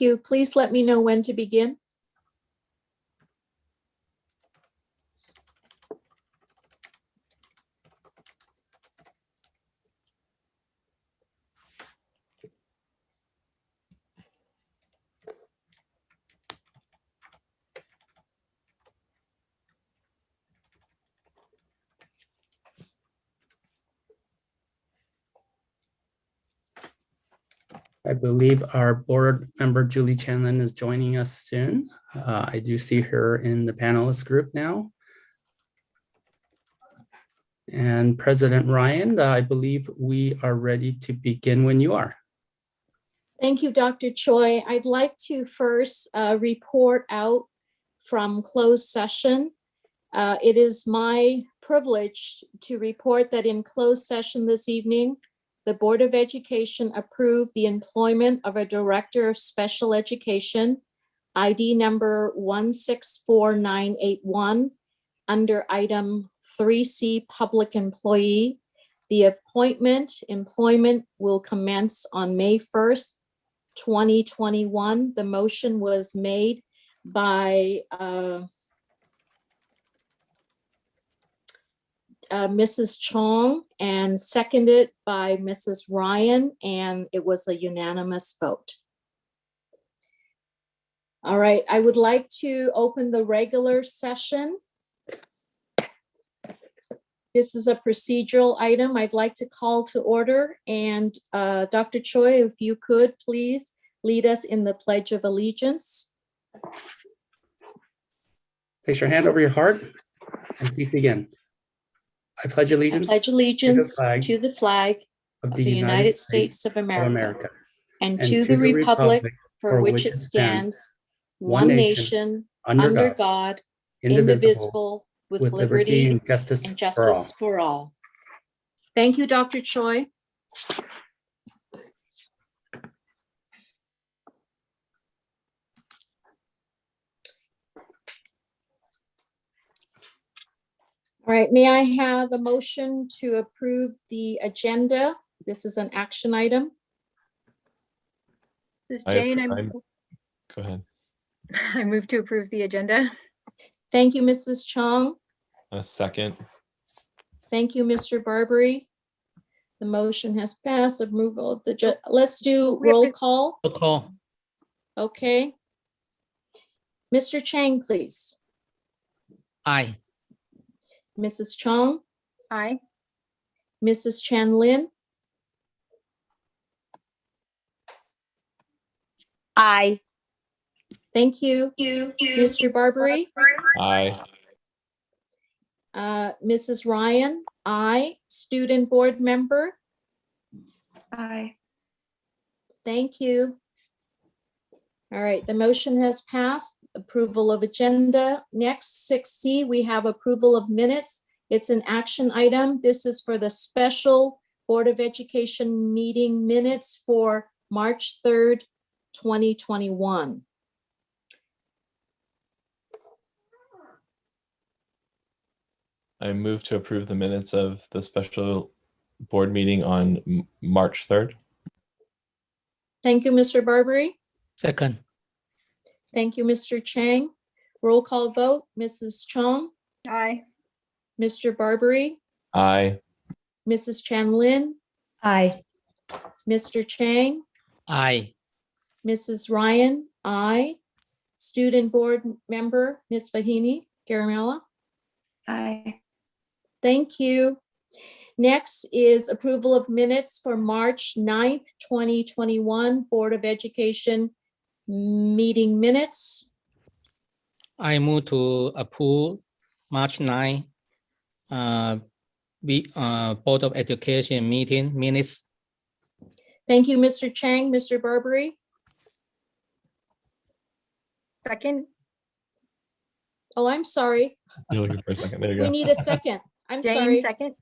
you. Please let me know when to begin. I believe our board member, Julie Chanlin, is joining us soon. I do see her in the panelist group now. And President Ryan, I believe we are ready to begin when you are. Thank you, Dr. Choi. I'd like to first report out from closed session. It is my privilege to report that in closed session this evening, the Board of Education approved the employment of a Director of Special Education, ID number 164981, under item 3C, Public Employee. The employment will commence on May 1st, 2021. The motion was made by Mrs. Chong and seconded by Mrs. Ryan, and it was a unanimous vote. All right, I would like to open the regular session. This is a procedural item I'd like to call to order, and Dr. Choi, if you could please lead us in the Pledge of Allegiance. Place your hand over your heart and please begin. I pledge allegiance, I pledge allegiance to the flag of the United States of America, and to the republic for which it stands, one nation, under God, indivisible, with liberty and justice for all. Thank you, Dr. Choi. All right, may I have a motion to approve the agenda? This is an action item. This is Jane. Go ahead. I move to approve the agenda. Thank you, Mrs. Chong. A second. Thank you, Mr. Barbary. The motion has passed. Approval of the, let's do roll call. Roll call. Okay. Mr. Chang, please. Aye. Mrs. Chong, Aye. Mrs. Chanlin, Aye. thank you. Mr. Barbary, Aye. Mrs. Ryan, aye. Student board member, Aye. thank you. All right, the motion has passed. Approval of agenda. Next, 6C, we have approval of minutes. It's an action item. This is for the special Board of Education meeting minutes for March 3rd, 2021. I move to approve the minutes of the special board meeting on March 3rd. Thank you, Mr. Barbary. Second. Thank you, Mr. Chang. Roll call vote, Mrs. Chong, Aye. Mr. Barbary, Aye. Mrs. Chanlin, Aye. Mr. Chang, Aye. Mrs. Ryan, aye. Student board member, Ms. Fahini Garamella. Aye. Thank you. Next is approval of minutes for March 9th, 2021, Board of Education meeting minutes. I move to approve March 9 Board of Education meeting minutes. Thank you, Mr. Chang. Mr. Barbary. Second. Oh, I'm sorry. You're looking for a second. There you go. We need a second. I'm Jane, sorry. second.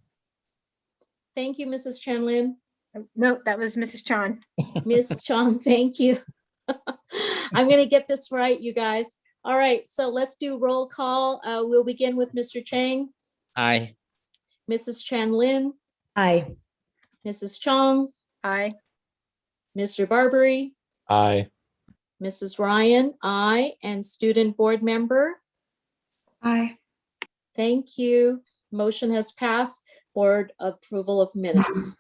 Thank you, Mrs. Chanlin. No, that was Mrs. Chan. Ms. Chong, thank you. I'm going to get this right, you guys. All right, so let's do roll call. We'll begin with Mr. Chang, Aye. Mrs. Chanlin, Aye. Mrs. Chong, Aye. Mr. Barbary, Aye. Mrs. Ryan, aye. And student board member? Aye. Thank you. Motion has passed. Board approval of minutes.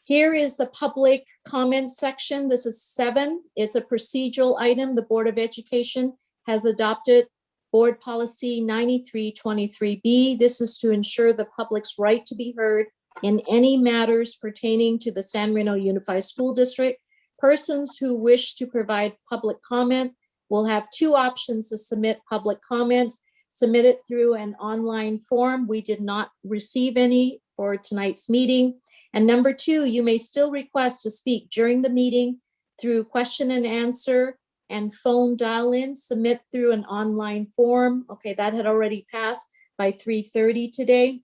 Here is the public comment section. This is 7. It's a procedural item. The Board of Education has adopted Board Policy 9323B. This is to ensure the public's right to be heard in any matters pertaining to the San Marino Unified School District. Persons who wish to provide public comment will have 2 options to submit public comments. Submit it through an online form. We did not receive any for tonight's meeting. And number 2, you may still request to speak during the meeting through question and answer and phone dial-in. Submit through an online form. Okay, that had already passed by 3:30 today.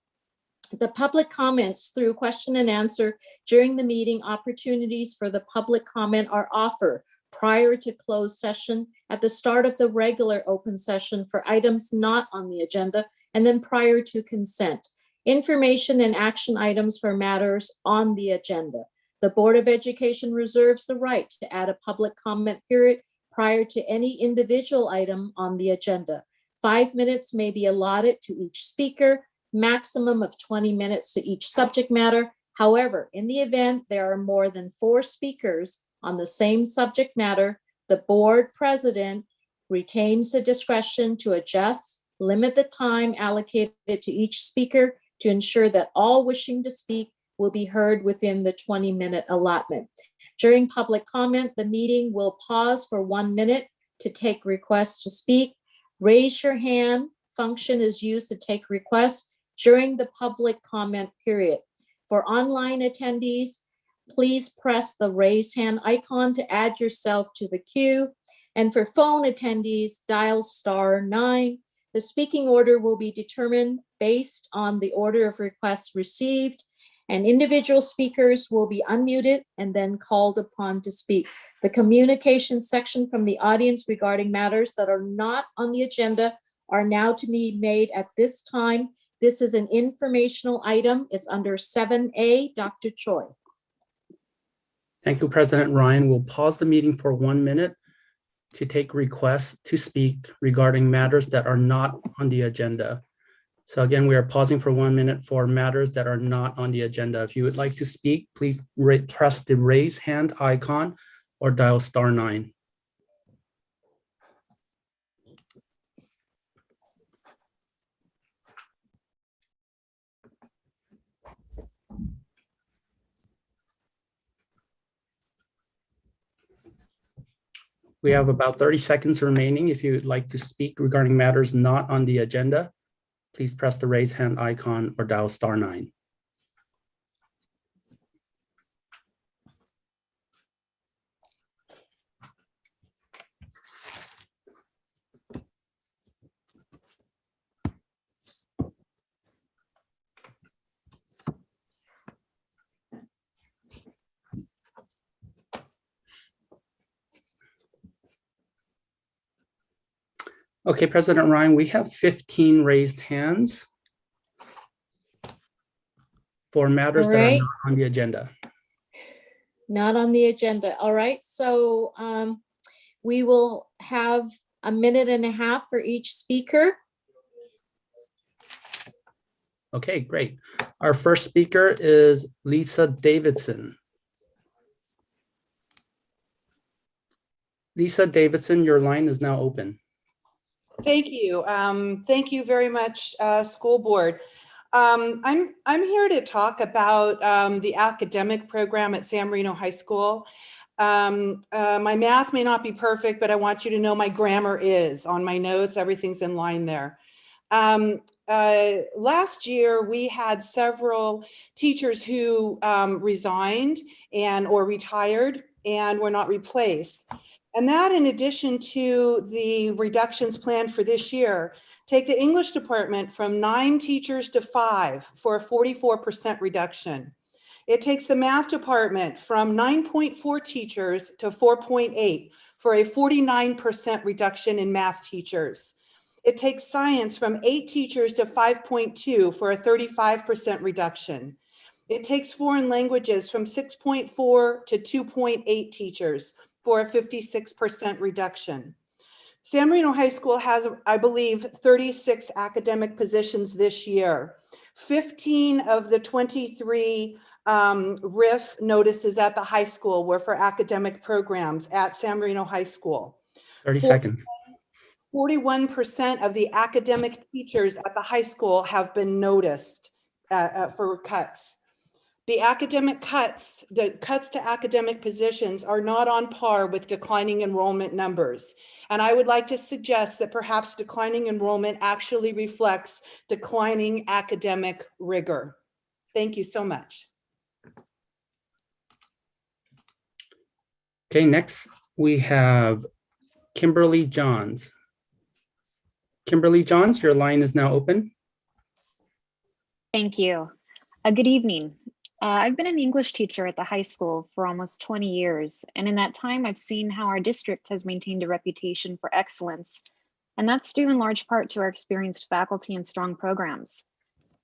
The public comments through question and answer during the meeting, opportunities for the public comment are offered prior to closed session, at the start of the regular open session for items not on the agenda, and then prior to consent. Information and action items for matters on the agenda. The Board of Education reserves the right to add a public comment period prior to any individual item on the agenda. 5 minutes may be allotted to each speaker, maximum of 20 minutes to each subject matter. However, in the event there are more than 4 speakers on the same subject matter, the board president retains the discretion to adjust, limit the time allocated to each speaker to ensure that all wishing to speak will be heard within the 20-minute allotment. During public comment, the meeting will pause for 1 minute to take requests to speak. Raise your hand function is used to take requests during the public comment period. For online attendees, please press the raise hand icon to add yourself to the queue. And for phone attendees, dial *9. The speaking order will be determined based on the order of requests received, and individual speakers will be unmuted and then called upon to speak. The communication section from the audience regarding matters that are not on the agenda are now to be made at this time. This is an informational item. It's under 7A. Dr. Choi. Thank you, President Ryan. We'll pause the meeting for 1 minute to take requests to speak regarding matters that are not on the agenda. So again, we are pausing for 1 minute for matters that are not on the agenda. If you would like to speak, please press the raise hand icon or dial *9. We have about 30 seconds remaining. If you would like to speak regarding matters not on the agenda, please press the raise hand icon or dial *9. Okay, President Ryan, we have 15 raised hands for matters that are not on the agenda. Not on the agenda. All right. So we will have 1.5 minutes for each speaker. Okay, great. Our first speaker is Lisa Davidson. Lisa Davidson, your line is now open. Thank you. Thank you very much, school board. I'm here to talk about the academic program at San Marino High School. My math may not be perfect, but I want you to know my grammar is on my notes. Everything's in line there. Last year, we had several teachers who resigned or retired and were not replaced. And that, in addition to the reductions planned for this year, take the English department from 9 teachers to 5 for a 44% reduction. It takes the math department from 9.4 teachers to 4.8 for a 49% reduction in math teachers. It takes science from 8 teachers to 5.2 for a 35% reduction. It takes foreign languages from 6.4 to 2.8 teachers for a 56% reduction. San Marino High School has, I believe, 36 academic positions this year. 15 of the 23 RIF notices at the high school were for academic programs at San Marino High School. 30 seconds. 41% of the academic teachers at the high school have been noticed for cuts. The cuts to academic positions are not on par with declining enrollment numbers. And I would like to suggest that perhaps declining enrollment actually reflects declining academic rigor. Thank you so much. Okay, next we have Kimberly Johns. Kimberly Johns, your line is now open. Thank you. Good evening. I've been an English teacher at the high school for almost 20 years, and in that time, I've seen how our district has maintained a reputation for excellence, and that's due in large part to our experienced faculty and strong programs.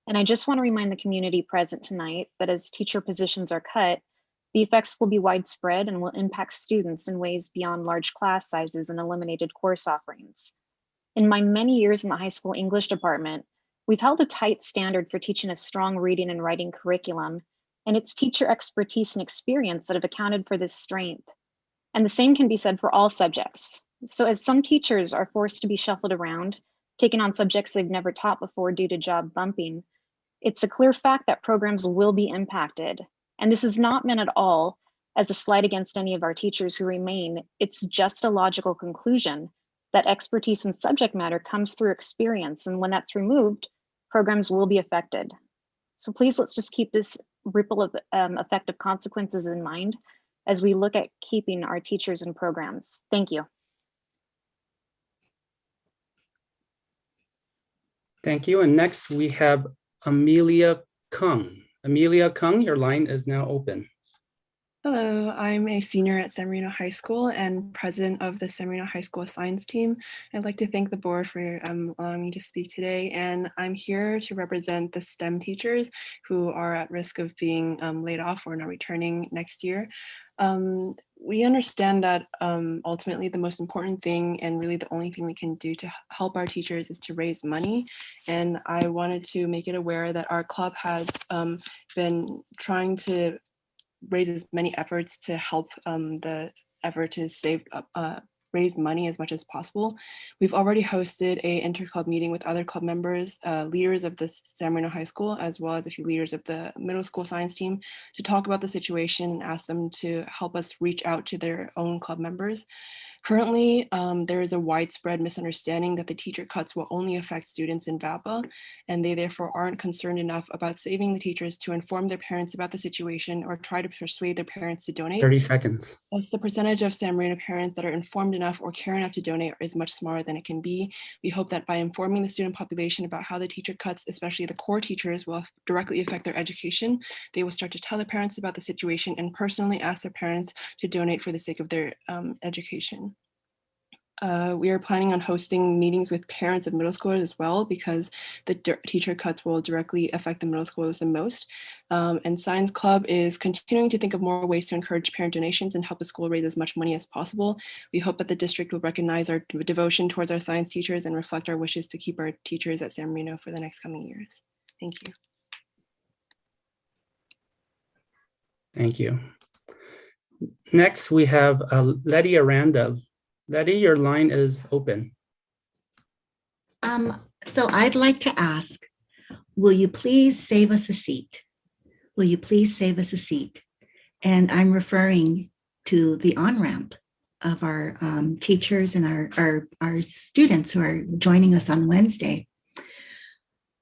And I just want to remind the community present tonight that as teacher positions are cut, the effects will be widespread and will impact students in ways beyond large class sizes and eliminated course offerings. In my many years in the high school English department, we've held a tight standard for teaching a strong reading and writing curriculum, and it's teacher expertise and experience that have accounted for this strength. And the same can be said for all subjects. So as some teachers are forced to be shuffled around, taking on subjects they've never taught before due to job bumping, it's a clear fact that programs will be impacted. And this is not meant at all as a slight against any of our teachers who remain. It's just a logical conclusion that expertise in subject matter comes through experience. And when that's removed, programs will be affected. So please, let's just keep this ripple of effect of consequences in mind as we look at keeping our teachers and programs. Thank you. Thank you. And next we have Amelia Kung. Amelia Kung, your line is now open. Hello, I'm a senior at San Marino High School and president of the San Marino High School Science Team. I'd like to thank the board for allowing me to speak today, and I'm here to represent the STEM teachers who are at risk of being laid off or not returning next year. We understand that ultimately the most important thing and really the only thing we can do to help our teachers is to raise money. And I wanted to make it aware that our club has been trying to raise as many efforts to help the effort to raise money as much as possible. We've already hosted a inter-club meeting with other club members, leaders of the San Marino High School, as well as a few leaders of the middle school science team to talk about the situation and ask them to help us reach out to their own club members. Currently, there is a widespread misunderstanding that the teacher cuts will only affect students in VAPA, and they therefore aren't concerned enough about saving the teachers to inform their parents about the situation or try to persuade their parents to donate. 30 seconds. As the percentage of San Marino parents that are informed enough or care enough to donate is much smaller than it can be. We hope that by informing the student population about how the teacher cuts, especially the core teachers, will directly affect their education, they will start to tell their parents about the situation and personally ask their parents to donate for the sake of their education. We are planning on hosting meetings with parents of middle schoolers as well, because the teacher cuts will directly affect the middle schoolers the most. And Science Club is continuing to think of more ways to encourage parent donations and help the school raise as much money as possible. We hope that the district will recognize our devotion towards our science teachers and reflect our wishes to keep our teachers at San Marino for the next coming years. Thank you. Thank you. Next, we have Letty Aranda. Letty, your line is open. So I'd like to ask, will you please save us a seat? Will you please save us a seat? And I'm referring to the on-ramp of our teachers and our students who are joining us on Wednesday.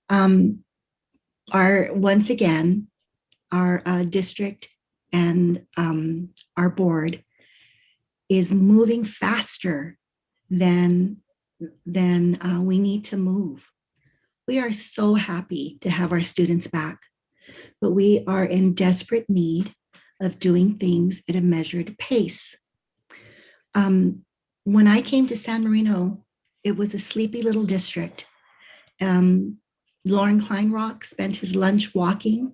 Once again, our district and our board is moving faster than we need to move. We are so happy to have our students back, but we are in desperate need of doing things at a measured pace. When I came to San Marino, it was a sleepy little district. Lauren Kleinrock spent his lunch walking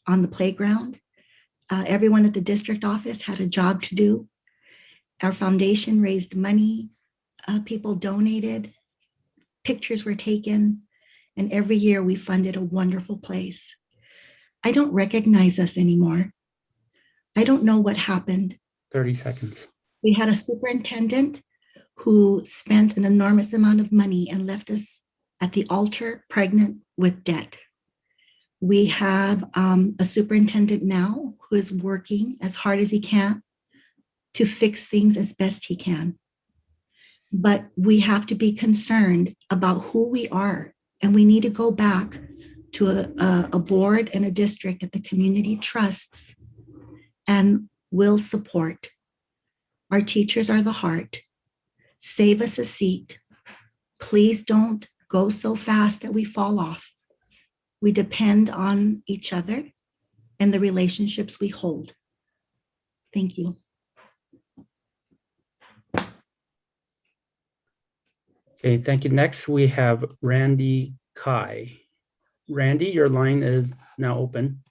on the playground. Everyone at the district office had a job to do. Our foundation raised money, people donated, pictures were taken, and every year we funded a wonderful place. I don't recognize us anymore. I don't know what happened. 30 seconds. We had a superintendent who spent an enormous amount of money and left us at the altar pregnant with debt. We have a superintendent now who is working as hard as he can to fix things as best he can. But we have to be concerned about who we are, and we need to go back to a board and a district that the community trusts and will support. Our teachers are the heart. Save us a seat. Please don't go so fast that we fall off. We depend on each other and the relationships we hold. Thank you. Okay, thank you. Next, we have Randy Kai. Randy, your line is now open.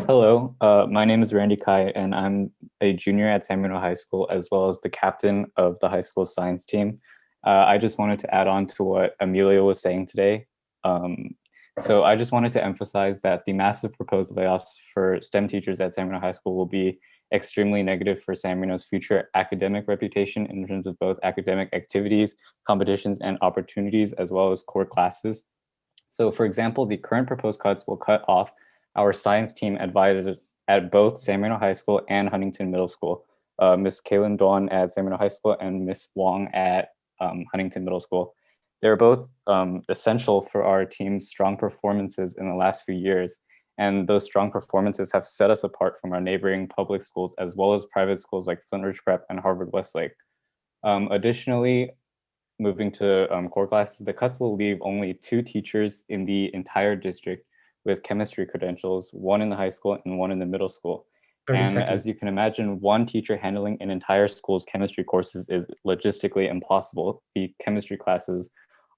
Hello, my name is Randy Kai, and I'm a junior at San Marino High School, as well as the captain of the high school science team. I just wanted to add on to what Amelia was saying today. So I just wanted to emphasize that the massive proposed layoffs for STEM teachers at San Marino High School will be extremely negative for San Marino's future academic reputation in terms of both academic activities, competitions, and opportunities, as well as core classes. So for example, the current proposed cuts will cut off our science team advisors at both San Marino High School and Huntington Middle School. Ms. Kaylin Dawn at San Marino High School and Ms. Wong at Huntington Middle School. They're both essential for our team's strong performances in the last few years. And those strong performances have set us apart from our neighboring public schools, as well as private schools like Flintridge Prep and Harvard Westlake. Additionally, moving to core classes, the cuts will leave only 2 teachers in the entire district with chemistry credentials, 1 in the high school and 1 in the middle school. And as you can imagine, 1 teacher handling an entire school's chemistry courses is logistically impossible. The chemistry classes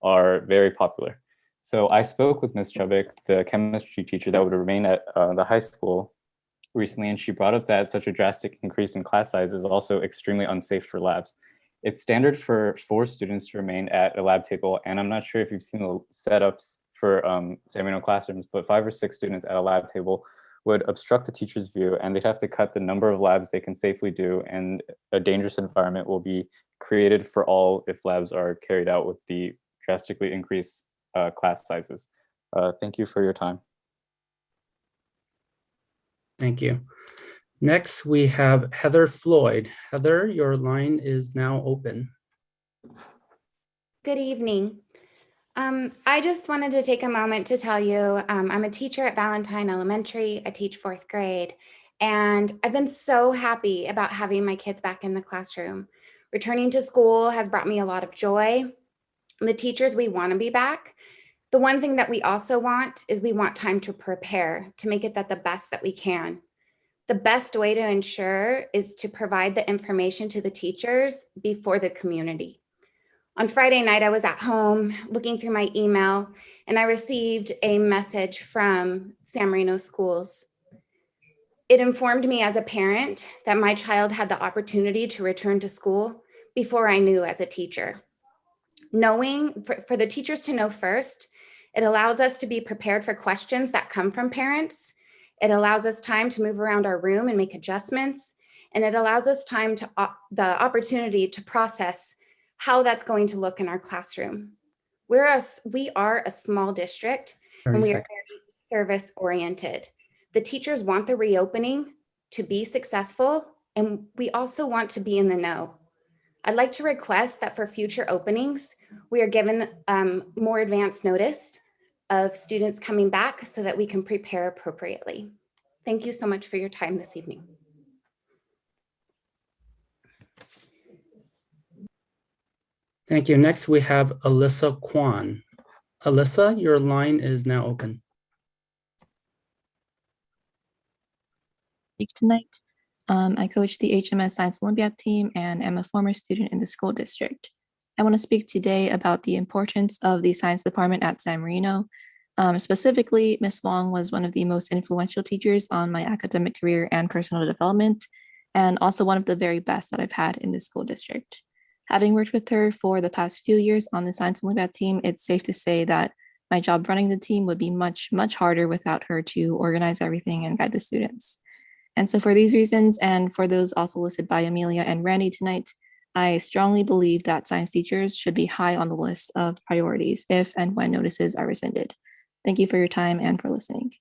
are very popular. So I spoke with Ms. Chubbuck, the chemistry teacher that would remain at the high school recently, and she brought up that such a drastic increase in class size is also extremely unsafe for labs. It's standard for 4 students to remain at a lab table, and I'm not sure if you've seen the setups for San Marino classrooms, but 5 or 6 students at a lab table would obstruct the teacher's view, and they'd have to cut the number of labs they can safely do, and a dangerous environment will be created for all if labs are carried out with the drastically increased class sizes. Thank you for your time. Thank you. Next, we have Heather Floyd. Heather, your line is now open. Good evening. I just wanted to take a moment to tell you I'm a teacher at Valentine Elementary. I teach 4th grade, and I've been so happy about having my kids back in the classroom. Returning to school has brought me a lot of joy. The teachers, we want to be back. The one thing that we also want is we want time to prepare, to make it the best that we can. The best way to ensure is to provide the information to the teachers before the community. On Friday night, I was at home looking through my email, and I received a message from San Marino Schools. It informed me as a parent that my child had the opportunity to return to school before I knew as a teacher. Knowing, for the teachers to know first, it allows us to be prepared for questions that come from parents. It allows us time to move around our room and make adjustments. And it allows us time to the opportunity to process how that's going to look in our classroom. We are a small district, and we are very service oriented. The teachers want the reopening to be successful, and we also want to be in the know. I'd like to request that for future openings, we are given more advanced notice of students coming back so that we can prepare appropriately. Thank you so much for your time this evening. Thank you. Next, we have Alyssa Kwan. Alyssa, your line is now open. Tonight. I coach the HMS Science Olympiad team and am a former student in the school district. I want to speak today about the importance of the science department at San Marino. Specifically, Ms. Wong was one of the most influential teachers on my academic career and personal development. and also one of the very best that I've had in this school district. Having worked with her for the past few years on the Science Olympiad team, it's safe to say that my job running the team would be much, much harder without her to organize everything and guide the students. And so for these reasons, and for those also listed by Amelia and Randy tonight, I strongly believe that science teachers should be high on the list of priorities if and when notices are rescinded. Thank you for your time and for listening.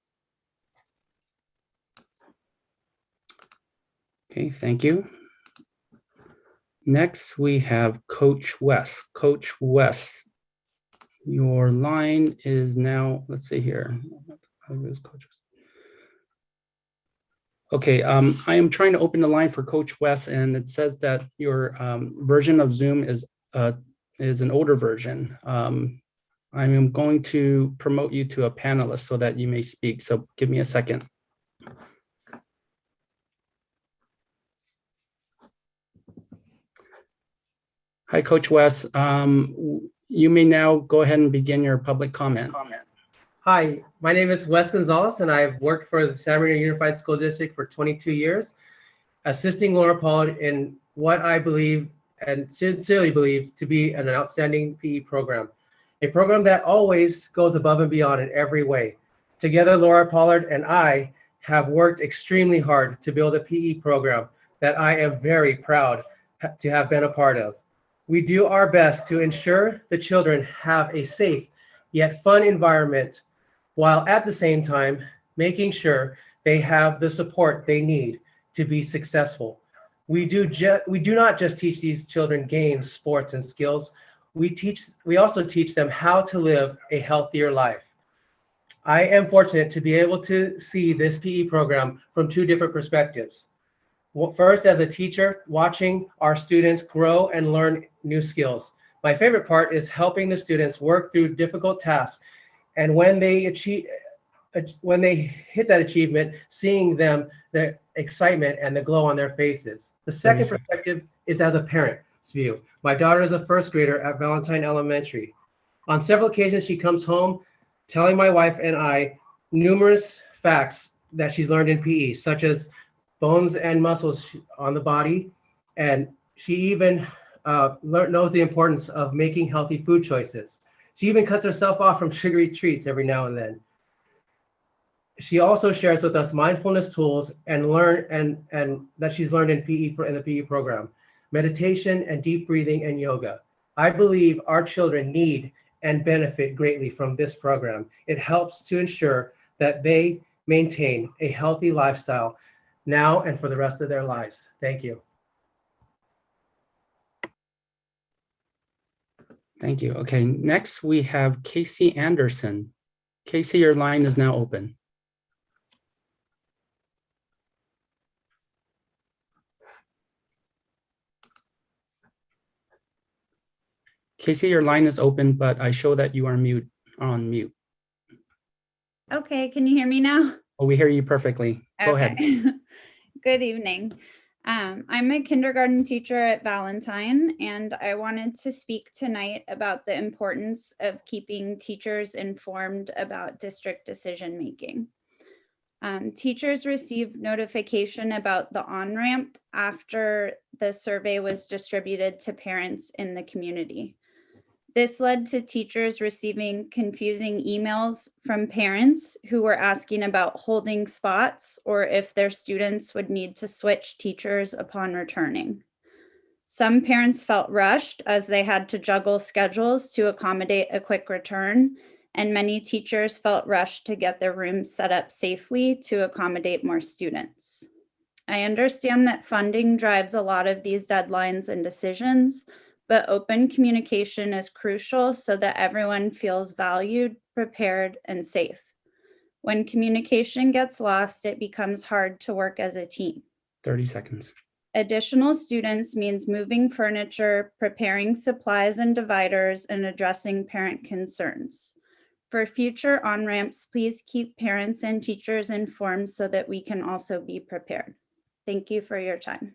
Okay, thank you. Next, we have Coach West. Coach West, your line is now, let's see here. Okay, I am trying to open the line for Coach West, and it says that your version of Zoom is an older version. I am going to promote you to a panelist so that you may speak. So give me a second. Hi, Coach West. You may now go ahead and begin your public comment. Hi, my name is Wes Gonzalez, and I've worked for the San Marino Unified School District for 22 years, assisting Laura Pollard in what I believe and sincerely believe to be an outstanding PE program, a program that always goes above and beyond in every way. Together, Laura Pollard and I have worked extremely hard to build a PE program that I am very proud to have been a part of. We do our best to ensure the children have a safe yet fun environment, while at the same time making sure they have the support they need to be successful. We do not just teach these children games, sports, and skills. We also teach them how to live a healthier life. I am fortunate to be able to see this PE program from two different perspectives. Well, first, as a teacher, watching our students grow and learn new skills. My favorite part is helping the students work through difficult tasks, and when they hit that achievement, seeing them, the excitement and the glow on their faces. The second perspective is as a parent's view. My daughter is a first grader at Valentine Elementary. On several occasions, she comes home telling my wife and I numerous facts that she's learned in PE, such as bones and muscles on the body, and she even knows the importance of making healthy food choices. She even cuts herself off from sugary treats every now and then. She also shares with us mindfulness tools and that she's learned in the PE program, meditation and deep breathing and yoga. I believe our children need and benefit greatly from this program. It helps to ensure that they maintain a healthy lifestyle now and for the rest of their lives. Thank you. Thank you. Okay, next we have Casey Anderson. Casey, your line is now open. Casey, your line is open, but I show that you are on mute. Okay, can you hear me now? Oh, we hear you perfectly. Go ahead. Good evening. I'm a kindergarten teacher at Valentine, and I wanted to speak tonight about the importance of keeping teachers informed about district decision-making. Teachers received notification about the on-ramp after the survey was distributed to parents in the community. This led to teachers receiving confusing emails from parents who were asking about holding spots or if their students would need to switch teachers upon returning. Some parents felt rushed as they had to juggle schedules to accommodate a quick return, and many teachers felt rushed to get their rooms set up safely to accommodate more students. I understand that funding drives a lot of these deadlines and decisions, but open communication is crucial so that everyone feels valued, prepared, and safe. When communication gets lost, it becomes hard to work as a team. 30 seconds. Additional students means moving furniture, preparing supplies and dividers, and addressing parent concerns. For future on-ramps, please keep parents and teachers informed so that we can also be prepared. Thank you for your time.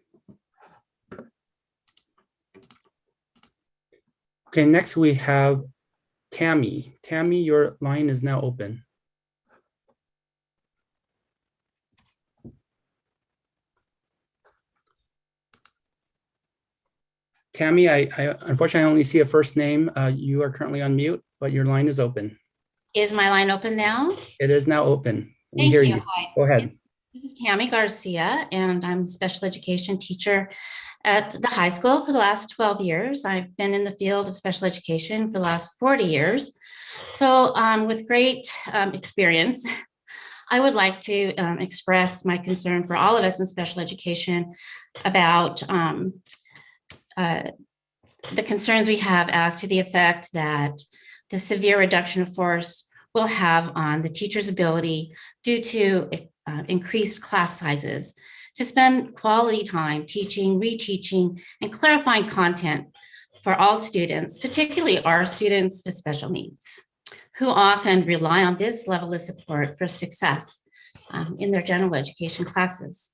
Okay, next we have Tammy. Tammy, your line is now open. Tammy, I unfortunately only see a first name. You are currently on mute, but your line is open. Is my line open now? It is now open. We Thank hear you. you. Hi. Go ahead. This is Tammy Garcia, and I'm a special education teacher at the high school for the last 12 years. I've been in the field of special education for the last 40 years. So with great experience, I would like to express my concern for all of us in special education about the concerns we have as to the effect that the severe reduction of force will have on the teacher's ability due to increased class sizes to spend quality time teaching, reteaching, and clarifying content for all students, particularly our students with special needs, who often rely on this level of support for success in their general education classes.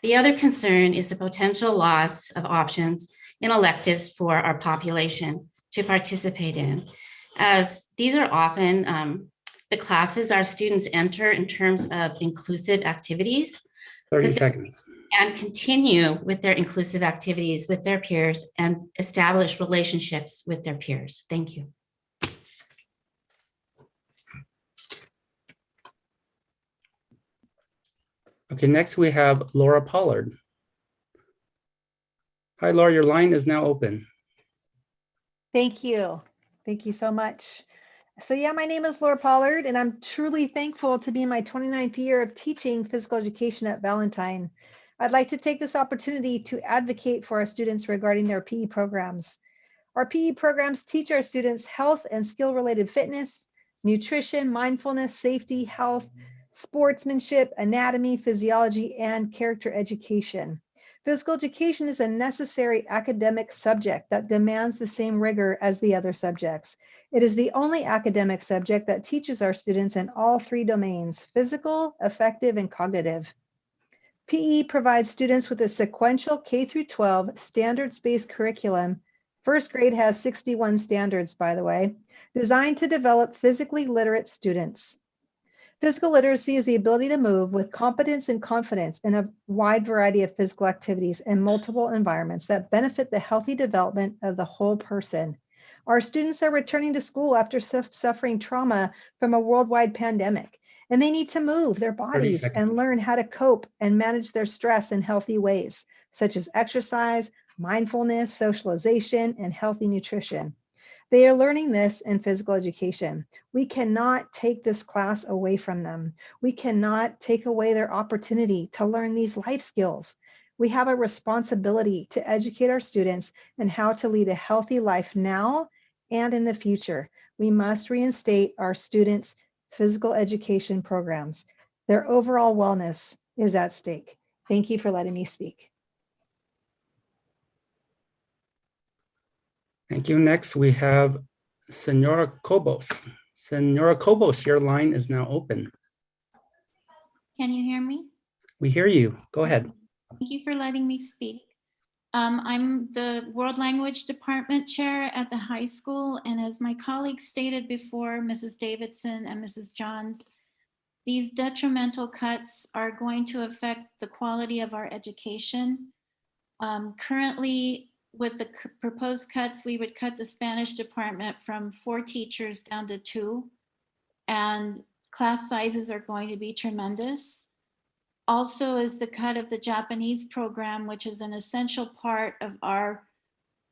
The other concern is the potential loss of options in electives for our population to participate in, as these are often the classes our students enter in terms of inclusive activities. 30 seconds. And continue with their inclusive activities with their peers and establish relationships with their peers. Thank you. Okay, next we have Laura Pollard. Hi, Laura, your line is now open. Thank you. Thank you so much. So yeah, my name is Laura Pollard, and I'm truly thankful to be in my 29th year of teaching physical education at Valentine. I'd like to take this opportunity to advocate for our students regarding their PE programs. Our PE programs teach our students health and skill-related fitness, nutrition, mindfulness, safety, health, sportsmanship, anatomy, physiology, and character education. Physical education is a necessary academic subject that demands the same rigor as the other subjects. It is the only academic subject that teaches our students in all three domains: physical, affective, and cognitive. PE provides students with a sequential K-12 standards-based curriculum. First grade has 61 standards, by the way, designed to develop physically literate students. Physical literacy is the ability to move with competence and confidence in a wide variety of physical activities in multiple environments that benefit the healthy development of the whole person. Our students are returning to school after suffering trauma from a worldwide pandemic, and they need to move their bodies and learn how to cope and manage their stress in healthy ways, such as exercise, mindfulness, socialization, and healthy nutrition. They are learning this in physical education. We cannot take this class away from them. We cannot take away their opportunity to learn these life skills. We have a responsibility to educate our students in how to lead a healthy life now and in the future. We must reinstate our students' physical education programs. Their overall wellness is at stake. Thank you for letting me speak. Thank you. Next, we have Senora Cobos. Senora Cobos, your line is now open. Can you hear me? We hear you. Go ahead. Thank you for letting me speak. I'm the World Language Department Chair at the high school, and as my colleagues stated before, Mrs. Davidson and Mrs. Johns, these detrimental cuts are going to affect the quality of our education. Currently, with the proposed cuts, we would cut the Spanish department from 4 teachers down to 2, and class sizes are going to be tremendous. Also is the cut of the Japanese program, which is an essential part of our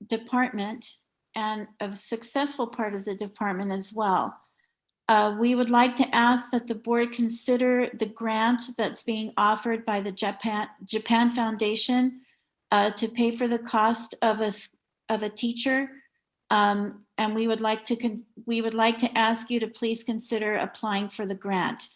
department and a successful part of the department as well. We would like to ask that the board consider the grant that's being offered by the Japan Foundation to pay for the cost of a teacher. And we would like to ask you to please consider applying for the grant.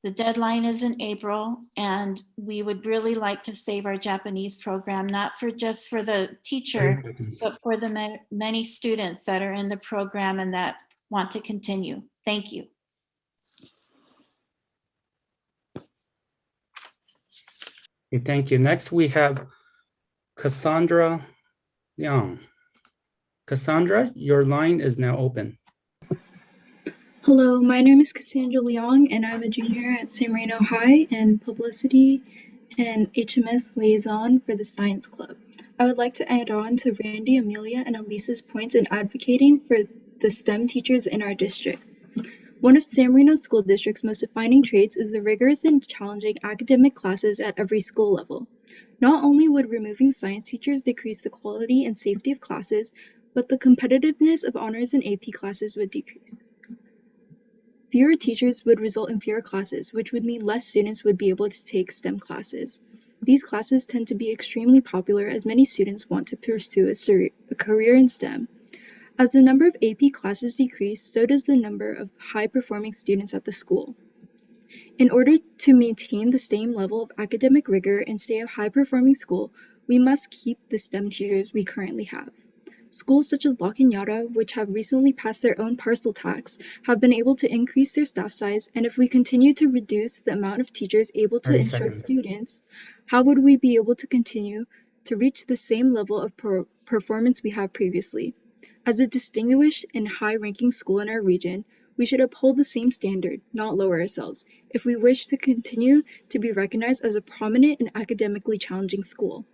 The deadline is in April, and we would really like to save our Japanese program, not for just for the teacher, but for the many students that are in the program and that want to continue. Thank you. Okay, thank you. Next, we have Cassandra Young. Cassandra, your line is now open. Hello, my name is Cassandra Leong, and I'm a junior at San Marino High and Publicity and HMS Liaison for the Science Club. I would like to add on to Randy, Amelia, and Elisa's points in advocating for the STEM teachers in our district. One of San Marino School District's most defining traits is the rigorous and challenging academic classes at every school level. Not only would removing science teachers decrease the quality and safety of classes, but the competitiveness of honors and AP classes would decrease. Fewer teachers would result in fewer classes, which would mean less students would be able to take STEM classes. These classes tend to be extremely popular as many students want to pursue a career in STEM. As the number of AP classes decrease, so does the number of high-performing students at the school. In order to maintain the same level of academic rigor and stay a high-performing school, we must keep the STEM teachers we currently have. Schools such as La Cañada, which have recently passed their own parcel tax, have been able to increase their staff size, and if we continue to reduce the amount of teachers able to 30 instruct seconds. students, how would we be able to continue to reach the same level of performance we have previously? As a distinguished and high-ranking school in our region, we should uphold the same standard, not lower ourselves, if we wish to continue to be recognized as a prominent and academically challenging school.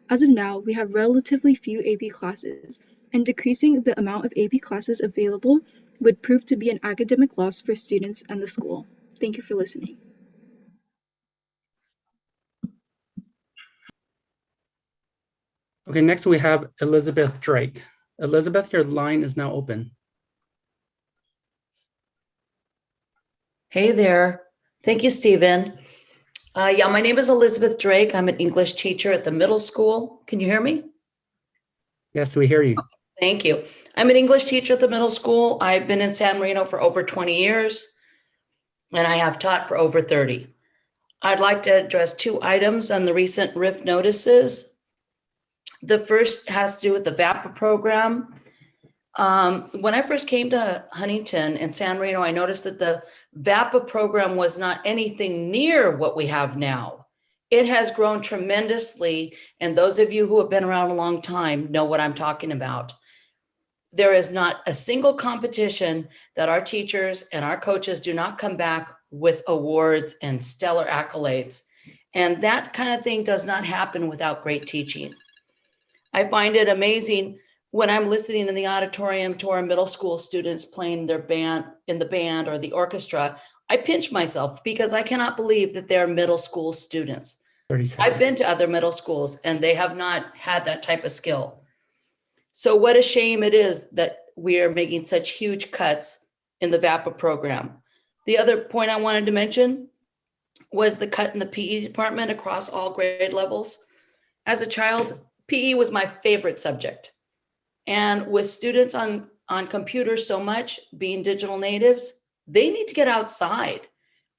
As of now, we have relatively few AP classes, and decreasing the amount of AP classes available would prove to be an academic loss for students and the school. Thank you for listening. Okay, next we have Elizabeth Drake. Elizabeth, your line is now open. Hey there. Thank you, Stephen. Yeah, my name is Elizabeth Drake. I'm an English teacher at the middle school. Can you hear me? Yes, we hear you. Thank you. I'm an English teacher at the middle school. I've been in San Marino for over 20 years, and I have taught for over 30. I'd like to address two items on the recent RIF notices. The first has to do with the VAPA program. When I first came to Huntington and San Marino, I noticed that the VAPA program was not anything near what we have now. It has grown tremendously, and those of you who have been around a long time know what I'm talking about. There is not a single competition that our teachers and our coaches do not come back with awards and stellar accolades. And that kind of thing does not happen without great teaching. I find it amazing when I'm listening in the auditorium to our middle school students playing their band in the band or the orchestra. I pinch myself because I cannot believe that they're middle school students. 30 seconds. I've been to other middle schools and they have not had that type of skill. So what a shame it is that we are making such huge cuts in the VAPA program. The other point I wanted to mention was the cut in the PE department across all grade levels. As a child, PE was my favorite subject. And with students on computers so much, being digital natives, they need to get outside.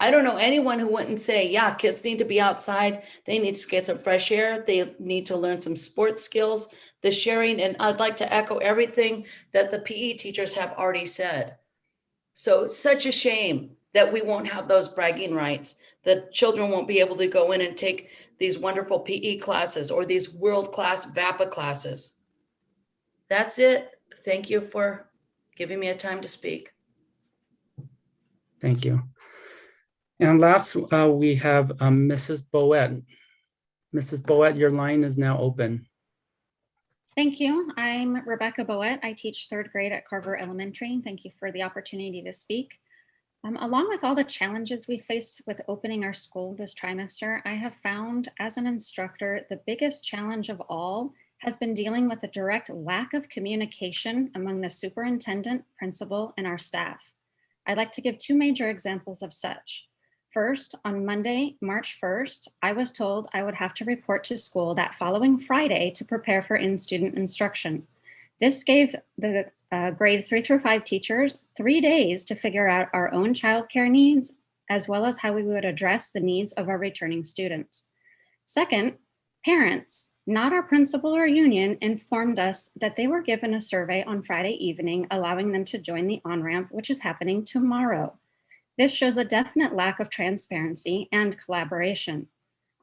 I don't know anyone who wouldn't say, yeah, kids need to be outside. They need to get some fresh air. They need to learn some sports skills, the sharing. And I'd like to echo everything that the PE teachers have already said. So it's such a shame that we won't have those bragging rights, that children won't be able to go in and take these wonderful PE classes or these world-class VAPA classes. That's it. Thank you for giving me a time to speak. Thank you. And last, we have Mrs. Boet. Mrs. Boet, your line is now open. Thank you. I'm Rebecca Boet. I teach third grade at Carver Elementary. Thank you for the opportunity to speak. Along with all the challenges we faced with opening our school this trimester, I have found as an instructor, the biggest challenge of all has been dealing with a direct lack of communication among the superintendent, principal, and our staff. I'd like to give two major examples of such. First, on Monday, March 1st, I was told I would have to report to school that following Friday to prepare for in-student instruction. This gave the grade 3 through 5 teachers 3 days to figure out our own childcare needs, as well as how we would address the needs of our returning students. Second, parents, not our principal or union, informed us that they were given a survey on Friday evening, allowing them to join the on-ramp, which is happening tomorrow. This shows a definite lack of transparency and collaboration.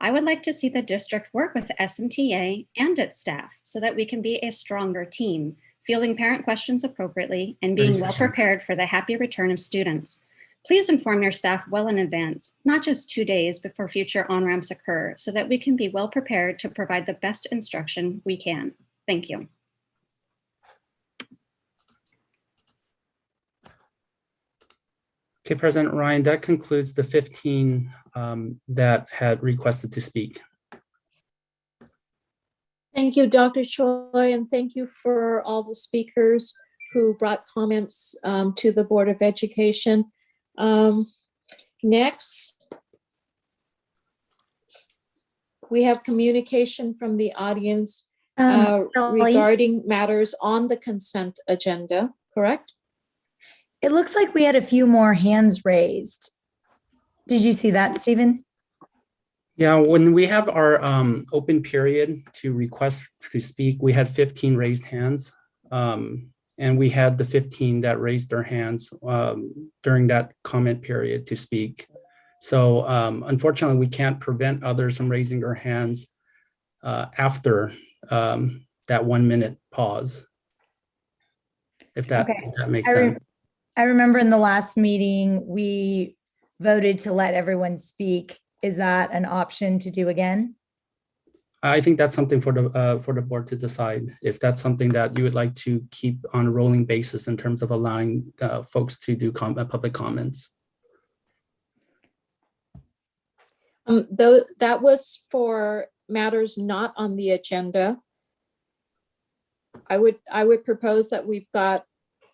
I would like to see the district work with the SMTA and its staff so that we can be a stronger team, fielding parent questions appropriately and being well prepared for the happy return of students. Please inform your staff well in advance, not just 2 days before future on-ramps occur, so that we can be well prepared to provide the best instruction we can. Thank you. Okay, President Ryan, that concludes the 15 that had requested to speak. Thank you, Dr. Choi, and thank you for all the speakers who brought comments to the Board of Education. Next, we have communication from the audience regarding matters on the consent agenda, correct? It looks like we had a few more hands raised. Did you see that, Stephen? Yeah, when we have our open period to request to speak, we had 15 raised hands. And we had the 15 that raised their hands during that comment period to speak. So unfortunately, we can't prevent others from raising their hands after that 1 minute pause, if that makes sense. I remember in the last meeting, we voted to let everyone speak. Is that an option to do again? I think that's something for the board to decide, if that's something that you would like to keep on a rolling basis in terms of allowing folks to do public comments. Though that was for matters not on the agenda. I would propose that we've got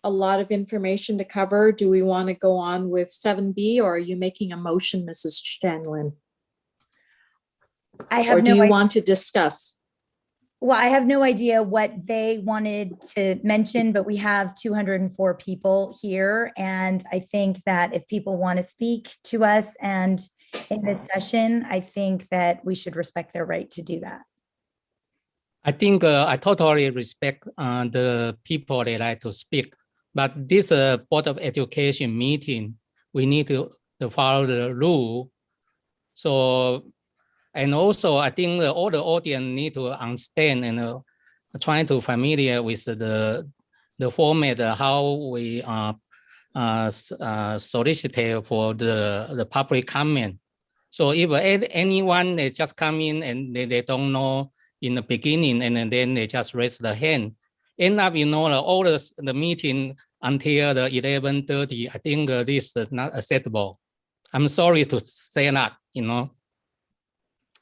a lot of information to cover. Do we want to go on with 7B, or are you making a motion, Mrs. Shanlin? Or do you want to discuss? Well, I have no idea what they wanted to mention, but we have 204 people here. And I think that if people want to speak to us and in this session, I think that we should respect their right to do that. I think I totally respect the people that like to speak, but this Board of Education meeting, we need to follow the rule. So, and also I think all the audience need to understand and trying to familiar with the format, how we solicit for the public comment. So if anyone they just come in and they don't know in the beginning, and then they just raise the hand, end up, all the meeting until the 11:30, I think this is not acceptable. I'm sorry to say that,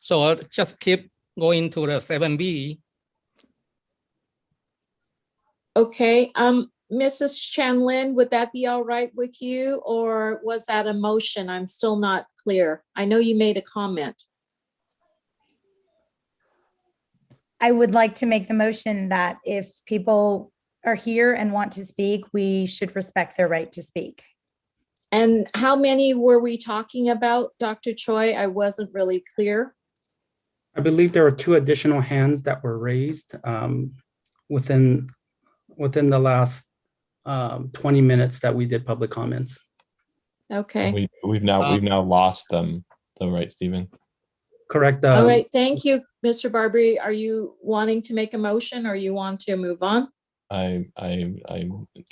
So just keep going to the 7B. Okay, Mrs. Shanlin, would that be all right with you, or was that a motion? I'm still not clear. I know you made a comment. I would like to make the motion that if people are here and want to speak, we should respect their right to speak. And how many were we talking about, Dr. Choi? I wasn't really clear. I believe there were 2 additional hands that were raised within the last 20 minutes that we did public comments. Okay. We've now lost them, though, right, Stephen? Correct. All right. Thank you, Mr. Barbary. Are you wanting to make a motion, or you want to move on? I'm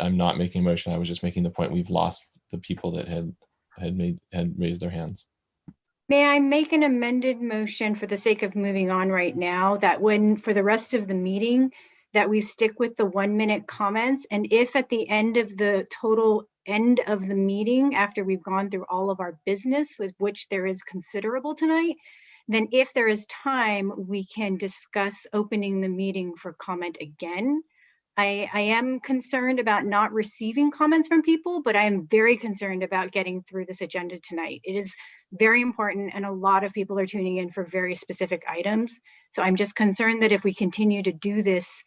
not making a motion. I was just making the point we've lost the people that had raised their hands. May I make an amended motion for the sake of moving on right now, that when for the rest of the meeting, that we stick with the 1 minute comments, and if at the end of the meeting, after we've gone through all of our business, with which there is considerable tonight, then if there is time, we can discuss opening the meeting for comment again. I am concerned about not receiving comments from people, but I am very concerned about getting through this agenda tonight. It is very important, and a lot of people are tuning in for very specific items. So I'm just concerned that if we continue to do this,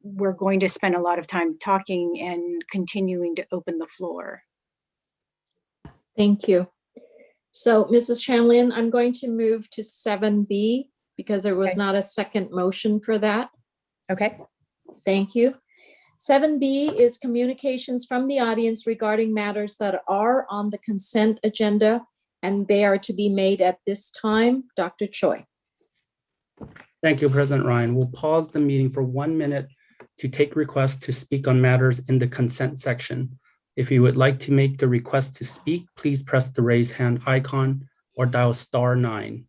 we're going to spend a lot of time talking and continuing to open the floor. Thank you. So, Mrs. Shanlin, I'm going to move to 7B because there was not a second motion for that. Okay. Thank you. 7B is communications from the audience regarding matters that are on the consent agenda, and they are to be made at this time. Dr. Choi. Thank you, President Ryan. We'll pause the meeting for 1 minute to take requests to speak on matters in the consent section. If you would like to make a request to speak, please press the raise hand icon or dial *9.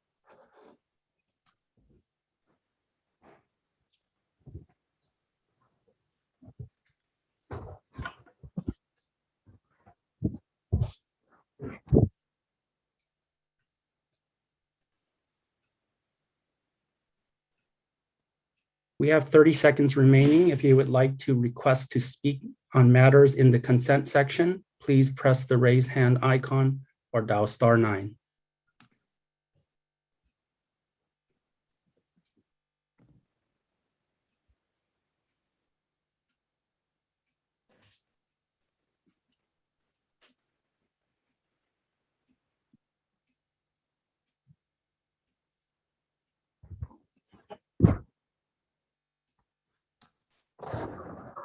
We have 30 seconds remaining. If you would like to request to speak on matters in the consent section, please press the raise hand icon or dial *9.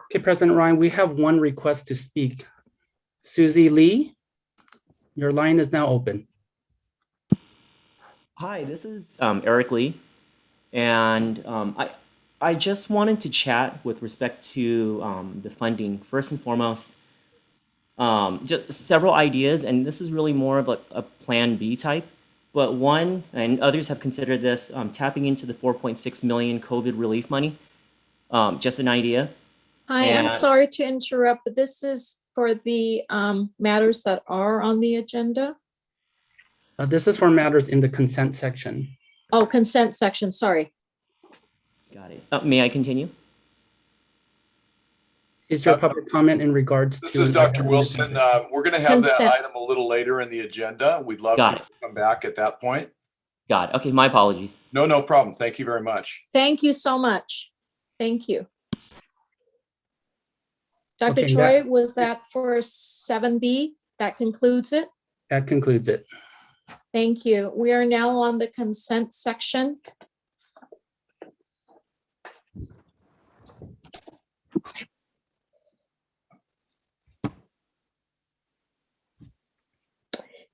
Okay, President Ryan, we have one request to speak. Susie Lee, your line is now open. Hi, this is Eric Lee, and I just wanted to chat with respect to the funding. First and foremost, just several ideas, and this is really more of a Plan B type. But one, and others have considered this, tapping into the 4.6 million COVID relief money. Just an idea. Hi, I'm sorry to interrupt, but this is for the matters that are on the agenda. This is for matters in the consent section. Oh, consent section, sorry. Got it. May I continue? Is your public comment in regards to? This is Dr. Wilson. We're going to have that item a little later in the agenda. We'd love for you to come back at that point. Got it. Okay, my apologies. No problem. Thank you very much. Thank you so much. Thank you. Dr. Okay, Choi, was that for 7B? That concludes it? That concludes it. Thank you. We are now on the consent section.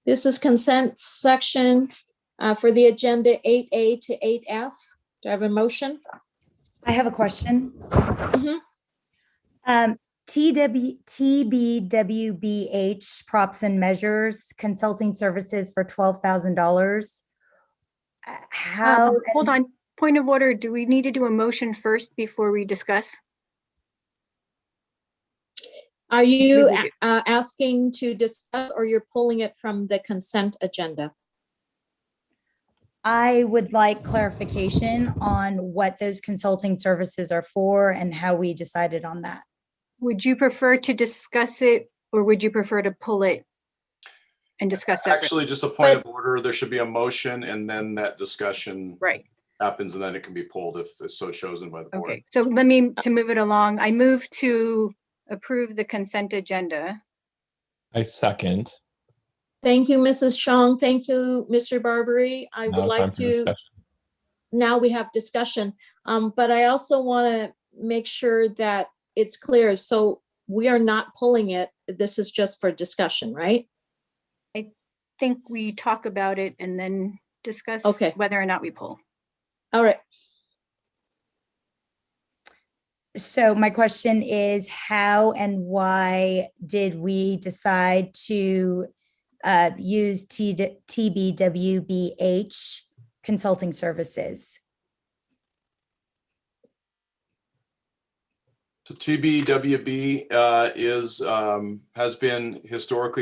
This is consent section for the agenda 8A to 8F. Do I have a motion? I have a question. TBWBH props and measures consulting services for $12,000. How? Hold on. Point of order. Do we need to do a motion first before we discuss? Are you asking to discuss, or you're pulling it from the consent agenda? I would like clarification on what those consulting services are for and how we decided on that. Would you prefer to discuss it, or would you prefer to pull it and discuss it? Actually, just a point of order. There should be a motion, and then that discussion happens, and then it can be pulled if it's so chosen by the board. Okay, so let me, to move it along, I move to approve the consent agenda. I second. Thank you, Mrs. Chong. Thank you, Mr. Barbary. I would like to, now we have discussion, but I also want to make sure that it's clear. So we are not pulling it. This is just for discussion, right? I think we talk about it and then discuss whether or not we pull. All right. So my question is, how and why did we decide to use TBWBH consulting services? So TBWB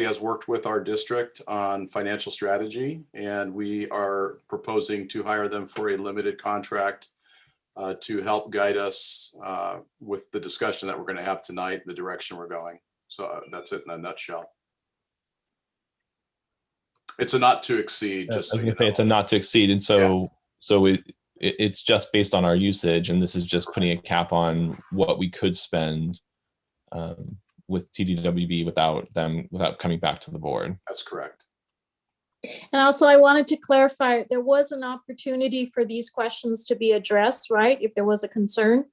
has worked with our district on financial strategy, and we are proposing to hire them for a limited contract to help guide us with the discussion that we're going to have tonight, the direction we're going. So that's it in a nutshell. It's a not to exceed. Just so you know. It's a not to exceed, and so it's just based on our usage, and this is just putting a cap on what we could spend with TDWB without coming back to the board. That's correct. And also, I wanted to clarify, there was an opportunity for these questions to be addressed, right? If there was a concern.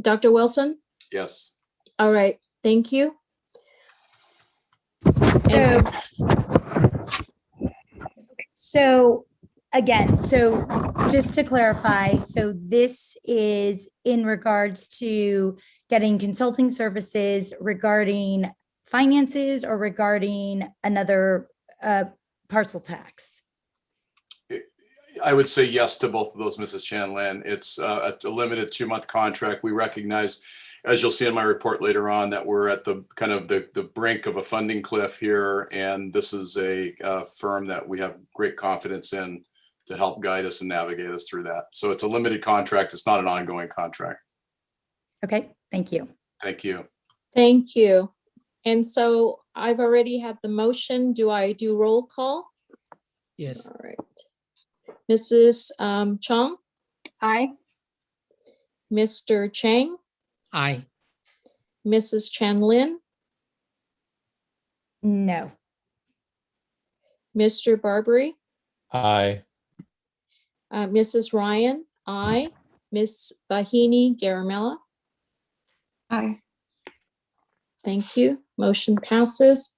Dr. Wilson? Yes. All right, thank you. So again, so just to clarify, so this is in regards to getting consulting services regarding finances or regarding another parcel tax? I would say yes to both of those, Mrs. Chanlin. It's a limited 2-month contract. We recognize, as you'll see in my report later on, that we're at the kind of the brink of a funding cliff here. And this is a firm that we have great confidence in to help guide us and navigate us through that. So it's a limited contract. It's not an ongoing contract. Okay, thank you. Thank you. Thank you. And so I've already had the motion. Do I do roll call? Yes. All right. Mrs. Chong? Aye. Mr. Chang? Aye. Mrs. Chanlin? No. Mr. Barbary? Aye. Mrs. Ryan? Aye. Miss Bahini Garamella? Aye. Thank you. Motion passes.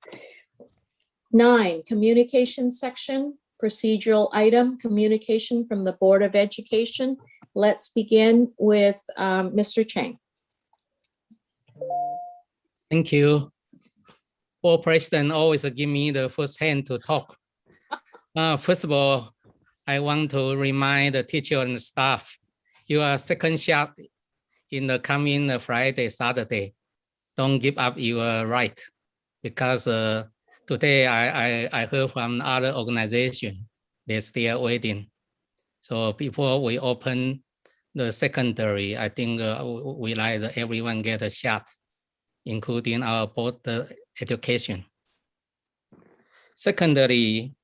9, communication section, procedural item, communication from the Board of Education. Let's begin with Mr. Chang. Thank you. Board President always give me the first hand to talk. First of all, I want to remind the teacher and staff, your second shot in the coming Friday, Saturday. Don't give up your right, because today I heard from other organizations, they're still waiting. So before we open the secondary, I think we like everyone get a shot, including our board education. Secondary,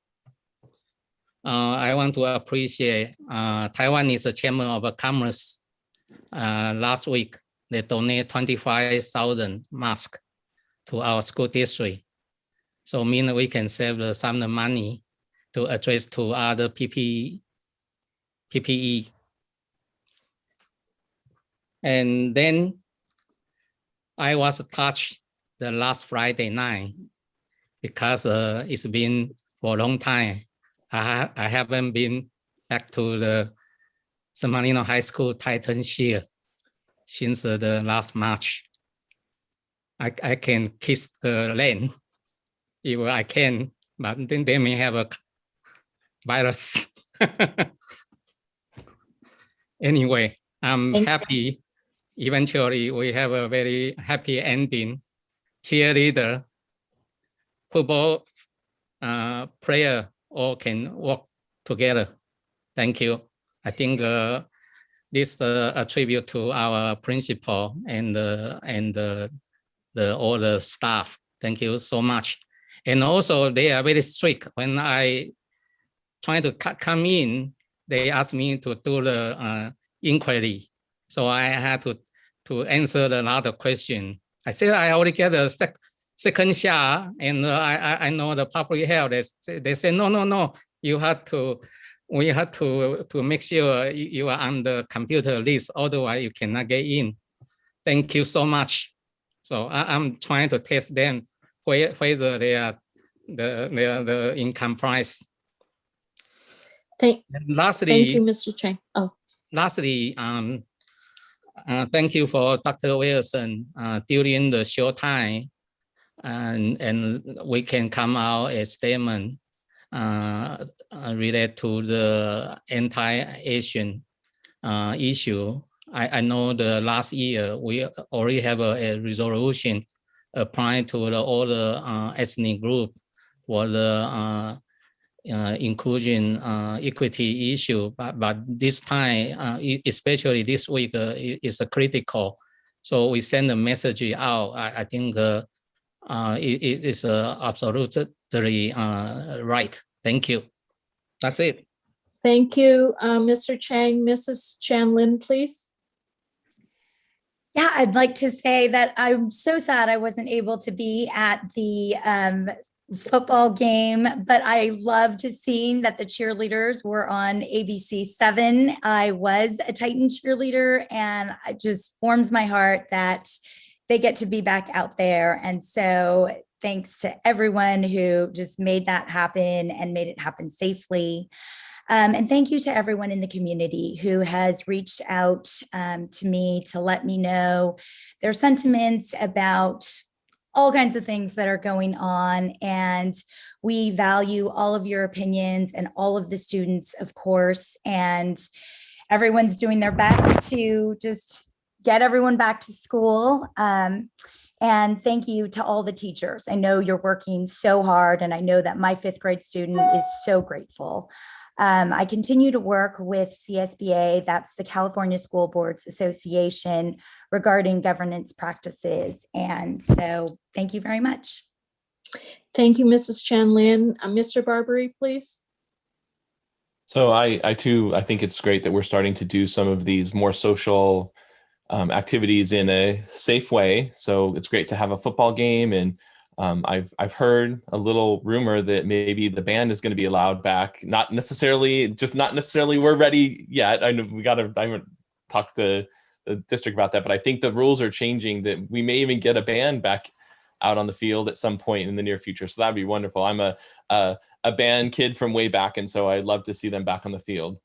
I want to appreciate Taiwan is a Chamber of Commerce. Last week, they donate 25,000 masks to our school district. So mean we can save some money to address to other PPE. And then I was touched the last Friday night because it's been for a long time. I haven't been back to the San Marino High School Titan Shield since the last March. I can kiss the land if I can, but then they may have a virus. Anyway, I'm happy. Eventually, we have a very happy ending. Cheerleader, football player, all can work together. Thank you. I think this a tribute to our principal and all the staff. Thank you so much. And also, they are very strict. When I try to come in, they asked me to do the inquiry. So I had to answer a lot of questions. I said I already get a second shot, and I know the public health. They say no. You have to. We have to make sure you are on the computer list. Otherwise, you cannot get in. Thank you so much. So I'm trying to test them whether they are the in compliance. Lastly, thank you, Mr. Chang. Oh. Lastly, thank you for Dr. Wilson during the short time, and we can come out a statement related to the anti-Asian issue. I know the last year we already have a resolution applying to all the ethnic group for the inclusion equity issue, but this time, especially this week, is critical. So we send a message out. I think it is absolutely right. Thank you. That's it. Thank you, Mr. Chang. Mrs. Chanlin, please. Yeah, I'd like to say that I'm so sad I wasn't able to be at the football game, but I loved seeing that the cheerleaders were on ABC 7. I was a Titan cheerleader, and it just warms my heart that they get to be back out there. And so thanks to everyone who just made that happen and made it happen safely. And thank you to everyone in the community who has reached out to me to let me know their sentiments about all kinds of things that are going on. And we value all of your opinions and all of the students, of course. And everyone's doing their best to just get everyone back to school. And thank you to all the teachers. I know you're working so hard, and I know that my 5th grade student is so grateful. I continue to work with CSBA, that's the California School Boards Association, regarding governance practices. And so thank you very much. Thank you, Mrs. Chanlin. Mr. Barbary, please. So I too, I think it's great that we're starting to do some of these more social activities in a safe way. So it's great to have a football game, and I've heard a little rumor that maybe the band is going to be allowed back. Not necessarily we're ready yet. I know I haven't talked to the district about that, but I think the rules are changing that we may even get a band back out on the field at some point in the near future. So that'd be wonderful. I'm a band kid from way back, and so I'd love to see them back on the field,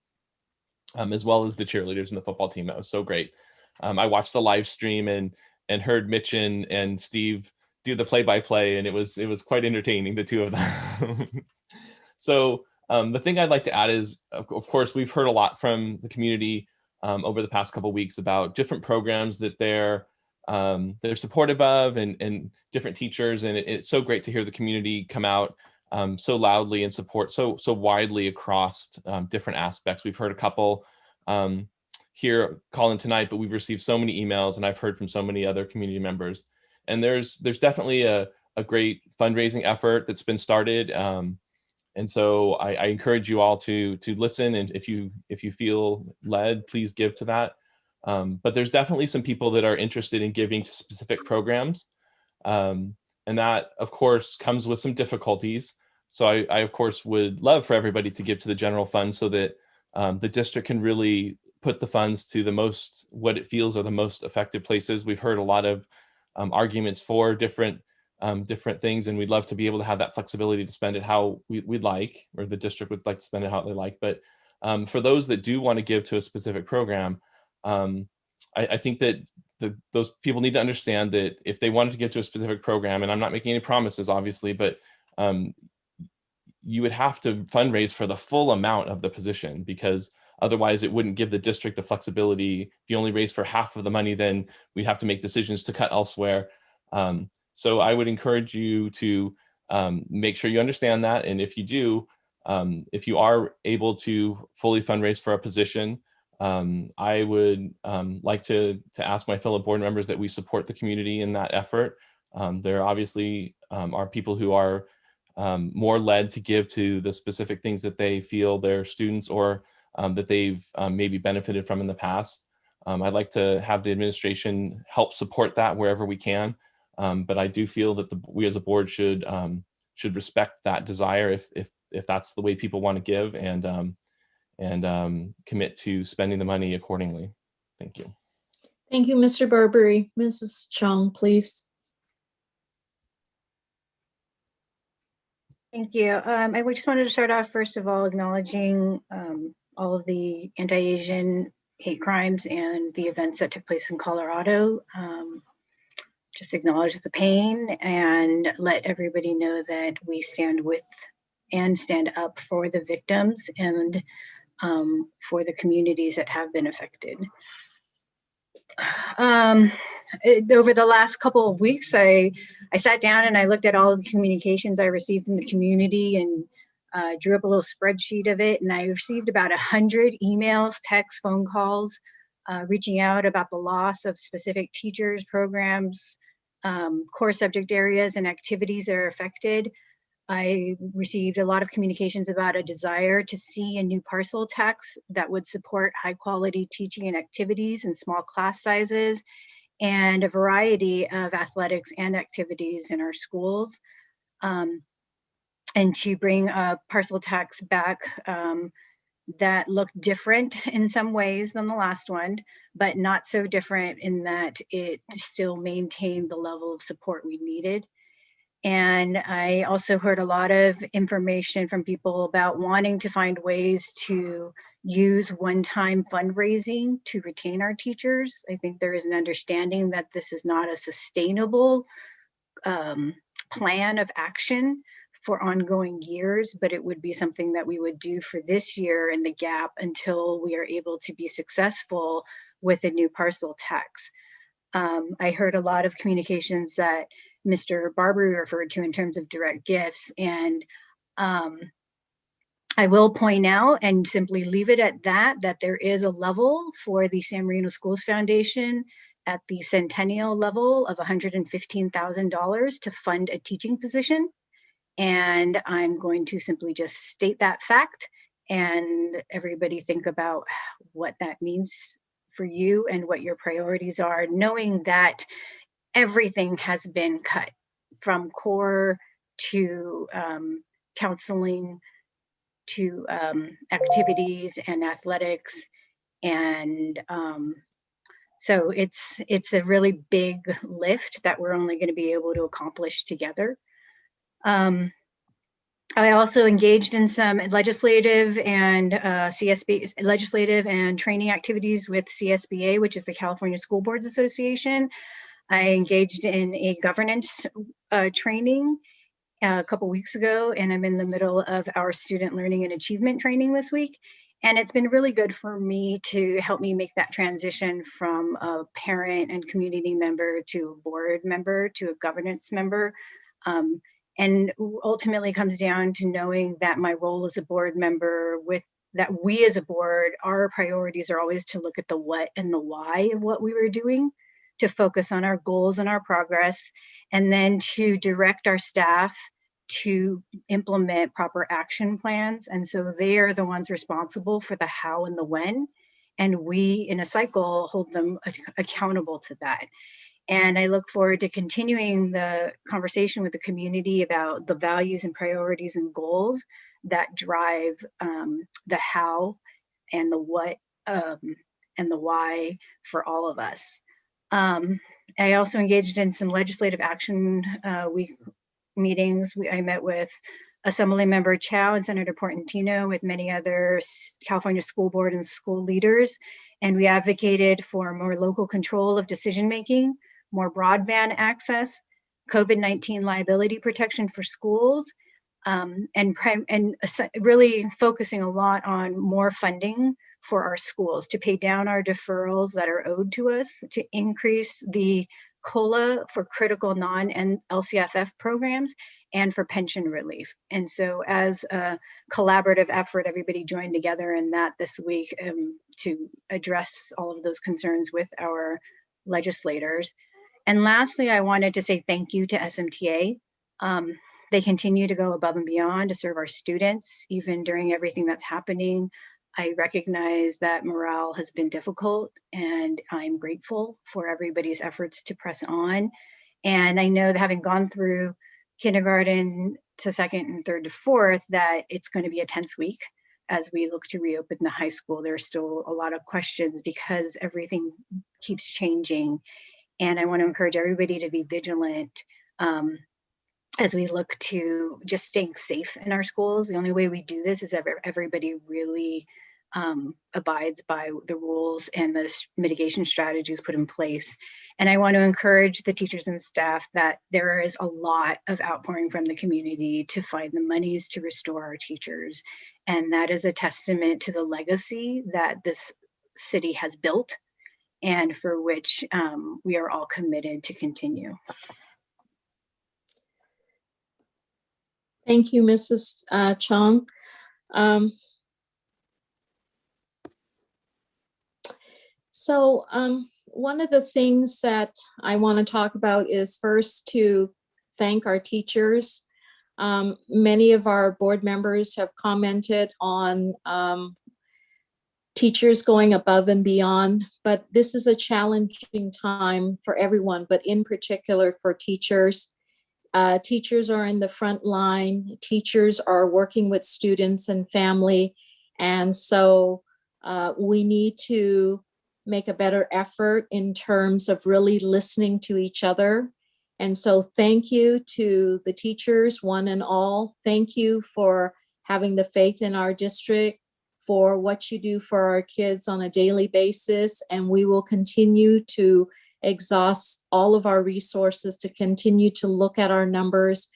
as well as the cheerleaders and the football team. That was so great. I watched the live stream and heard Mitch and Steve do the play-by-play, and it was quite entertaining, the two of them. So the thing I'd like to add is, of course, we've heard a lot from the community over the past couple of weeks about different programs that they're supportive of, and different teachers, and it's so great to hear the community come out so loudly and support so widely across different aspects. We've heard a couple here calling tonight, but we've received so many emails, and I've heard from so many other community members. And there's definitely a great fundraising effort that's been started. And so I encourage you all to listen, and if you feel led, please give to that. But there's definitely some people that are interested in giving to specific programs. And that, of course, comes with some difficulties. So I of course, would love for everybody to give to the general fund so that the district can really put the funds to what it feels are the most effective places. We've heard a lot of arguments for different things, and we'd love to be able to have that flexibility to spend it how we'd like, or the district would like to spend it how they like. But for those that do want to give to a specific program, I think that those people need to understand that if they wanted to give to a specific program, and I'm not making any promises, obviously, but you would have to fundraise for the full amount of the position, because otherwise it wouldn't give the district the flexibility. If you only raise for half of the money, then we'd have to make decisions to cut elsewhere. So I would encourage you to make sure you understand that. And if you do, if you are able to fully fundraise for a position, I would like to ask my fellow board members that we support the community in that effort. There obviously are people who are more led to give to the specific things that they feel their students or that they've maybe benefited from in the past. I'd like to have the administration help support that wherever we can. But I do feel that we as a board should respect that desire if that's the way people want to give, and commit to spending the money accordingly. Thank you. Thank you, Mr. Barbary. Mrs. Chung, please. Thank you. I just wanted to start off, first of all, acknowledging all of the anti-Asian hate crimes and the events that took place in Colorado. Just acknowledge the pain and let everybody know that we stand with and stand up for the victims and for the communities that have been affected. Over the last couple of weeks, I sat down and I looked at all of the communications I received from the community and drew up a little spreadsheet of it. And I received about 100 emails, texts, phone calls, reaching out about the loss of specific teachers, programs, core subject areas and activities that are affected. I received a lot of communications about a desire to see a new parcel tax that would support high quality teaching and activities and small class sizes, and a variety of athletics and activities in our schools. And to bring a parcel tax back that looked different in some ways than the last one, but not so different in that it still maintained the level of support we needed. And I also heard a lot of information from people about wanting to find ways to use one-time fundraising to retain our teachers. I think there is an understanding that this is not a sustainable plan of action for ongoing years, but it would be something that we would do for this year in the gap until we are able to be successful with a new parcel tax. I heard a lot of communications that Mr. Barbary referred to in terms of direct gifts, and I will point out and simply leave it at that, that there is a level for the San Marino Schools Foundation at the centennial level of $115,000 to fund a teaching position. And I'm going to simply just state that fact, and everybody think about what that means for you and what your priorities are, knowing that everything has been cut from core to counseling to activities and athletics. And so it's a really big lift that we're only going to be able to accomplish together. I also engaged in some legislative and legislative and training activities with CSBA, which is the California School Boards Association. I engaged in a governance training a couple weeks ago, and I'm in the middle of our student learning and achievement training this week. And it's been really good for me to help me make that transition from a parent and community member to a board member to a governance member. And ultimately comes down to knowing that my role as a board member, with that we as a board, our priorities are always to look at the what and the why of what we were doing, to focus on our goals and our progress, and then to direct our staff to implement proper action plans. And so they are the ones responsible for the how and the when, and we in a cycle hold them accountable to that. And I look forward to continuing the conversation with the community about the values and priorities and goals that drive the how and the what and the why for all of us. I also engaged in some legislative action week meetings. I met with Assemblymember Chow and Senator Portantino with many other California school board and school leaders. And we advocated for more local control of decision-making, more broadband access, COVID-19 liability protection for schools, and really focusing a lot on more funding for our schools to pay down our deferrals that are owed to us, to increase the COLA for critical non-LCFF programs, and for pension relief. And so as a collaborative effort, everybody joined together in that this week to address all of those concerns with our legislators. And lastly, I wanted to say thank you to SMTA. They continue to go above and beyond to serve our students, even during everything that's happening. I recognize that morale has been difficult, and I'm grateful for everybody's efforts to press on. And I know that having gone through kindergarten to second and third to fourth, that it's going to be a tense week as we look to reopen the high school. There's still a lot of questions because everything keeps changing. And I want to encourage everybody to be vigilant as we look to just staying safe in our schools. The only way we do this is if everybody really abides by the rules and the mitigation strategies put in place. And I want to encourage the teachers and staff that there is a lot of outpouring from the community to find the monies to restore our teachers. And that is a testament to the legacy that this city has built, and for which we are all committed to continue. Thank you, Mrs. Chong. So one of the things that I want to talk about is first to thank our teachers. Many of our board members have commented on teachers going above and beyond, but this is a challenging time for everyone, but in particular for teachers. Teachers are in the front line. Teachers are working with students and family. And so we need to make a better effort in terms of really listening to each other. And so thank you to the teachers, one and all. Thank you for having the faith in our district, for what you do for our kids on a daily basis. And we will continue to exhaust all of our resources to continue to look at our numbers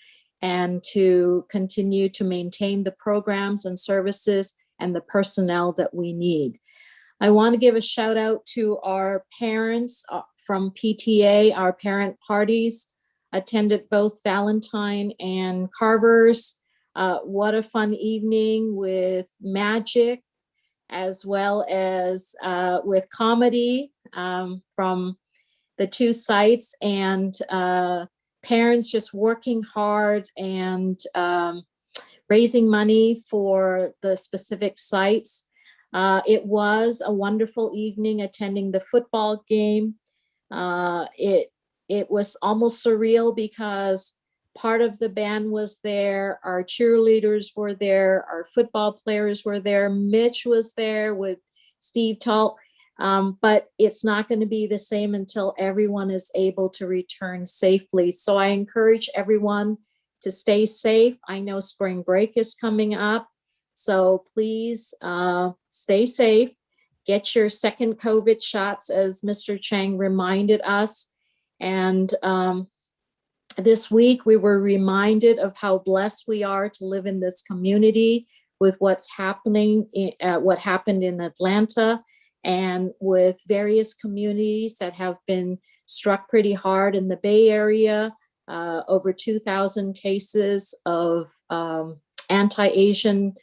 and to continue to maintain the programs and services and the personnel that we need. I want to give a shout out to our parents from PTA. Our parent parties attended both Valentine and Carver's. What a fun evening with magic, as well as with comedy from the two sites, and parents just working hard and raising money for the specific sites. It was a wonderful evening attending the football game. It was almost surreal because part of the band was there, our cheerleaders were there, our football players were there, Mitch was there with Steve Talt, but it's not going to be the same until everyone is able to return safely. So I encourage everyone to stay safe. I know spring break is coming up, so please stay safe. Get your second COVID shots, as Mr. Chang reminded us. And this week, we were reminded of how blessed we are to live in this community with what's happening, what happened in Atlanta, and with various communities that have been struck pretty hard in the Bay Area. Over 2,000 cases of anti-Asian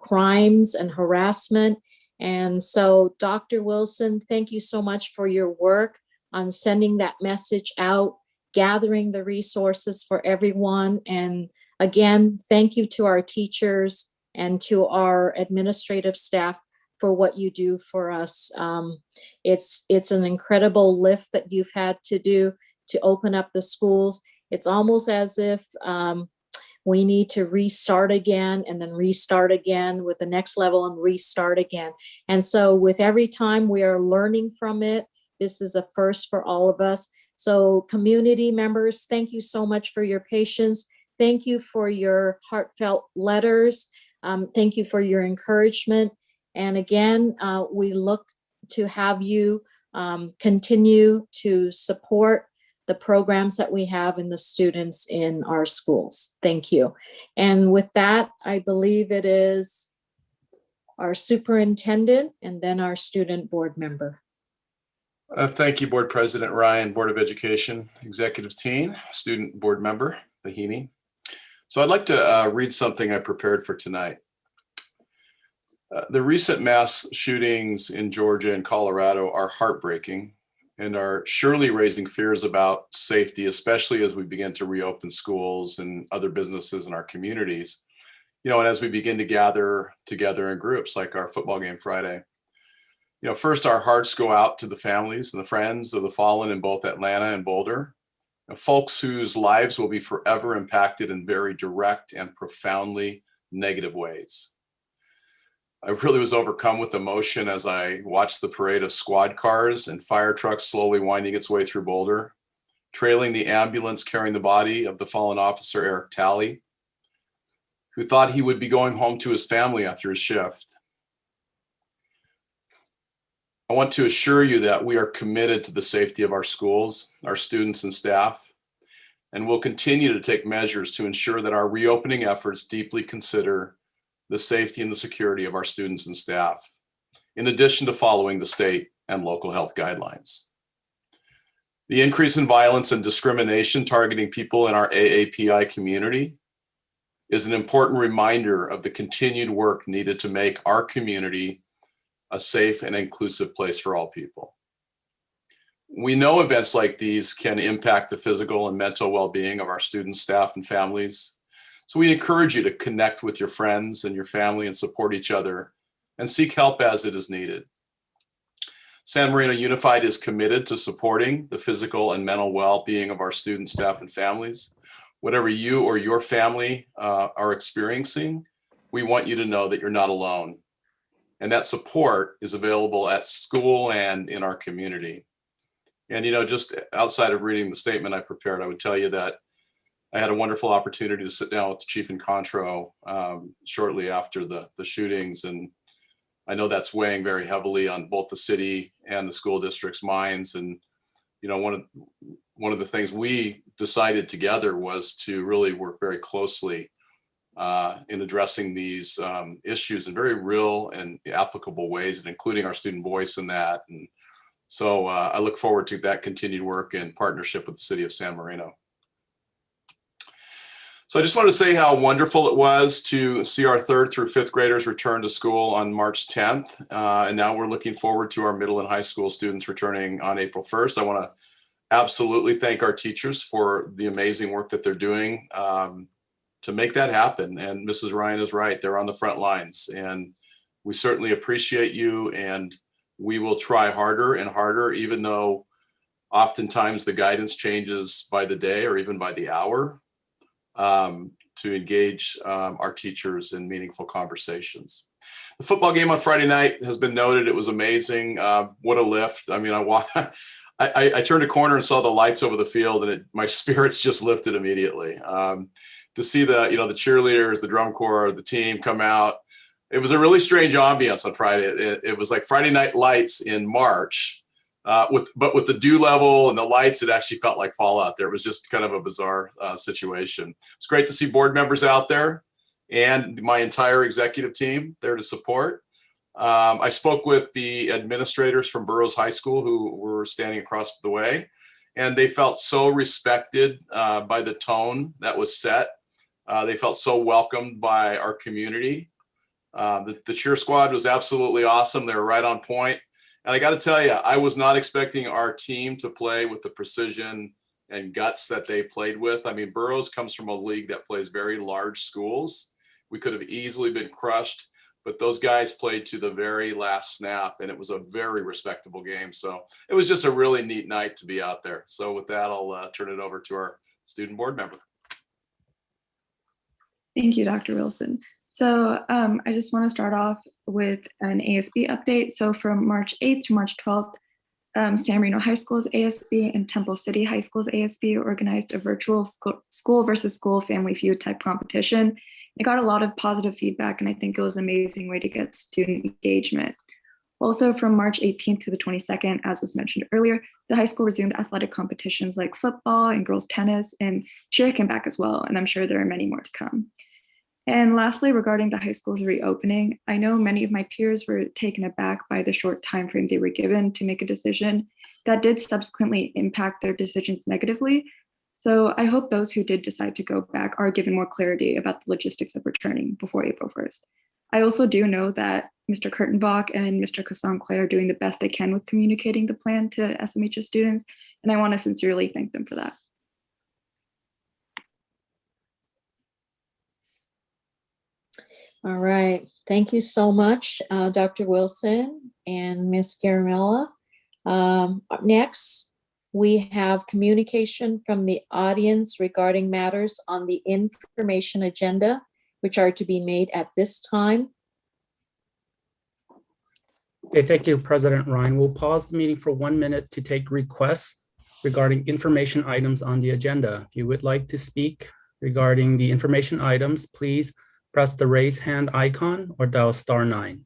crimes and harassment. And so, Dr. Wilson, thank you so much for your work on sending that message out, gathering the resources for everyone. And again, thank you to our teachers and to our administrative staff for what you do for us. It's an incredible lift that you've had to do to open up the schools. It's almost as if we need to restart again and then restart again with the next level and restart again. And so with every time we are learning from it, this is a first for all of us. So community members, thank you so much for your patience. Thank you for your heartfelt letters. Thank you for your encouragement. And again, we look to have you continue to support the programs that we have and the students in our schools. Thank you. And with that, I believe it is our superintendent and then our student board member. Thank you, Board President Ryan, Board of Education, Executive Team, Student Board Member Bahini. So I'd like to read something I prepared for tonight. The recent mass shootings in Georgia and Colorado are heartbreaking and are surely raising fears about safety, especially as we begin to reopen schools and other businesses in our communities. You know, and as we begin to gather together in groups like our football game Friday. You know, first, our hearts go out to the families and the friends of the fallen in both Atlanta and Boulder, folks whose lives will be forever impacted in very direct and profoundly negative ways. I really was overcome with emotion as I watched the parade of squad cars and fire trucks slowly winding its way through Boulder, trailing the ambulance carrying the body of the fallen officer Eric Talley, who thought he would be going home to his family after his shift. I want to assure you that we are committed to the safety of our schools, our students and staff, and will continue to take measures to ensure that our reopening efforts deeply consider the safety and the security of our students and staff, in addition to following the state and local health guidelines. The increase in violence and discrimination targeting people in our AAPI community is an important reminder of the continued work needed to make our community a safe and inclusive place for all people. We know events like these can impact the physical and mental well-being of our students, staff, and families. So we encourage you to connect with your friends and your family and support each other and seek help as it is needed. San Marino Unified is committed to supporting the physical and mental well-being of our students, staff, and families. Whatever you or your family are experiencing, we want you to know that you're not alone. And that support is available at school and in our community. And, you know, just outside of reading the statement I prepared, I would tell you that I had a wonderful opportunity to sit down with the chief and Contro shortly after the shootings. And I know that's weighing very heavily on both the city and the school district's minds. And one of the things we decided together was to really work very closely in addressing these issues in very real and applicable ways, and including our student voice in that. And so I look forward to that continued work in partnership with the city of San Marino. So I just want to say how wonderful it was to see our 3rd through 5th graders return to school on March 10th. And now we're looking forward to our middle and high school students returning on April 1st. I want to absolutely thank our teachers for the amazing work that they're doing to make that happen. And Mrs. Ryan is right, they're on the front lines. And we certainly appreciate you, and we will try harder and harder, even though oftentimes the guidance changes by the day or even by the hour, to engage our teachers in meaningful conversations. The football game on Friday night has been noted. It was amazing. What a lift. I mean, I turned a corner and saw the lights over the field, and my spirits just lifted immediately. To see the cheerleaders, the drum corps, the team come out. It was a really strange ambiance on Friday. It was like Friday Night Lights in March, but with the dew level and the lights, it actually felt like fall out there. It was just kind of a bizarre situation. It's great to see board members out there and my entire executive team there to support. I spoke with the administrators from Burroughs High School who were standing across the way, and they felt so respected by the tone that was set. They felt so welcomed by our community. The cheer squad was absolutely awesome. They were right on point. And I got to tell you, I was not expecting our team to play with the precision and guts that they played with. I mean, Burroughs comes from a league that plays very large schools. We could have easily been crushed, but those guys played to the very last snap, and it was a very respectable game. So it was just a really neat night to be out there. So with that, I'll turn it over to our student board member. Thank you, Dr. Wilson. So I just want to start off with an ASB update. So from March 8th to March 12th, San Marino High School's ASB and Temple City High School's ASB organized a virtual school versus school family feud type competition. It got a lot of positive feedback, and I think it was an amazing way to get student engagement. Also from March 18th to the 22nd, as was mentioned earlier, the high school resumed athletic competitions like football and girls tennis, and cheer came back as well, and I'm sure there are many more to come. And lastly, regarding the high school's reopening, I know many of my peers were taken aback by the short time frame they were given to make a decision that did subsequently impact their decisions negatively. So I hope those who did decide to go back are given more clarity about the logistics of returning before April 1st. I also do know that Mr. Kurtenbach and Mr. Casson-Clay are doing the best they can with communicating the plan to SMHS students, and I want to sincerely thank them for that. All right, thank you so much, Dr. Wilson and Ms. Garamella. Up next, we have communication from the audience regarding matters on the information agenda, which are to be made at this time. Okay, thank you, President Ryan. We'll pause the meeting for 1 minute to take requests regarding information items on the agenda. If you would like to speak regarding the information items, please press the raise hand icon or dial *9.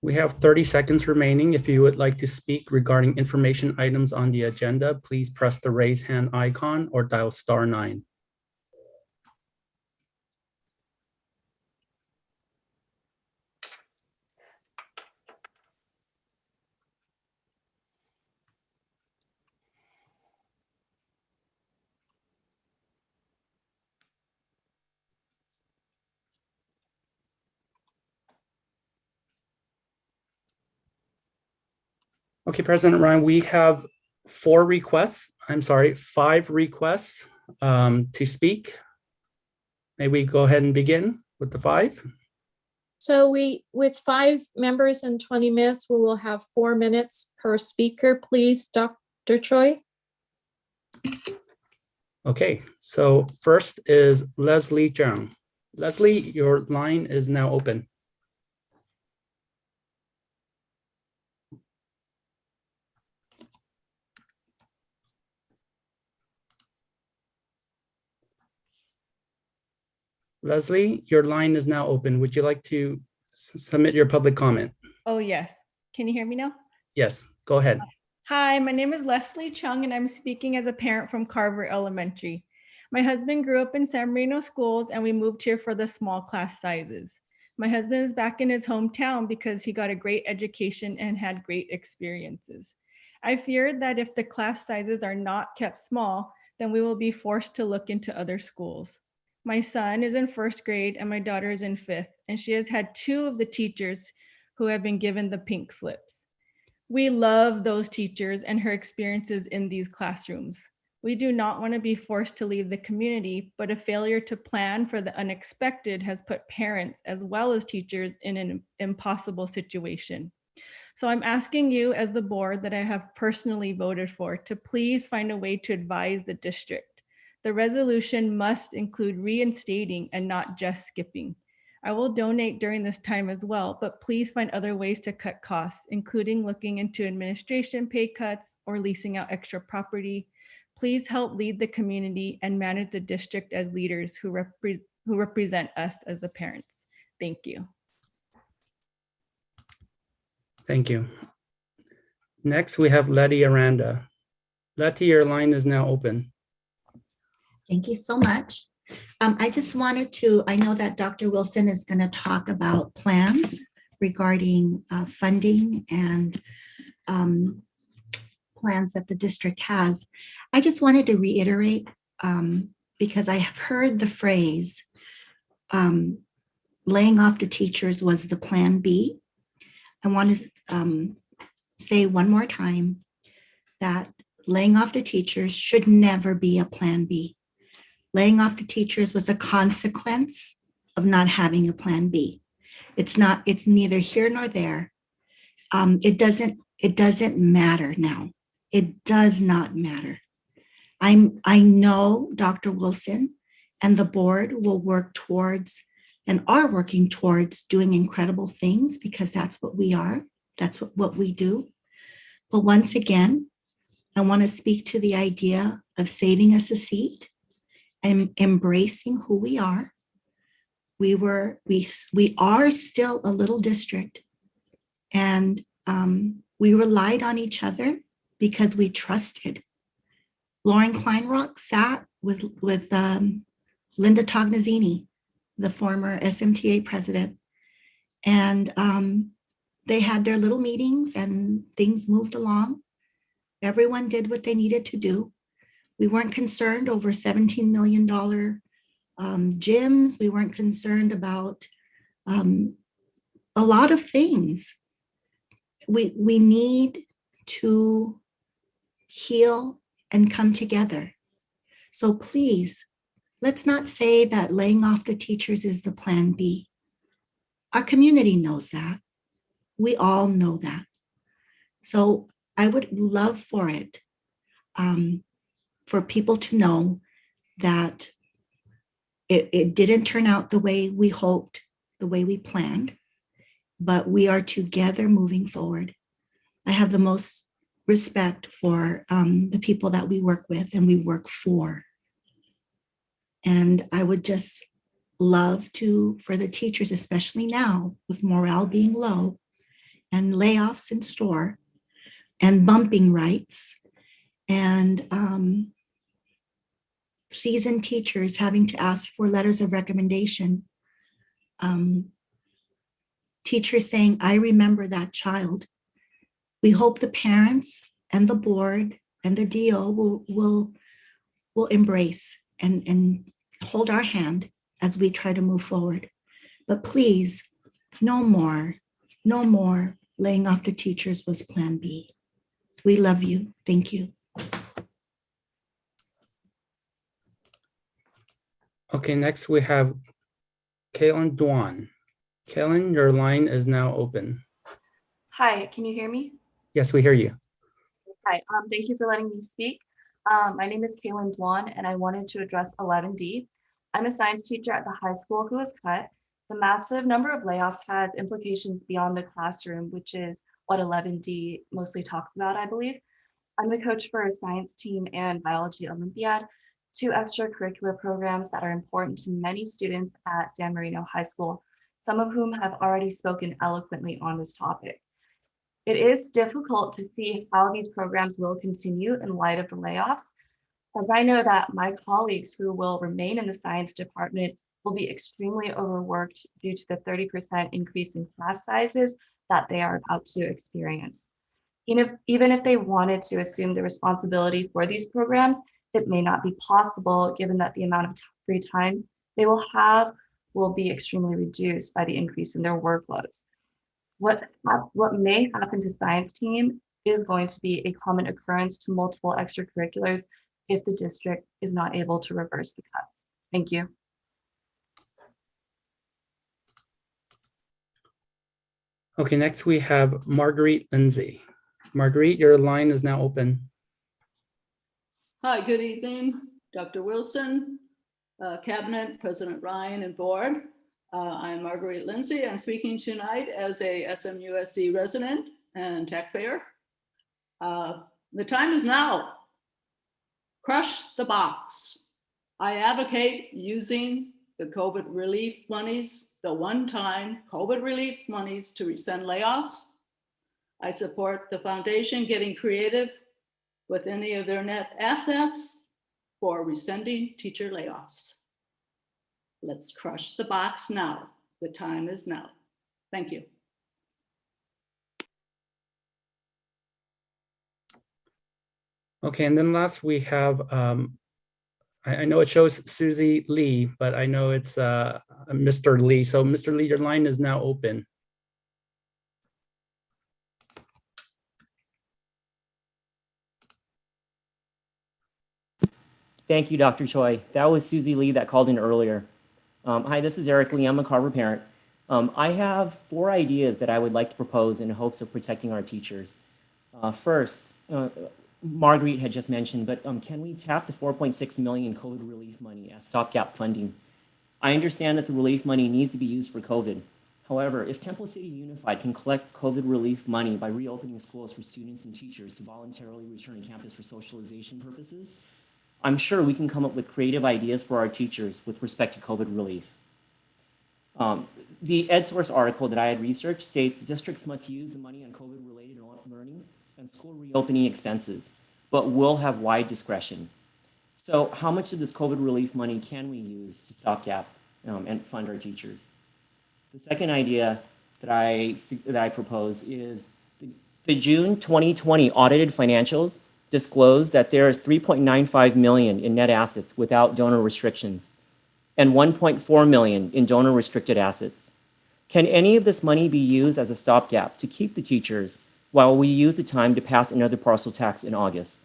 We have 30 seconds remaining. If you would like to speak regarding information items on the agenda, please press the raise hand icon or dial *9. Okay, President Ryan, we have 5 requests to speak. May we go ahead and begin with the 5? So with 5 members and 20 minutes, we will have 4 minutes per speaker, please, Dr. Choi. Okay, so first is Leslie Zhang. Leslie, your line is now open. Leslie, your line is now open. Would you like to submit your public comment? Oh, yes. Can you hear me now? Yes, go ahead. Hi, my name is Leslie Chung, and I'm speaking as a parent from Carver Elementary. My husband grew up in San Marino schools, and we moved here for the small class sizes. My husband is back in his hometown because he got a great education and had great experiences. I fear that if the class sizes are not kept small, then we will be forced to look into other schools. My son is in first grade and my daughter is in fifth, and she has had 2 of the teachers who have been given the pink slips. We love those teachers and her experiences in these classrooms. We do not want to be forced to leave the community, but a failure to plan for the unexpected has put parents as well as teachers in an impossible situation. So I'm asking you as the board that I have personally voted for to please find a way to advise the district. The resolution must include reinstating and not just skipping. I will donate during this time as well, but please find other ways to cut costs, including looking into administration pay cuts or leasing out extra property. Please help lead the community and manage the district as leaders who represent us as the parents. Thank you. Thank you. Next, we have Letty Aranda. Letty, your line is now open. Thank you so much. I just wanted to, I know that Dr. Wilson is going to talk about plans regarding funding and plans that the district has. I just wanted to reiterate, because I have heard the phrase, laying off the teachers was the plan B. I want to say one more time that laying off the teachers should never be a plan B. Laying off the teachers was a consequence of not having a plan B. It's neither here nor there. It doesn't matter now. It does not matter. I know Dr. Wilson and the board will work towards and are working towards doing incredible things, because that's what we are. That's what we do. But once again, I want to speak to the idea of saving us a seat and embracing who we are. We are still a little district, and we relied on each other because we trusted. Lauren Kleinrock sat with Linda Tognazini, the former SMTA president, and they had their little meetings and things moved along. Everyone did what they needed to do. We weren't concerned over $17 million gyms. We weren't concerned about a lot of things. We need to heal and come together. So please, let's not say that laying off the teachers is the plan B. Our community knows that. We all know that. So I would love for it, for people to know that it didn't turn out the way we hoped, the way we planned, but we are together moving forward. I have the most respect for the people that we work with and we work for. And I would just love for the teachers, especially now with morale being low and layoffs in store and bumping rights and seasoned teachers having to ask for letters of recommendation. Teachers saying, I remember that child. We hope the parents and the board and the DO will embrace and hold our hand as we try to move forward. But please, no more laying off the teachers was plan B. We love you. Thank you. Okay, next we have Kaylin Dwan. Kaylin, your line is now open. Hi, can you hear me? Yes, we hear you. Hi, thank you for letting me speak. My name is Kaylin Dwan, and I wanted to address 11D. I'm a science teacher at the high school who was cut. The massive number of layoffs has implications beyond the classroom, which is what 11D mostly talks about, I believe. I'm the coach for a science team and biology Olympiad, two extracurricular programs that are important to many students at San Marino High School, some of whom have already spoken eloquently on this topic. It is difficult to see how these programs will continue in light of the layoffs, as I know that my colleagues who will remain in the science department will be extremely overworked due to the 30% increase in class sizes that they are about to experience. Even if they wanted to assume the responsibility for these programs, it may not be possible given that the amount of free time they will have will be extremely reduced by the increase in their workloads. What may happen to science team is going to be a common occurrence to multiple extracurriculars if the district is not able to reverse the cuts. Thank you. Okay, next we have Marguerite Lindsay. Marguerite, your line is now open. Hi, good evening, Dr. Wilson, Cabinet, President Ryan, and Board. I'm Marguerite Lindsay. I'm speaking tonight as a SMUSD resident and taxpayer. The time is now. Crush the box. I advocate using the COVID relief monies, the one-time COVID relief monies to rescind layoffs. I support the foundation getting creative with any of their net assets for rescinding teacher layoffs. Let's crush the box now. The time is now. Thank you. Okay, and then last we have, I know it shows Susie Lee, but I know it's Mr. Lee. So Mr. Lee, your line is now open. Thank you, Dr. Choi. That was Susie Lee that called in earlier. Hi, this is Eric Lee. I'm a Carver parent. I have 4 ideas that I would like to propose in hopes of protecting our teachers. First, Marguerite had just mentioned, but can we tap the $4.6 million COVID relief money as stopgap funding? I understand that the relief money needs to be used for COVID. However, if Temple City Unified can collect COVID relief money by reopening schools for students and teachers to voluntarily return to campus for socialization purposes, I'm sure we can come up with creative ideas for our teachers with respect to COVID relief. The EdSource article that I had researched states districts must use the money on COVID-related learning and school reopening expenses, but will have wide discretion. So how much of this COVID relief money can we use to stopgap and fund our teachers? The second idea that I propose is the June 2020 audited financials disclosed that there is $3.95 million in net assets without donor restrictions and $1.4 million in donor restricted assets. Can any of this money be used as a stopgap to keep the teachers while we use the time to pass another parcel tax in August?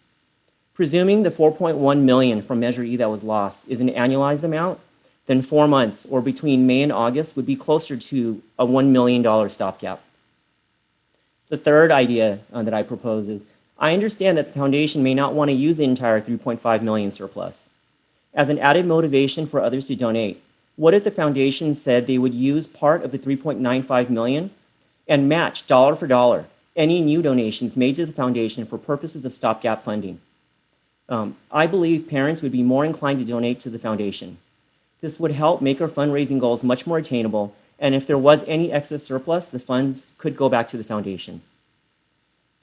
Presuming the $4.1 million from Measure E that was lost is an annualized amount, then 4 months or between May and August would be closer to a $1 million stopgap. The third idea that I propose is I understand that the foundation may not want to use the entire $3.5 million surplus. As an added motivation for others to donate, what if the foundation said they would use part of the $3.95 million and match dollar for dollar any new donations made to the foundation for purposes of stopgap funding? I believe parents would be more inclined to donate to the foundation. This would help make our fundraising goals much more attainable, and if there was any excess surplus, the funds could go back to the foundation.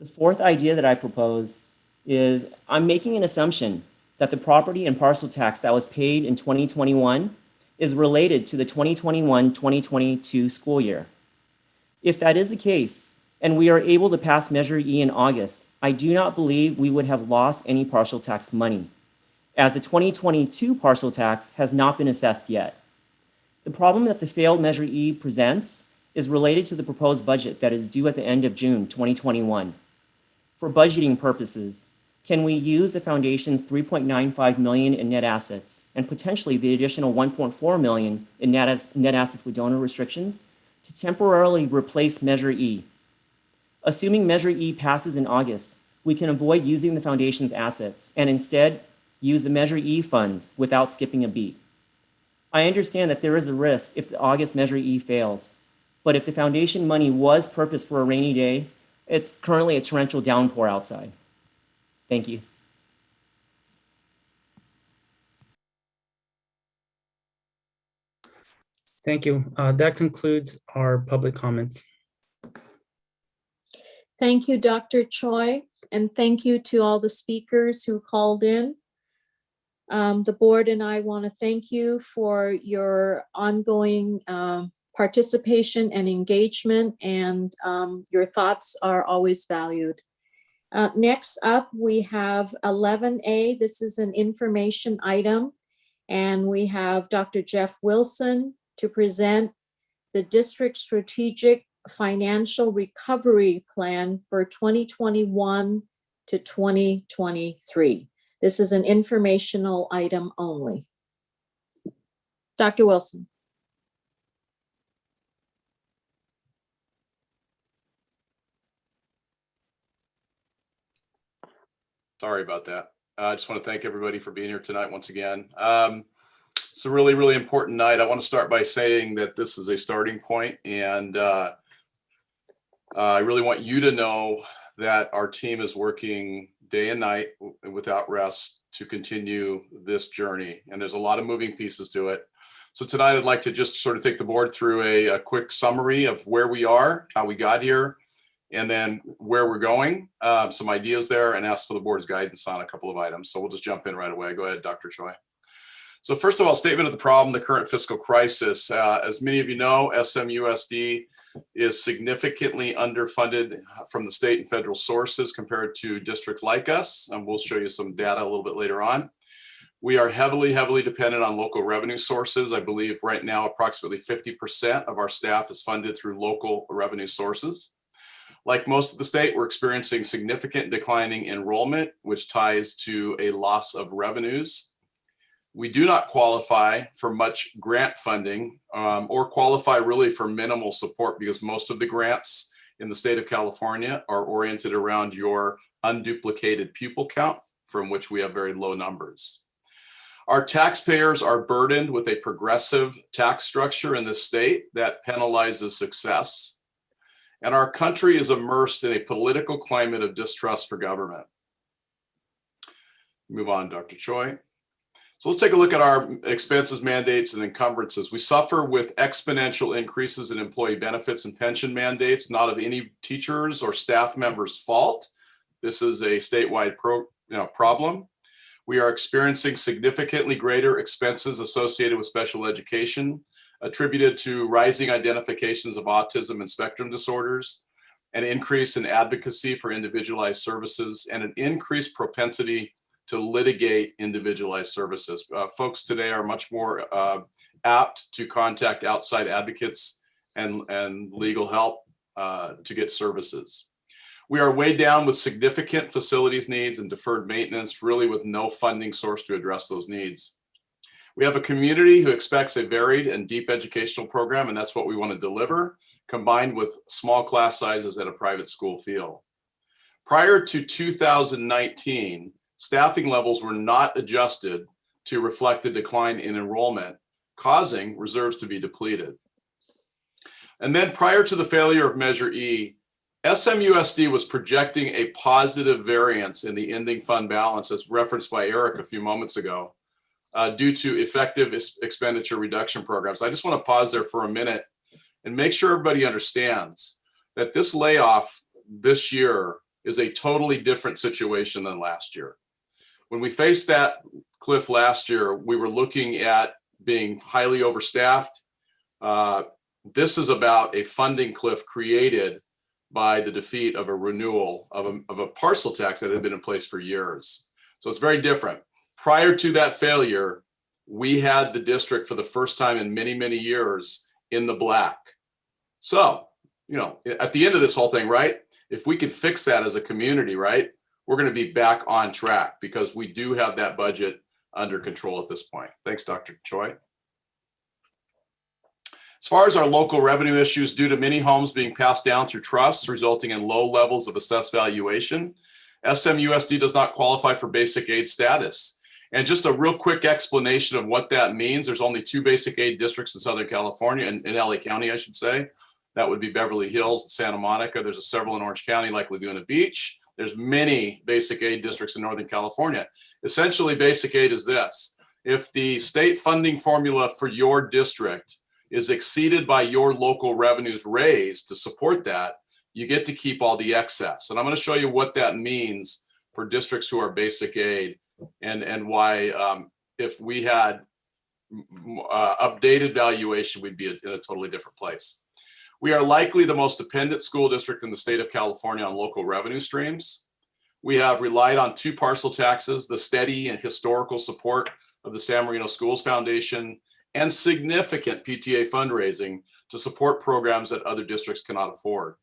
The fourth idea that I propose is I'm making an assumption that the property and parcel tax that was paid in 2021 is related to the 2021-2022 school year. If that is the case, and we are able to pass Measure E in August, I do not believe we would have lost any parcel tax money, as the 2022 parcel tax has not been assessed yet. The problem that the failed Measure E presents is related to the proposed budget that is due at the end of June 2021. For budgeting purposes, can we use the foundation's $3.95 million in net assets and potentially the additional $1.4 million in net assets with donor restrictions to temporarily replace Measure E? Assuming Measure E passes in August, we can avoid using the foundation's assets and instead use the Measure E funds without skipping a beat. I understand that there is a risk if the August Measure E fails, but if the foundation money was purposed for a rainy day, it's currently a torrential downpour outside. Thank you. Thank you. That concludes our public comments. Thank you, Dr. Choi, and thank you to all the speakers who called in. The board and I want to thank you for your ongoing participation and engagement, and your thoughts are always valued. Next up, we have 11A. This is an information item, and we have Dr. Jeff Wilson to present the district strategic financial recovery plan for 2021 to 2023. This is an informational item only. Dr. Wilson. Sorry about that. I just want to thank everybody for being here tonight once again. It's a really, really important night. I want to start by saying that this is a starting point, and I really want you to know that our team is working day and night without rest to continue this journey. And there's a lot of moving pieces to it. So tonight I'd like to just sort of take the board through a quick summary of where we are, how we got here, and then where we're going, some ideas there, and ask for the board's guidance on a couple of items. So we'll just jump in right away. Go ahead, Dr. Choi. So first of all, statement of the problem, the current fiscal crisis. As many of you know, SMUSD is significantly underfunded from the state and federal sources compared to districts like us. And we'll show you some data a little bit later on. We are heavily, heavily dependent on local revenue sources. I believe right now, approximately 50% of our staff is funded through local revenue sources. Like most of the state, we're experiencing significant declining enrollment, which ties to a loss of revenues. We do not qualify for much grant funding or qualify really for minimal support, because most of the grants in the state of California are oriented around your unduplicated pupil count, from which we have very low numbers. Our taxpayers are burdened with a progressive tax structure in the state that penalizes success. And our country is immersed in a political climate of distrust for government. Move on, Dr. Choi. So let's take a look at our expenses, mandates, and encumbrances. We suffer with exponential increases in employee benefits and pension mandates, not of any teachers or staff members' fault. This is a statewide problem. We are experiencing significantly greater expenses associated with special education, attributed to rising identifications of autism and spectrum disorders, an increase in advocacy for individualized services, and an increased propensity to litigate individualized services. Folks today are much more apt to contact outside advocates and legal help to get services. We are weighed down with significant facilities needs and deferred maintenance, really with no funding source to address those needs. We have a community who expects a varied and deep educational program, and that's what we want to deliver, combined with small class sizes at a private school feel. Prior to 2019, staffing levels were not adjusted to reflect a decline in enrollment, causing reserves to be depleted. And then prior to the failure of Measure E, SMUSD was projecting a positive variance in the ending fund balance, as referenced by Eric a few moments ago, due to effective expenditure reduction programs. I just want to pause there for a minute and make sure everybody understands that this layoff this year is a totally different situation than last year. When we faced that cliff last year, we were looking at being highly overstaffed. This is about a funding cliff created by the defeat of a renewal of a parcel tax that had been in place for years. So it's very different. Prior to that failure, we had the district for the first time in many, many years in the black. So, you know, at the end of this whole thing, right, if we can fix that as a community, right, we're going to be back on track because we do have that budget under control at this point. Thanks, Dr. Choi. As far as our local revenue issues, due to many homes being passed down through trusts, resulting in low levels of assessed valuation, SMUSD does not qualify for basic aid status. And just a real quick explanation of what that means. There's only 2 basic aid districts in Southern California, in LA County, I should say. That would be Beverly Hills and Santa Monica. There's several in Orange County, like Laguna Beach. There's many basic aid districts in Northern California. Essentially, basic aid is this. If the state funding formula for your district is exceeded by your local revenues raised to support that, you get to keep all the excess. And I'm going to show you what that means for districts who are basic aid, and why if we had updated valuation, we'd be in a totally different place. We are likely the most dependent school district in the state of California on local revenue streams. We have relied on 2 parcel taxes, the steady and historical support of the San Marino Schools Foundation, and significant PTA fundraising to support programs that other districts cannot afford.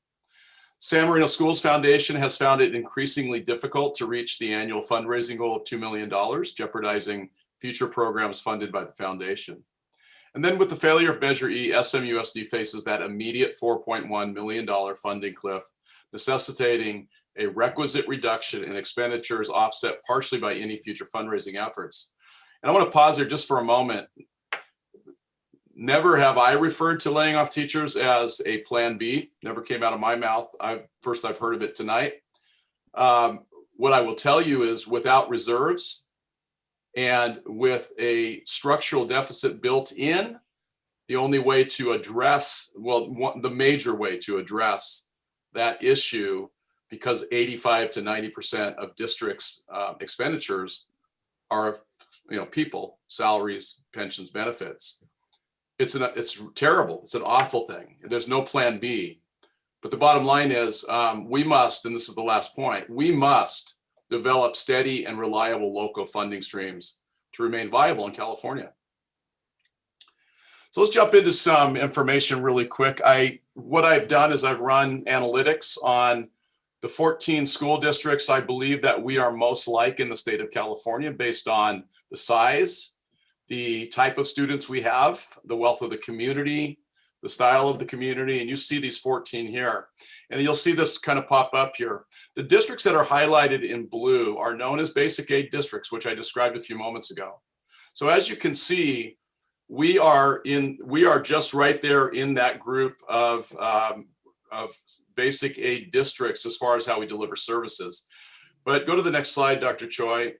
San Marino Schools Foundation has found it increasingly difficult to reach the annual fundraising goal of $2 million, jeopardizing future programs funded by the foundation. And then with the failure of Measure E, SMUSD faces that immediate $4.1 million funding cliff, necessitating a requisite reduction in expenditures offset partially by any future fundraising efforts. And I want to pause here just for a moment. Never have I referred to laying off teachers as a plan B. Never came out of my mouth. I've heard of it tonight. What I will tell you is, without reserves and with a structural deficit built in, the only way to address, the major way to address that issue, because 85 to 90% of districts' expenditures are, people, salaries, pensions, benefits. It's terrible. It's an awful thing. There's no plan B. But the bottom line is, we must, and this is the last point, we must develop steady and reliable local funding streams to remain viable in California. So let's jump into some information really quick. What I've done is I've run analytics on the 14 school districts I believe that we are most like in the state of California, based on the size, the type of students we have, the wealth of the community, the style of the community, and you see these 14 here. And you'll see this kind of pop up here. The districts that are highlighted in blue are known as basic aid districts, which I described a few moments ago. So as you can see, we are just right there in that group of basic aid districts as far as how we deliver services. But go to the next slide, Dr. Choi.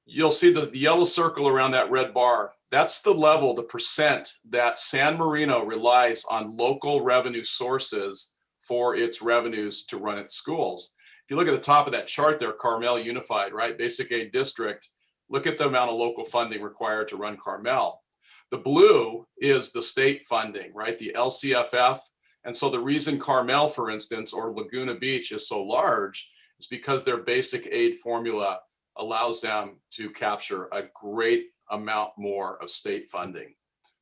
You'll see the yellow circle around that red bar. That's the level, the percent that San Marino relies on local revenue sources for its revenues to run its schools. If you look at the top of that chart there, Carmel Unified, right? Basic aid district, look at the amount of local funding required to run Carmel. The blue is the state funding, right? The LCFF. And so the reason Carmel, for instance, or Laguna Beach is so large is because their basic aid formula allows them to capture a great amount more of state funding.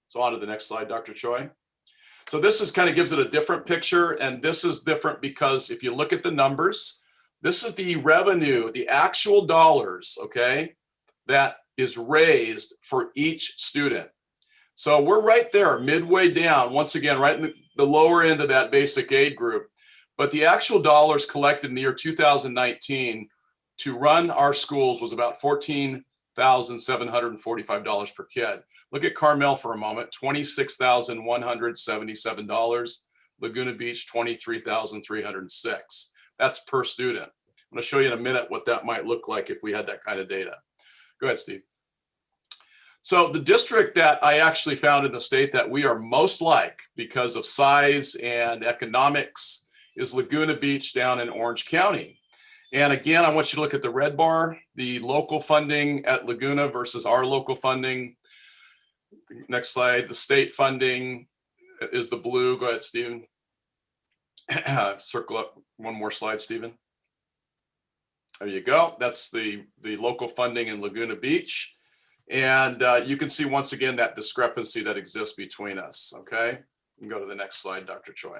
So on to the next slide, Dr. Choi. So this is kind of gives it a different picture, and this is different because if you look at the numbers, this is the revenue, the actual dollars, okay, that is raised for each student. So we're right there, midway down, once again, right in the lower end of that basic aid group. But the actual dollars collected in the year 2019 to run our schools was about $14,745 per kid. Look at Carmel for a moment, $26,177. Laguna Beach, $23,306. That's per student. I'm going to show you in a minute what that might look like if we had that kind of data. Go ahead, Steve. So the district that I actually found in the state that we are most like because of size and economics is Laguna Beach down in Orange County. And again, I want you to look at the red bar, the local funding at Laguna versus our local funding. Next slide, the state funding is the blue. Go ahead, Stephen. Circle up one more slide, Stephen. There you go. That's the local funding in Laguna Beach. And you can see once again that discrepancy that exists between us, okay? You can go to the next slide, Dr. Choi.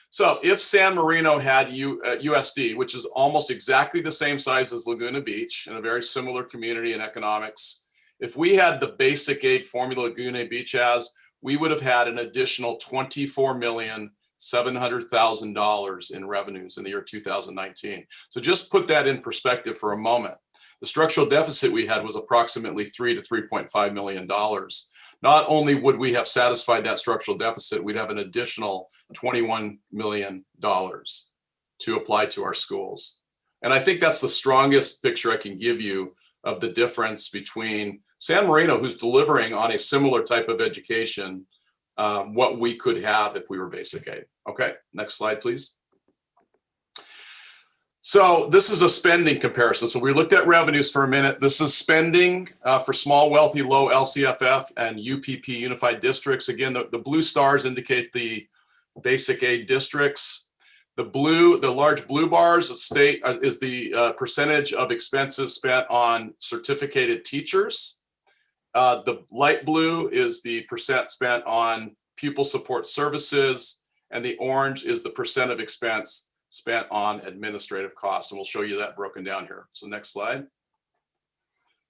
So if San Marino had USD, which is almost exactly the same size as Laguna Beach in a very similar community and economics, if we had the basic aid formula Laguna Beach has, we would have had an additional $24,700,000 in revenues in the year 2019. So just put that in perspective for a moment. The structural deficit we had was approximately $3 to $3.5 million. Not only would we have satisfied that structural deficit, we'd have an additional $21 million to apply to our schools. And I think that's the strongest picture I can give you of the difference between San Marino, who's delivering on a similar type of education what we could have if we were basic aid. Okay, next slide, please. So this is a spending comparison. So we looked at revenues for a minute. This is spending for small, wealthy, low LCFF and UPP unified districts. Again, the blue stars indicate the basic aid districts. The large blue bars is the percentage of expenses spent on certificated teachers. The light blue is the percent spent on pupil support services, and the orange is the percent of expense spent on administrative costs. And we'll show you that broken down here. So next slide.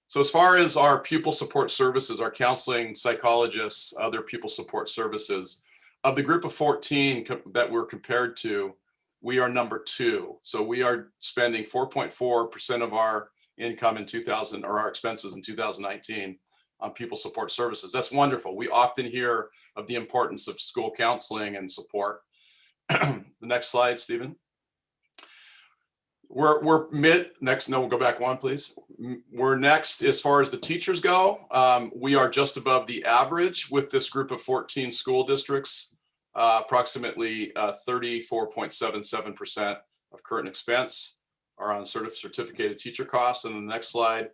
So as far as our pupil support services, our counseling, psychologists, other pupil support services, of the group of 14 that we're compared to, we are number 2. So we are spending 4.4% of our income in our expenses in 2019 on pupil support services. That's wonderful. We often hear of the importance of school counseling and support. The next slide, Stephen. We're mid next. No, we'll go back one, please. We're next as far as the teachers go. We are just above the average with this group of 14 school districts. Approximately 34.77% of current expense are on certificated teacher costs. And the next slide,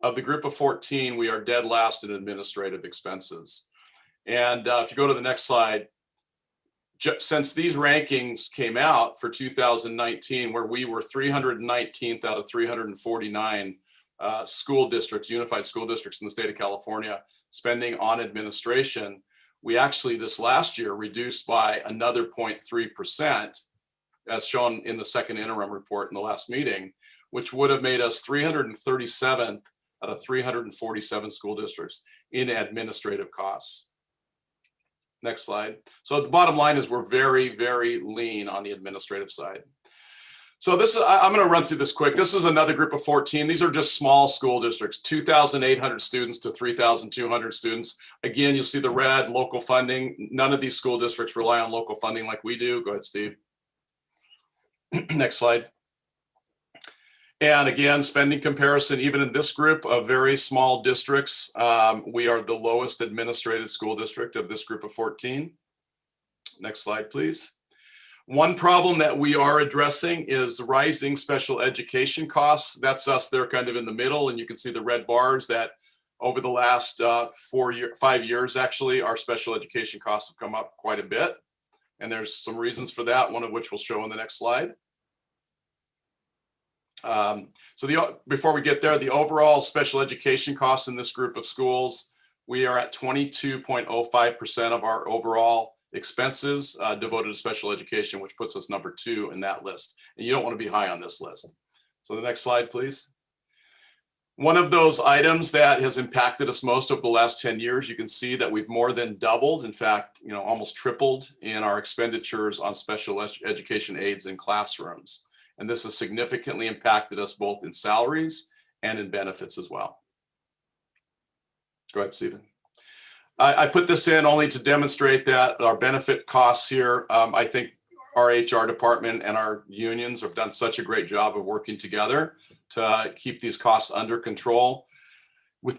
of the group of 14, we are dead last in administrative expenses. And if you go to the next slide, since these rankings came out for 2019, where we were 319th out of 349 school districts, unified school districts in the state of California, spending on administration, we actually this last year reduced by another 0.3%, as shown in the second interim report in the last meeting, which would have made us 337th out of 347 school districts in administrative costs. Next slide. So the bottom line is we're very, very lean on the administrative side. So this is, I'm going to run through this quick. This is another group of 14. These are just small school districts, 2,800 students to 3,200 students. Again, you'll see the red, local funding. None of these school districts rely on local funding like we do. Go ahead, Steve. Next slide. And again, spending comparison, even in this group of very small districts, we are the lowest administrated school district of this group of 14. Next slide, please. One problem that we are addressing is rising special education costs. That's us, they're kind of in the middle, and you can see the red bars that over the last 5 years, actually, our special education costs have come up quite a bit. And there's some reasons for that, one of which we'll show in the next slide. Before we get there, the overall special education costs in this group of schools, we are at 22.05% of our overall expenses devoted to special education, which puts us number 2 in that list. And you don't want to be high on this list. So the next slide, please. One of those items that has impacted us most over the last 10 years, you can see that we've more than doubled, in fact, almost tripled in our expenditures on special education aids in classrooms. And this has significantly impacted us both in salaries and in benefits as well. Go ahead, Stephen. I put this in only to demonstrate that our benefit costs here, I think our HR department and our unions have done such a great job of working together to keep these costs under control.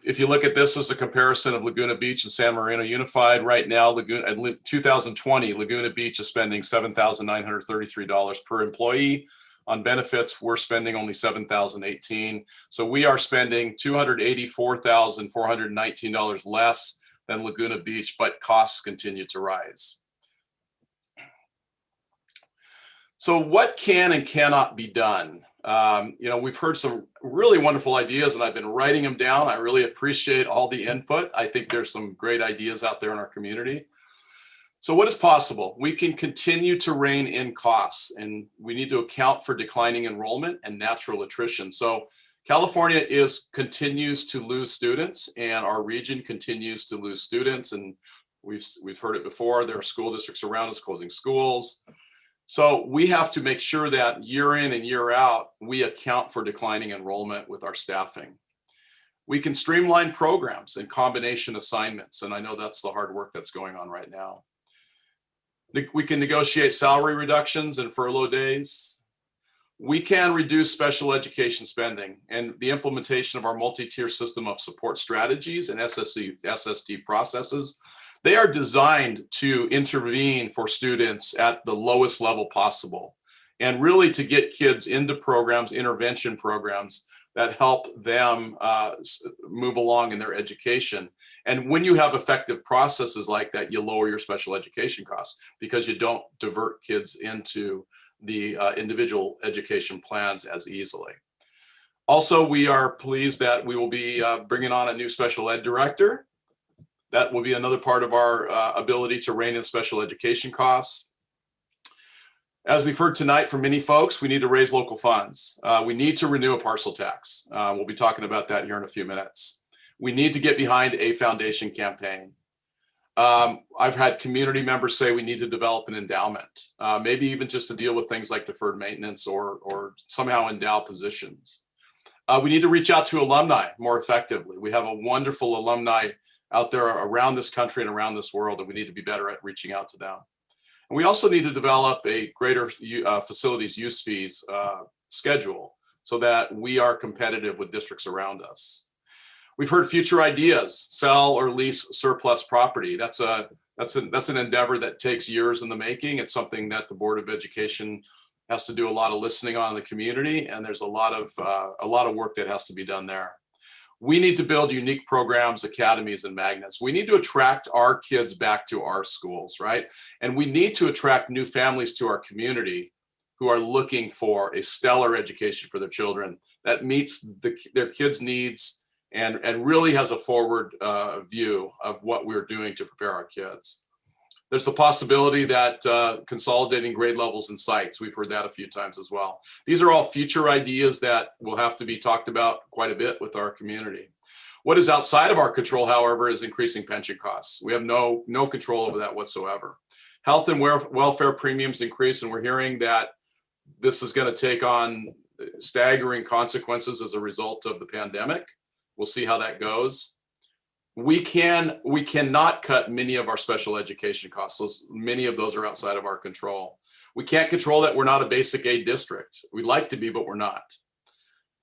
If you look at this as a comparison of Laguna Beach and San Marino Unified, right now, 2020, Laguna Beach is spending $7,933 per employee. On benefits, we're spending only $7,018. So we are spending $284,419 less than Laguna Beach, but costs continue to rise. So what can and cannot be done? We've heard some really wonderful ideas and I've been writing them down. I really appreciate all the input. I think there's some great ideas out there in our community. So what is possible? We can continue to rein in costs, and we need to account for declining enrollment and natural attrition. So California continues to lose students, and our region continues to lose students. And we've heard it before. There are school districts around us closing schools. So we have to make sure that year in and year out, we account for declining enrollment with our staffing. We can streamline programs and combination assignments. And I know that's the hard work that's going on right now. We can negotiate salary reductions and furlough days. We can reduce special education spending, and the implementation of our multi-tier system of support strategies and SSD processes They are designed to intervene for students at the lowest level possible, and really to get kids into programs, intervention programs that help them move along in their education. And when you have effective processes like that, you lower your special education costs because you don't divert kids into the individual education plans as easily. Also, we are pleased that we will be bringing on a new special ed director. That will be another part of our ability to rein in special education costs. As we've heard tonight from many folks, we need to raise local funds. We need to renew a parcel tax. We'll be talking about that here in a few minutes. We need to get behind a foundation campaign. I've had community members say we need to develop an endowment, maybe even just to deal with things like deferred maintenance or somehow endow positions. We need to reach out to alumni more effectively. We have a wonderful alumni out there around this country and around this world, and we need to be better at reaching out to them. And we also need to develop a greater facilities use fees schedule so that we are competitive with districts around us. We've heard future ideas: sell or lease surplus property. That's an endeavor that takes years in the making. It's something that the Board of Education has to do a lot of listening on in the community, and there's a lot of work that has to be done there. We need to build unique programs, academies, and magnets. We need to attract our kids back to our schools, right? And we need to attract new families to our community who are looking for a stellar education for their children that meets their kids' needs and really has a forward view of what we're doing to prepare our kids. There's the possibility that consolidating grade levels and sites, we've heard that a few times as well. These are all future ideas that will have to be talked about quite a bit with our community. What is outside of our control, however, is increasing pension costs. We have no control over that whatsoever. Health and welfare premiums increase, and we're hearing that this is going to take on staggering consequences as a result of the pandemic. We'll see how that goes. We cannot cut many of our special education costs. Many of those are outside of our control. We can't control that we're not a basic aid district. We'd like to be, but we're not.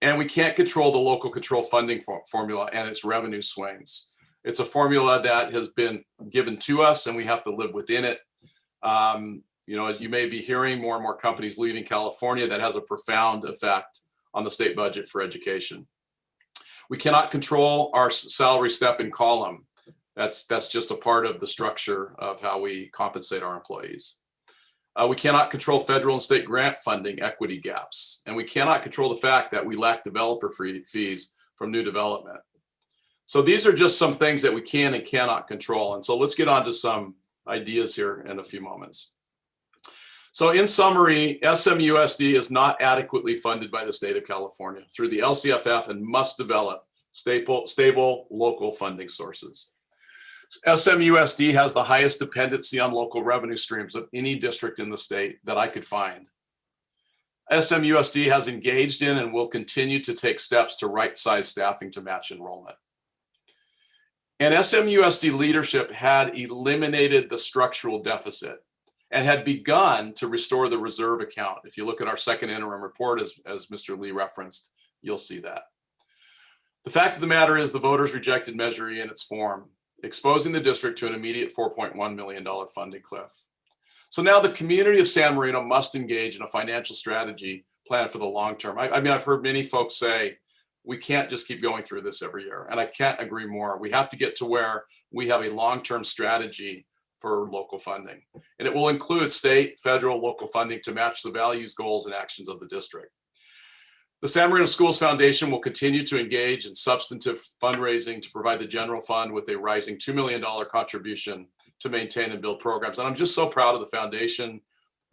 And we can't control the local control funding formula and its revenue swings. It's a formula that has been given to us and we have to live within it. As you may be hearing, more and more companies leaving California. That has a profound effect on the state budget for education. We cannot control our salary step and column. That's just a part of the structure of how we compensate our employees. We cannot control federal and state grant funding equity gaps. And we cannot control the fact that we lack developer fees from new development. So these are just some things that we can and cannot control. And so let's get on to some ideas here in a few moments. So in summary, SMUSD is not adequately funded by the state of California through the LCFF and must develop stable local funding sources. SMUSD has the highest dependency on local revenue streams of any district in the state that I could find. SMUSD has engaged in and will continue to take steps to right-size staffing to match enrollment. And SMUSD leadership had eliminated the structural deficit and had begun to restore the reserve account. If you look at our second interim report, as Mr. Lee referenced, you'll see that. The fact of the matter is the voters rejected Measure E in its form, exposing the district to an immediate $4.1 million funding cliff. So now the community of San Marino must engage in a financial strategy plan for the long term. I mean, I've heard many folks say, we can't just keep going through this every year. And I can't agree more. We have to get to where we have a long-term strategy for local funding. And it will include state, federal, local funding to match the values, goals, and actions of the district. The San Marino Schools Foundation will continue to engage in substantive fundraising to provide the general fund with a rising $2 million contribution to maintain and build programs. And I'm just so proud of the foundation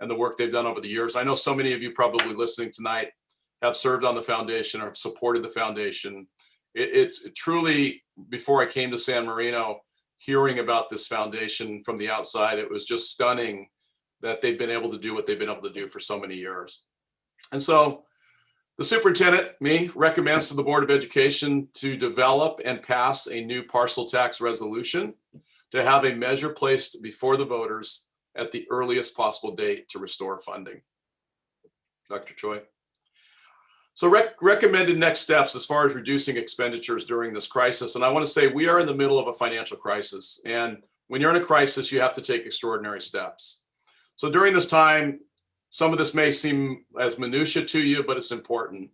and the work they've done over the years. I know so many of you probably listening tonight have served on the foundation or supported the foundation. It's truly, before I came to San Marino, hearing about this foundation from the outside, it was just stunning that they've been able to do what they've been able to do for so many years. And so the superintendent, me, recommends to the Board of Education to develop and pass a new parcel tax resolution to have a measure placed before the voters at the earliest possible date to restore funding. Dr. Choi. So recommended next steps as far as reducing expenditures during this crisis. And I want to say we are in the middle of a financial crisis, and When you're in a crisis, you have to take extraordinary steps. So during this time, some of this may seem as minutia to you, but it's important.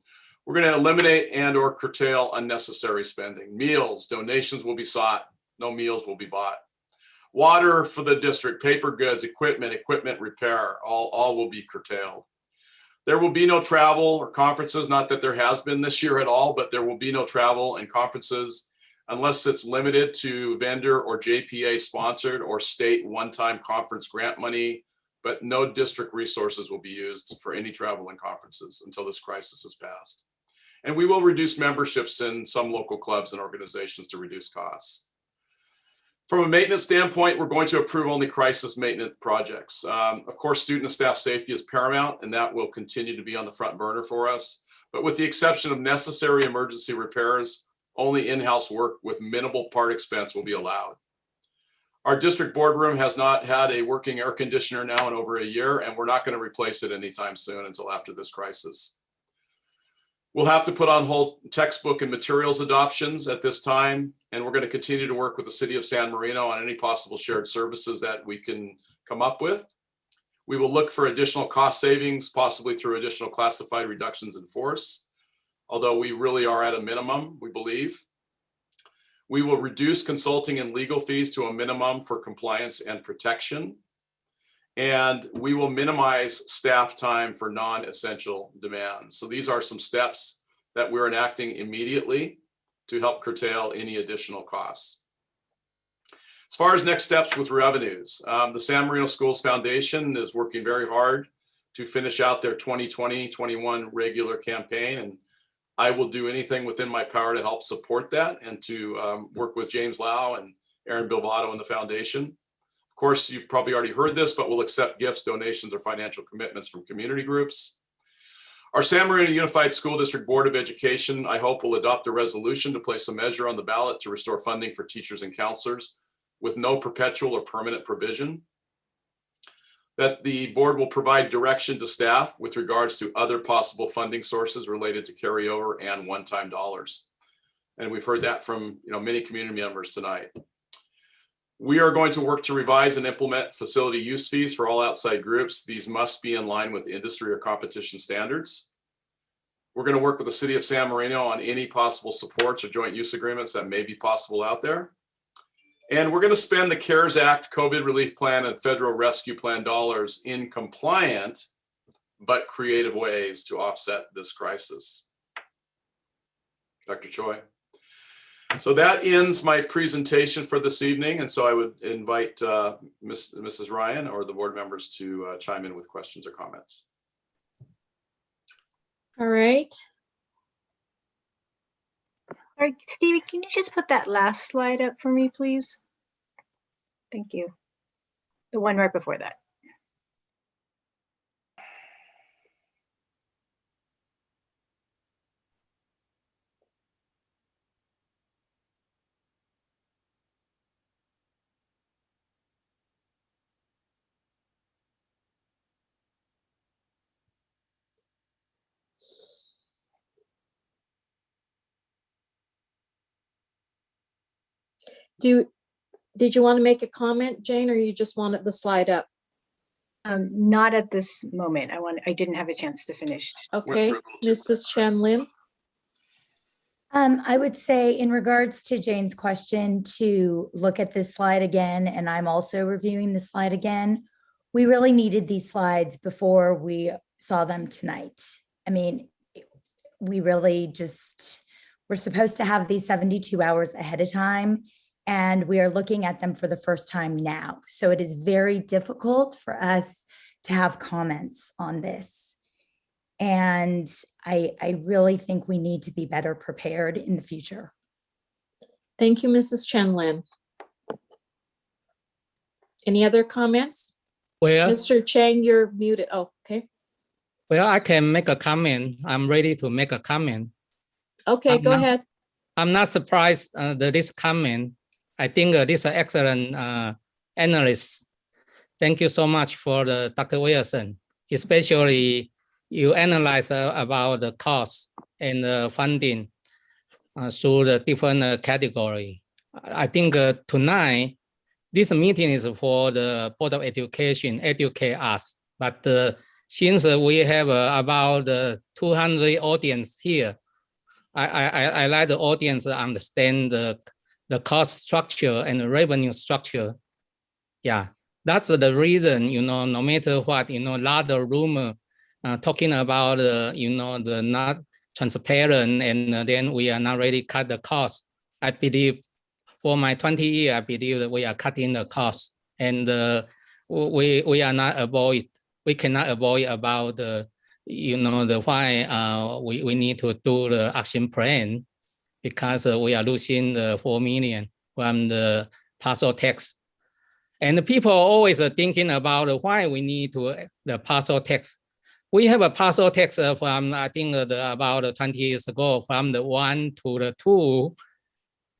We're going to eliminate and or curtail unnecessary spending. Meals, donations will be sought. No meals will be bought. Water for the district, paper goods, equipment repair, all will be curtailed. There will be no travel or conferences, not that there has been this year at all, but there will be no travel and conferences unless it's limited to vendor or JPA sponsored or state one-time conference grant money, but no district resources will be used for any travel and conferences until this crisis is passed. And we will reduce memberships in some local clubs and organizations to reduce costs. From a maintenance standpoint, we're going to approve only crisis maintenance projects. Of course, student and staff safety is paramount, and that will continue to be on the front burner for us. But with the exception of necessary emergency repairs, only in-house work with minimal part expense will be allowed. Our district boardroom has not had a working air conditioner now in over a year, and we're not going to replace it anytime soon until after this crisis. We'll have to put on hold textbook and materials adoptions at this time, and we're going to continue to work with the city of San Marino on any possible shared services that we can come up with. We will look for additional cost savings, possibly through additional classified reductions in force, although we really are at a minimum, we believe. We will reduce consulting and legal fees to a minimum for compliance and protection. And we will minimize staff time for non-essential demands. So these are some steps that we're enacting immediately to help curtail any additional costs. As far as next steps with revenues, the San Marino Schools Foundation is working very hard to finish out their 2020-21 regular campaign, and I will do anything within my power to help support that and to work with James Lau and Aaron Bilbado and the foundation. Of course, you've probably already heard this, but we'll accept gifts, donations, or financial commitments from community groups. Our San Marino Unified School District Board of Education, I hope, will adopt a resolution to place a measure on the ballot to restore funding for teachers and counselors with no perpetual or permanent provision. That the board will provide direction to staff with regards to other possible funding sources related to carryover and one-time dollars. And we've heard that from many community members tonight. We are going to work to revise and implement facility use fees for all outside groups. These must be in line with industry or competition standards. We're going to work with the city of San Marino on any possible supports or joint use agreements that may be possible out there. And we're going to spend the CARES Act, COVID Relief Plan, and Federal Rescue Plan dollars in compliant but creative ways to offset this crisis. Dr. Choi. So that ends my presentation for this evening. And so I would invite Mrs. Ryan or the board members to chime in with questions or comments. All right. All right, Stevie, can you just put that last slide up for me, please? Thank you. The one right before that. Did you want to make a comment, Jane, or you just wanted the slide up? Not at this moment. I didn't have a chance to finish. Okay, Mrs. Chen Lim. I would say in regards to Jane's question to look at this slide again, and I'm also reviewing the slide again. We really needed these slides before we saw them tonight. I mean, we really we're supposed to have these 72 hours ahead of time, and we are looking at them for the first time now. So it is very difficult for us to have comments on this. And I really think we need to be better prepared in the future. Thank you, Mrs. Chen Lin. Any other comments? Well, Mr. Chang, you're muted. Oh, okay. Well, I can make a comment. I'm ready to make a comment. Okay, go ahead. I'm not surprised that this comment. I think this is an excellent analyst. Thank you so much for Dr. Wilson, especially you analyze about the cost and the funding through the different category. I think tonight this meeting is for the Board of Education, educate us. But since we have about 200 audience here, I like the audience to understand the cost structure and the revenue structure. Yeah, that's the reason, no matter what, a lot of rumor talking about, the not transparent, and then we are not ready to cut the cost. I believe for my 20 years, I believe that we are cutting the cost, and we are not avoid. We cannot avoid about the why we need to do the action plan, because we are losing the 4 million from the parcel tax. And the people are always thinking about why we need the parcel tax. We have a parcel tax from, I think, about 20 years ago, from the 1 to the 2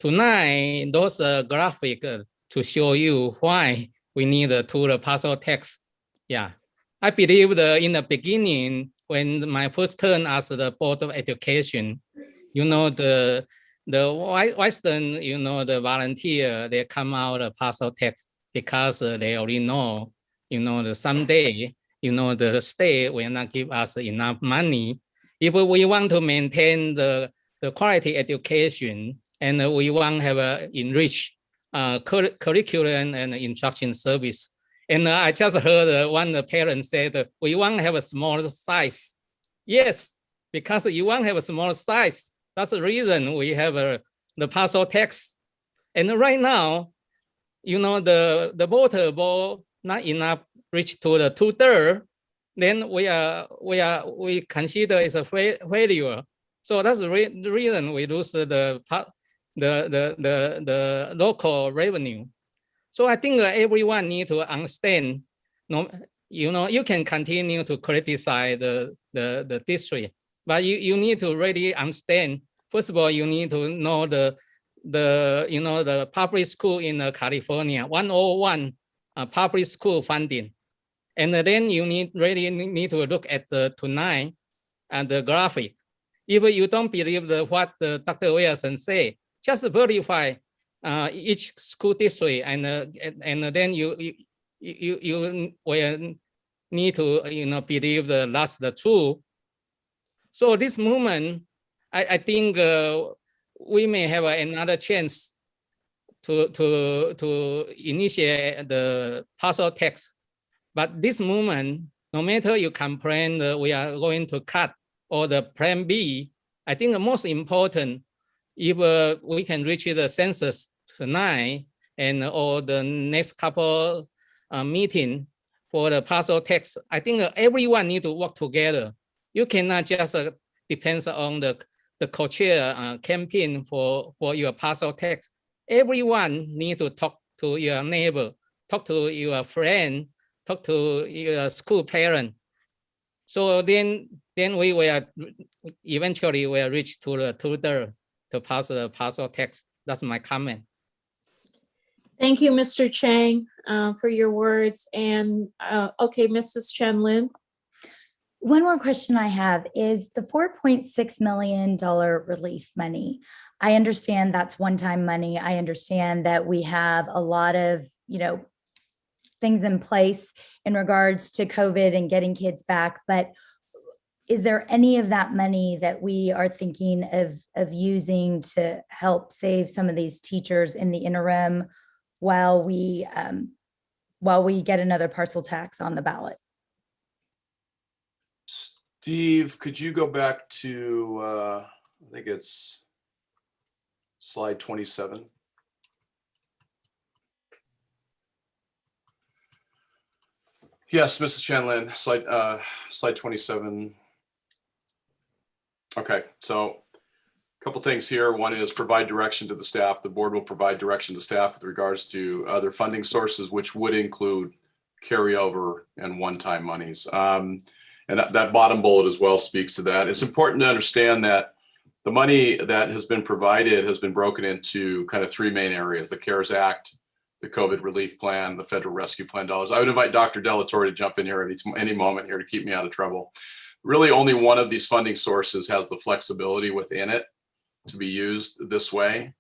to 9, those graphics to show you why we need the parcel tax. Yeah, I believe in the beginning, when my first turn as the Board of Education, the Western, the volunteer, they come out of parcel tax because they already know, the someday, the state will not give us enough money. If we want to maintain the quality education, and we want to have a enriched curriculum and instruction service. And I just heard one parent said, we want to have a small size. Yes, because you want to have a small size. That's the reason we have the parcel tax. And right now, the voter vote not enough reach to the 2/3, then we consider it's a failure. So that's the reason we lose the local revenue. So I think everyone need to understand. You can continue to criticize the district, but you need to really understand. First of all, you need to know the public school in California, 101 public school funding, and then you really need to look at tonight and the graphic. If you don't believe what Dr. Wilson say, just verify each school district, and then you will need to believe that's the truth. So this movement, I think we may have another chance to initiate the parcel tax. But this movement, no matter you complain we are going to cut or the plan B, I think the most important, if we can reach the census tonight and or the next couple meeting for the parcel tax, I think everyone need to work together. You cannot just depend on the co-chair campaign for your parcel tax. Everyone need to talk to your neighbor, talk to your friend, talk to your school parent. So then we will eventually will reach to the 2/3 to pass the parcel tax. That's my comment. Thank you, Mr. Chang, for your words. And okay, Mrs. Chen Lin. One more question I have is the $4.6 million relief money. I understand that's one-time money. I understand that we have a lot of, things in place in regards to COVID and getting kids back, but is there any of that money that we are thinking of using to help save some of these teachers in the interim while we get another parcel tax on the ballot? Steve, could you go back to, I think it's slide 27. Yes, Mrs. Chanlin, slide 27. Okay, so a couple things here. One is provide direction to the staff. The board will provide direction to staff with regards to other funding sources, which would include carryover and one-time monies. And that bottom bullet as well speaks to that. It's important to understand that the money that has been provided has been broken into kind of three main areas: the CARES Act, the COVID relief plan, the federal rescue plan dollars. I would invite Dr. Delatorre to jump in here at any moment here to keep me out of trouble. Really, only one of these funding sources has the flexibility within it to be used this way,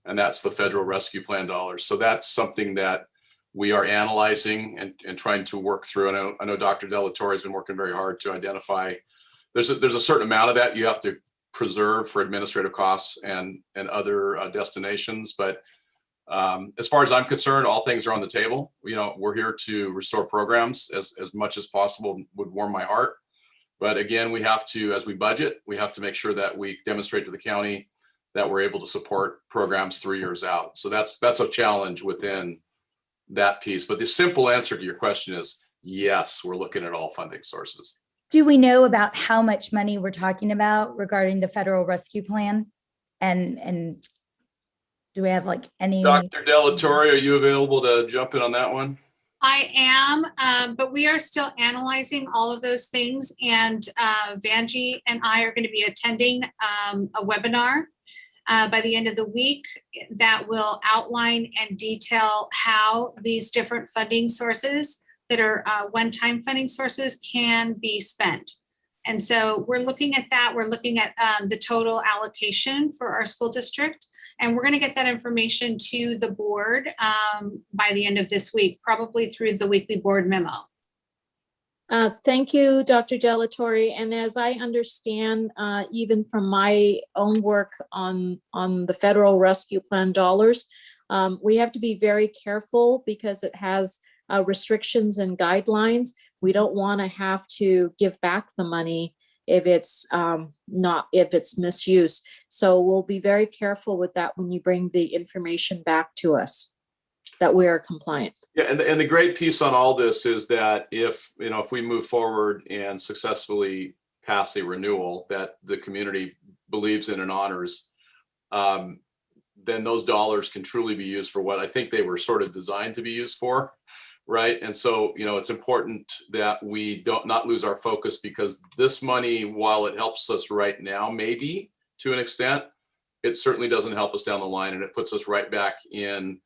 and that's the federal rescue plan dollars. So that's something that we are analyzing and trying to work through. I know Dr. Delatorre has been working very hard to identify. There's a certain amount of that you have to preserve for administrative costs and other destinations. But as far as I'm concerned, all things are on the table. We're here to restore programs as much as possible. Would warm my heart. But again, we have to, as we budget, we have to make sure that we demonstrate to the county that we're able to support programs 3 years out. So that's a challenge within that piece. But the simple answer to your question is yes, we're looking at all funding sources. Do we know about how much money we're talking about regarding the federal rescue plan? And do we have like any? Dr. Delatorre, are you available to jump in on that one? I am, but we are still analyzing all of those things. And Vanjie and I are going to be attending a webinar by the end of the week that will outline and detail how these different funding sources that are one-time funding sources can be spent. And so we're looking at that. We're looking at the total allocation for our school district. And we're going to get that information to the board by the end of this week, probably through the weekly board memo. Thank you, Dr. Delatorre. And as I understand, even from my own work on the federal rescue plan dollars, we have to be very careful because it has restrictions and guidelines. We don't want to have to give back the money if it's misused. So we'll be very careful with that when you bring the information back to us, that we are compliant. Yeah, and the great piece on all this is that if we move forward and successfully pass a renewal that the community believes in and honors, then those dollars can truly be used for what I think they were sort of designed to be used for, right? And so, it's important that we not lose our focus, because this money, while it helps us right now, maybe to an extent, it certainly doesn't help us down the line, and it puts us right back in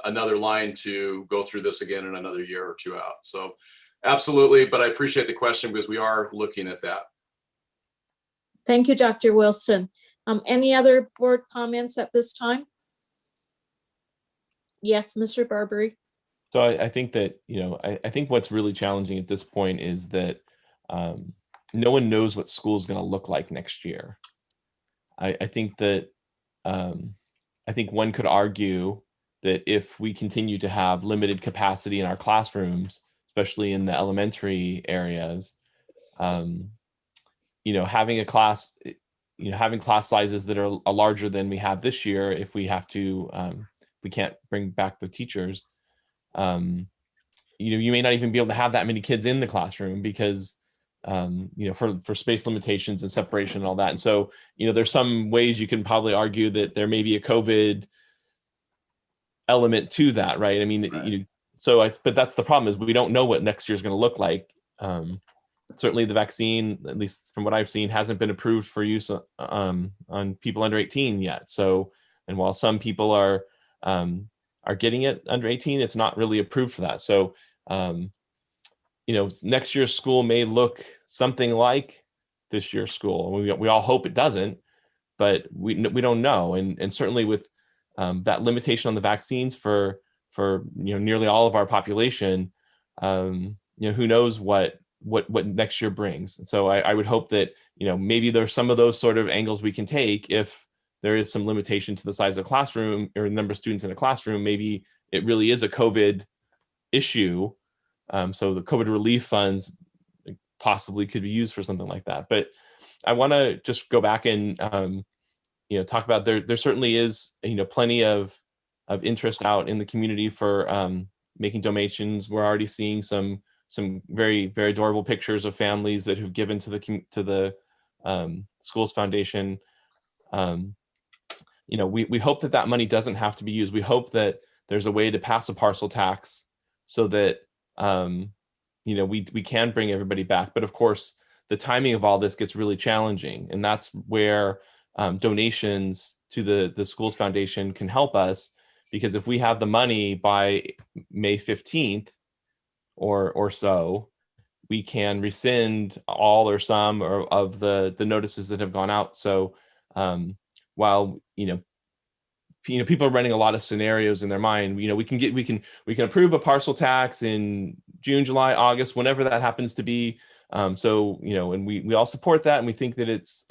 another line to go through this again in another year or two out. So absolutely, but I appreciate the question because we are looking at that. Thank you, Dr. Wilson. Any other board comments at this time? Yes, Mr. Barbary. So I think that, I think what's really challenging at this point is that no one knows what school is going to look like next year. I think that, I think one could argue that if we continue to have limited capacity in our classrooms, especially in the elementary areas, having a class, having class sizes that are larger than we have this year, if we have to, we can't bring back the teachers, you may not even be able to have that many kids in the classroom because, for space limitations and separation and all that. And so, there's some ways you can probably argue that there may be a COVID element to that, right? I mean, right. But that's the problem, is we don't know what next year is going to look like. Certainly the vaccine, at least from what I've seen, hasn't been approved for use on people under 18 yet. So, and while some people are getting it under 18, it's not really approved for that. So, next year's school may look something like this year's school. We all hope it doesn't, but we don't know. And certainly with that limitation on the vaccines for nearly all of our population, who knows what next year brings. And so I would hope that maybe there's some of those sort of angles we can take. If there is some limitation to the size of the classroom or the number of students in a classroom, maybe it really is a COVID issue. So the COVID relief funds possibly could be used for something like that. But I want to just go back and talk about there certainly is plenty of interest out in the community for making donations. We're already seeing some very, very adorable pictures of families that have given to the Schools Foundation. We hope that money doesn't have to be used. We hope that there's a way to pass a parcel tax so that we can bring everybody back. But of course, the timing of all this gets really challenging, and that's where donations to the Schools Foundation can help us, because if we have the money by May 15th or so, we can rescind all or some of the notices that have gone out. So while people are running a lot of scenarios in their mind. We can approve a parcel tax in June, July, August, whenever that happens to be. And we all support that, and we think that it's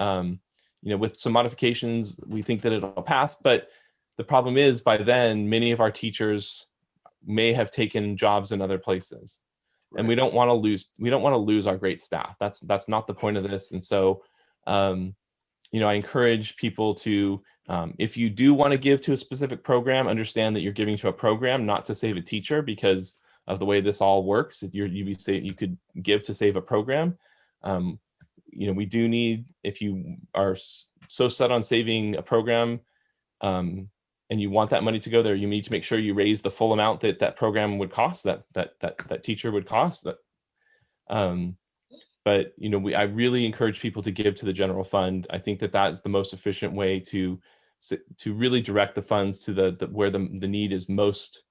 with some modifications, we think that it'll pass. But the problem is, by then, many of our teachers may have taken jobs in other places, and we don't want to lose our great staff. That's not the point of this. And so, I encourage people to, if you do want to give to a specific program, understand that you're giving to a program, not to save a teacher, because of the way this all works. You could give to save a program. We do need, if you are so set on saving a program, and you want that money to go there, you need to make sure you raise the full amount that program would cost, that teacher would cost. But I really encourage people to give to the general fund. I think that is the most efficient way to really direct the funds to where the need is most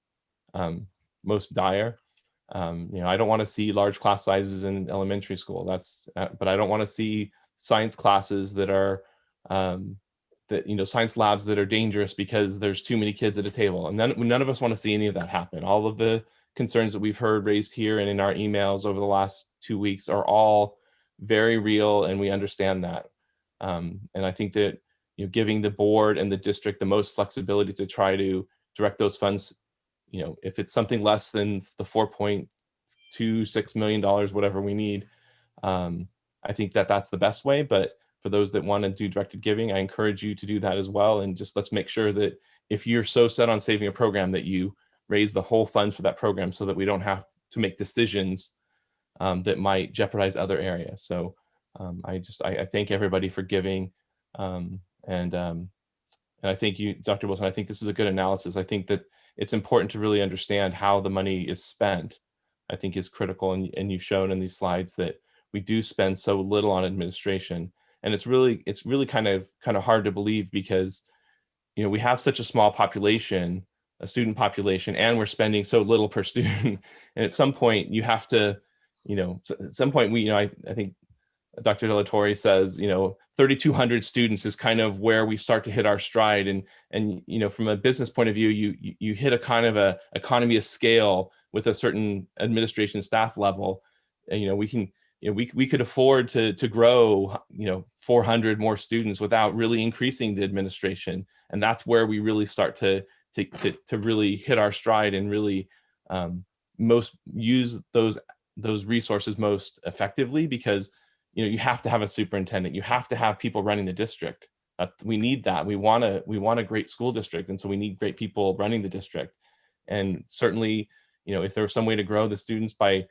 dire. I don't want to see large class sizes in elementary school. But I don't want to see science classes that are science labs that are dangerous because there's too many kids at a table. And none of us want to see any of that happen. All of the concerns that we've heard raised here and in our emails over the last 2 weeks are all very real, and we understand that. And I think that giving the board and the district the most flexibility to try to direct those funds, if it's something less than the $4.26 million, whatever we need, I think that's the best way. But for those that want to do directed giving, I encourage you to do that as well. And just let's make sure that if you're so set on saving a program, that you raise the whole funds for that program, so that we don't have to make decisions that might jeopardize other areas. So I thank everybody for giving. And I thank you, Dr. Wilson. I think this is a good analysis. I think that it's important to really understand how the money is spent. I think is critical. And you've shown in these slides that we do spend so little on administration. And it's really kind of hard to believe, because we have such a small population, a student population, and we're spending so little per student. And at some point you have to, at some point I think Dr. De La Torre says, 3,200 students is kind of where we start to hit our stride. And from a business point of view, you hit a kind of a economy of scale with a certain administration staff level. And, we could afford to grow, 400 more students without really increasing the administration. And that's where we really start to really hit our stride and really most use those resources most effectively, because you have to have a superintendent, you have to have people running the district. We need that. We want a great school district, and so we need great people running the district. And certainly, if there was some way to grow the students by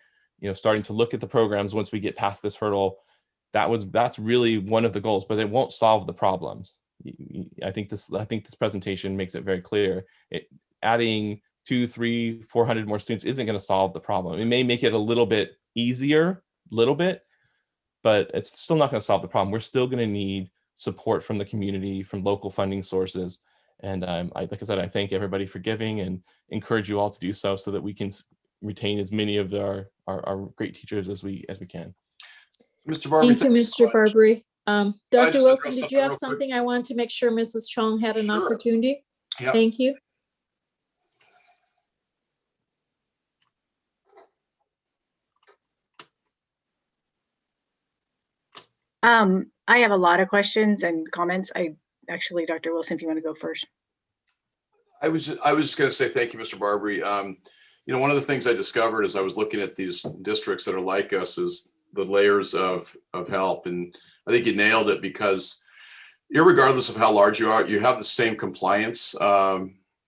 starting to look at the programs once we get past this hurdle, that's really one of the goals, but it won't solve the problems. I think this presentation makes it very clear. Adding 200, 300, 400 more students isn't going to solve the problem. It may make it a little bit easier, but it's still not going to solve the problem. We're still going to need support from the community, from local funding sources. And like I said, I thank everybody for giving and encourage you all to do so that we can retain as many of our great teachers as we can. Mr. Barbary. Thank you, Mr. Barbary. Dr. just Wilson, address did something you have real quick? something? I want to make sure Mrs. Chong had an Sure. opportunity. Yeah. Thank you. I have a lot of questions and comments. Actually, Dr. Wilson, if you want to go first. I was just going to say thank you, Mr. Barbary. One of the things I discovered as I was looking at these districts that are like us is the layers of help. And I think you nailed it, because irregardless of how large you are, you have the same compliance,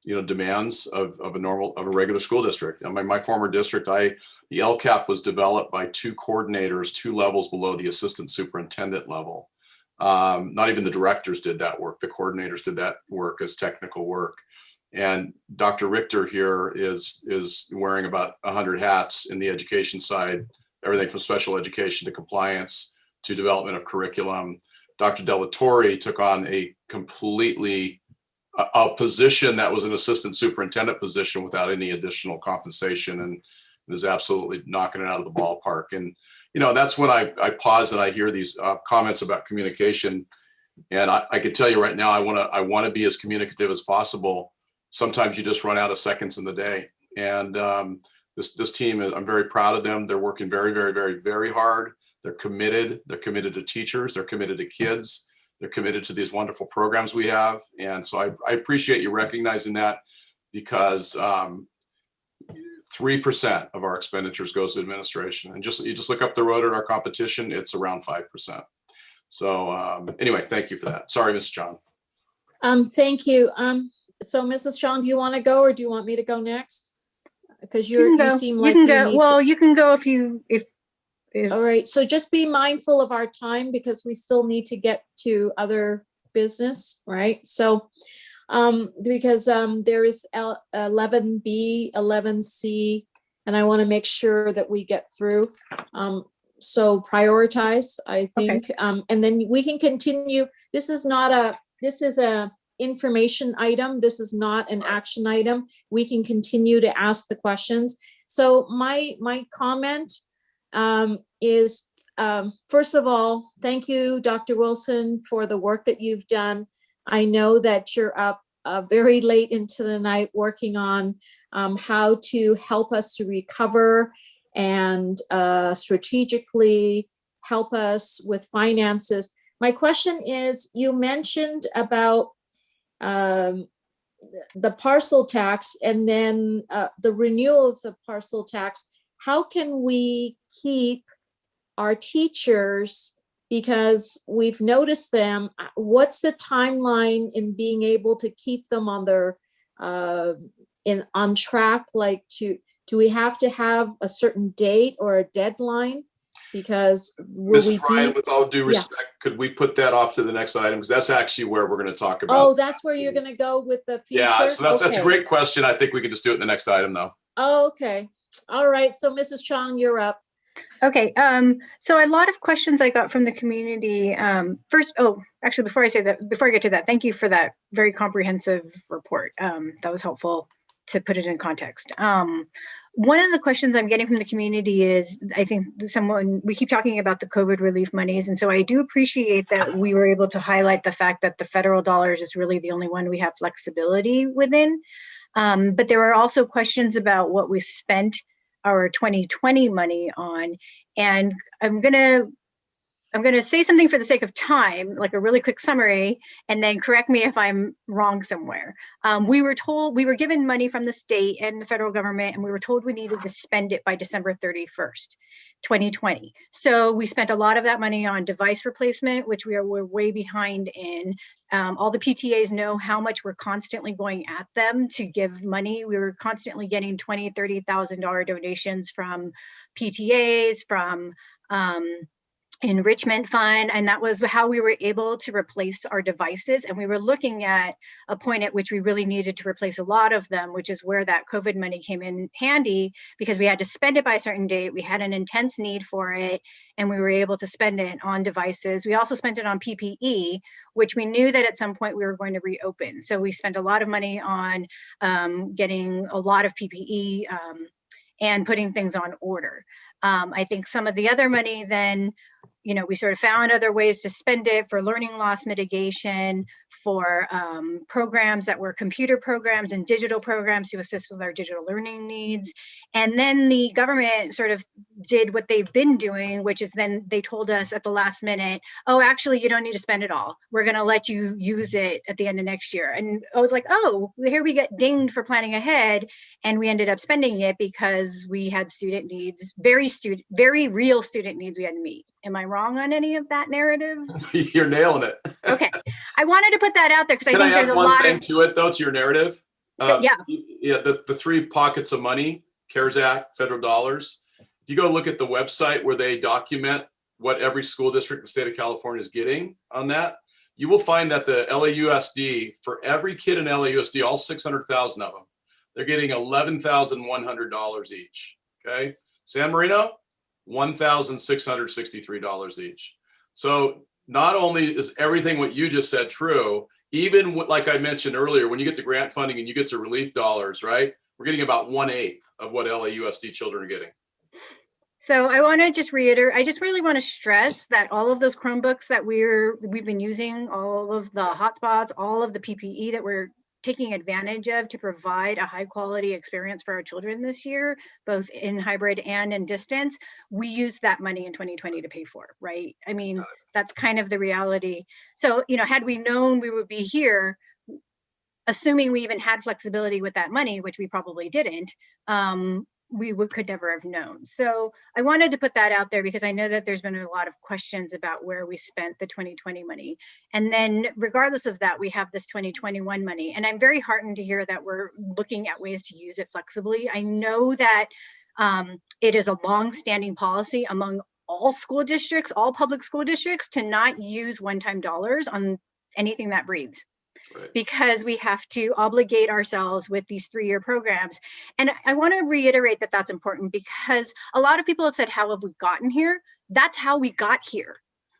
demands of a regular school district. My former district, the LCAP was developed by 2 coordinators, 2 levels below the assistant superintendent level. Not even the directors did that work. The coordinators did that work as technical work. And Dr. Richter here is wearing about 100 hats in the education side, everything from special education to compliance to development of curriculum. Dr. De La Torre took on a completely a position that was an assistant superintendent position without any additional compensation, and is absolutely knocking it out of the ballpark. And that's when I pause and I hear these comments about communication. And I can tell you right now, I want to be as communicative as possible. Sometimes you just run out of seconds in the day. And this team, I'm very proud of them. They're working very, very, very, very hard. They're committed. They're committed to teachers. They're committed to kids. They're committed to these wonderful programs we have. And so I appreciate you recognizing that, because 3% of our expenditures goes to administration. And you just look up the road at our competition, it's around 5%. So anyway, thank you for that. Sorry, Mrs. John. Thank you. So Mrs. John, do you want to go, or do you want me to go next? Because You you can go. seem You like can you go. need Well, to. you can go if. All right, so just be mindful of our time, because we still need to get to other business, right? So because there is 11B, 11C, and I want to make sure that we get through. So prioritize, I think, and then we can continue. This is a information item. This is not an action item. We can continue to ask the questions. So my comment is, first of all, thank you, Dr. Wilson, for the work that you've done. I know that you're up very late into the night working on how to help us to recover and strategically help us with finances. My question is, you mentioned about the parcel tax and then the renewal of the parcel tax. How can we keep our teachers, because we've noticed them, what's the timeline in being able to keep them on their on track? Like, do we have to have a certain date or a deadline? Because Mrs. Ryan, with all due respect, could we put that off to the next item? Because that's actually where we're going to talk about. Oh, that's where you're going to go with the future? Yeah, so that's a Okay. great question. I think we can just do it in the next item, though. Oh, okay. All right. So Mrs. Chong, you're up. Okay, so a lot of questions I got from the community. Actually, before I get to that, thank you for that very comprehensive report. That was helpful to put it in context. One of the questions I'm getting from the community is, I think we keep talking about the COVID relief monies. And so I do appreciate that we were able to highlight the fact that the federal dollars is really the only one we have flexibility within. But there are also questions about what we spent our 2020 money on. And I'm gonna say something for the sake of time, like a really quick summary, and then correct me if I'm wrong somewhere. We were given money from the state and the federal government, and we were told we needed to spend it by December 31st, 2020. So we spent a lot of that money on device replacement, which we're way behind in. All the PTAs know how much we're constantly going at them to give money. We were constantly getting $20,000, $30,000 donations from PTAs, from enrichment fund, and that was how we were able to replace our devices. And we were looking at a point at which we really needed to replace a lot of them, which is where that COVID money came in handy, because we had to spend it by a certain date. We had an intense need for it, and we were able to spend it on devices. We also spent it on PPE, which we knew that at some point we were going to reopen. So we spent a lot of money on getting a lot of PPE and putting things on order. I think some of the other money then, we sort of found other ways to spend it for learning loss mitigation, for programs that were computer programs and digital programs to assist with our digital learning needs. And then the government sort of did what they've been doing, which is then they told us at the last minute, oh, actually, you don't need to spend it all. We're going to let you use it at the end of next year. And I was like, oh, here we get dinged for planning ahead. And we ended up spending it because we had student needs, very real student needs we had to meet. Am I wrong on any of that narrative? You're nailing it. Okay. I wanted to put that out there because I think there's a lot of— Can I add one thing to it, though, to your narrative? Yeah. Yeah, the three pockets of money, CARES Act, federal dollars. If you go look at the website where they document what every school district in the state of California is getting on that, you will find that the LAUSD, for every kid in LAUSD, all 600,000 of them, they're getting $11,100 each, okay? San Marino, $1,663 each. So not only is everything what you just said true, even like I mentioned earlier, when you get to grant funding and you get to relief dollars, right? We're getting about 1/8 of what LAUSD children are getting. So I want to just reiterate, I just really want to stress that all of those Chromebooks that we've been using, all of the hotspots, all of the PPE that we're taking advantage of to provide a high quality experience for our children this year, both in hybrid and in distance, we used that money in 2020 to pay for, right? I mean, that's kind of the reality. So, you know, had we known we would be here, assuming we even had flexibility with that money, which we probably didn't, could never have known. So I wanted to put that out there because I know that there's been a lot of questions about where we spent the 2020 money. And then regardless of that, we have this 2021 money. And I'm very heartened to hear that we're looking at ways to use it flexibly. I know that it is a long-standing policy among all school districts, all public school districts, to not use one-time dollars on anything that breathes. Right. Because we have to obligate ourselves with these 3-year programs. And I want to reiterate that that's important because a lot of people have said, how have we gotten here? That's how we got here.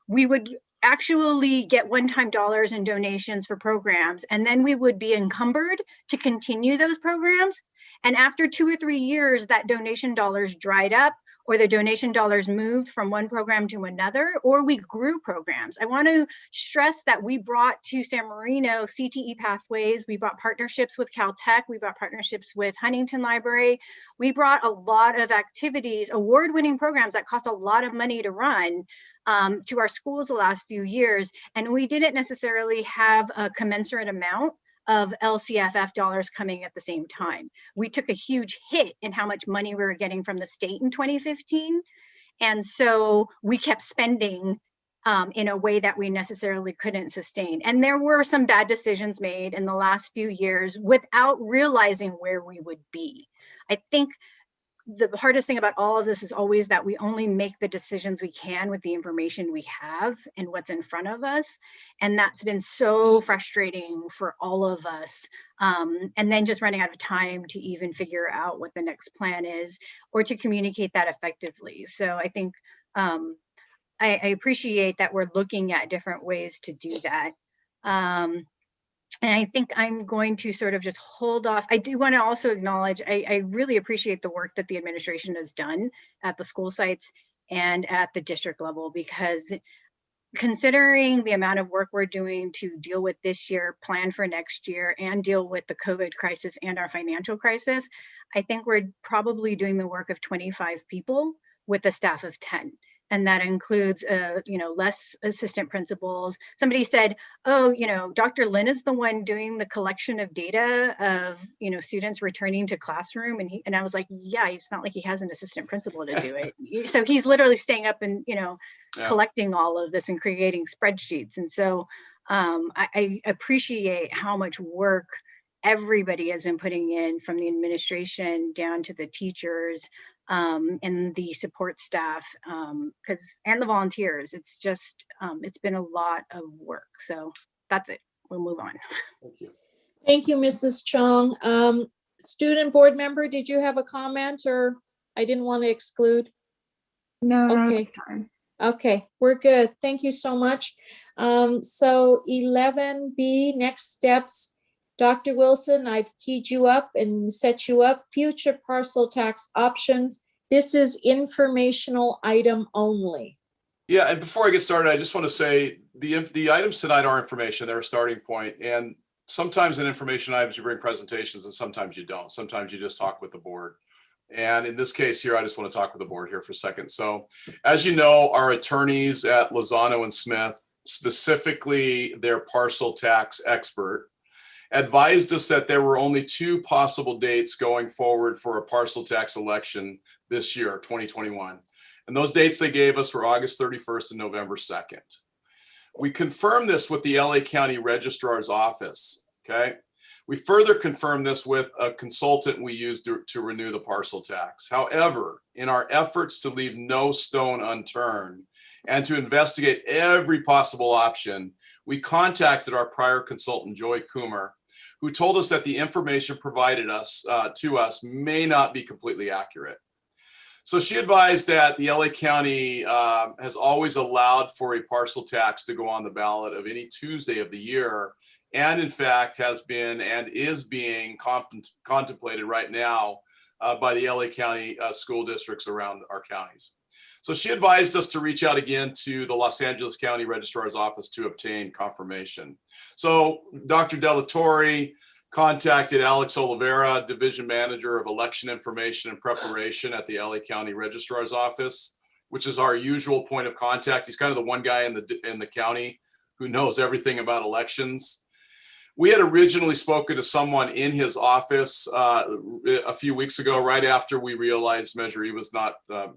We would actually get one-time dollars and donations for programs, and then we would be encumbered to continue those programs. And after 2 or 3 years, that donation dollars dried up, or the donation dollars moved from one program to another, or we grew programs. I want to stress that we brought to San Marino CTE pathways. We brought partnerships with Caltech. We brought partnerships with Huntington Library. We brought a lot of activities, award-winning programs that cost a lot of money to run to our schools the last few years. And we didn't necessarily have a commensurate amount of LCFF dollars coming at the same time. We took a huge hit in how much money we were getting from the state in 2015. And so we kept spending in a way that we necessarily couldn't sustain. And there were some bad decisions made in the last few years without realizing where we would be. I think the hardest thing about all of this is always that we only make the decisions we can with the information we have and what's in front of us. And that's been so frustrating for all of us. And then just running out of time to even figure out what the next plan is or to communicate that effectively. So I think I appreciate that we're looking at different ways to do that. And I think I'm going to sort of just hold off. I do want to also acknowledge, I really appreciate the work that the administration has done at the school sites and at the district level, because considering the amount of work we're doing to deal with this year, plan for next year, and deal with the COVID crisis and our financial crisis, I think we're probably doing the work of 25 people with a staff of 10. And that includes, less assistant principals. Somebody said, oh, Dr. Lin is the one doing the collection of data of, students returning to classroom. And I was like, yeah, it's not like he has an assistant principal to do it. So he's literally staying up and, collecting all of this and creating spreadsheets. And so I appreciate how much work everybody has been putting in, from the administration down to the teachers, and the support staff, and the volunteers. It's just, it's been a lot of work. So that's it. We'll move on. Thank you. Thank you, Mrs. Chung. Student board member, did you have a comment, or I didn't want to exclude? No, okay. Okay, we're good. Thank you so much. So 11B, next steps. Dr. Wilson, I've keyed you up and set you up. Future parcel tax options. This is informational item only. Yeah, and before I get started, I just want to say the items tonight are information. They're a starting point. And sometimes in information items, you bring presentations and sometimes you don't. Sometimes you just talk with the board. And in this case here, I just want to talk with the board here for a second. So as you know, our attorneys at Lozano and Smith, specifically their parcel tax expert, advised us that there were only 2 possible dates going forward for a parcel tax election this year, 2021. And those dates they gave us were August 31st and November 2nd. We confirmed this with the LA County Registrar's Office, okay? We further confirmed this with a consultant we used to renew the parcel tax. However, in our efforts to leave no stone unturned and to investigate every possible option, we contacted our prior consultant, Joy Coomer, who told us that the information provided to us may not be completely accurate. So she advised that the LA County has always allowed for a parcel tax to go on the ballot of any Tuesday of the year, and in fact has been and is being contemplated right now by the LA County school districts around our counties. So she advised us to reach out again to the Los Angeles County Registrar's Office to obtain confirmation. So Dr. Delatorre contacted Alex Oliveira, Division Manager of Election Information and Preparation at the LA County Registrar's Office, which is our usual point of contact. He's kind of the one guy in the county who knows everything about elections. We had originally spoken to someone in his office a few weeks ago, right after we realized Measure E was not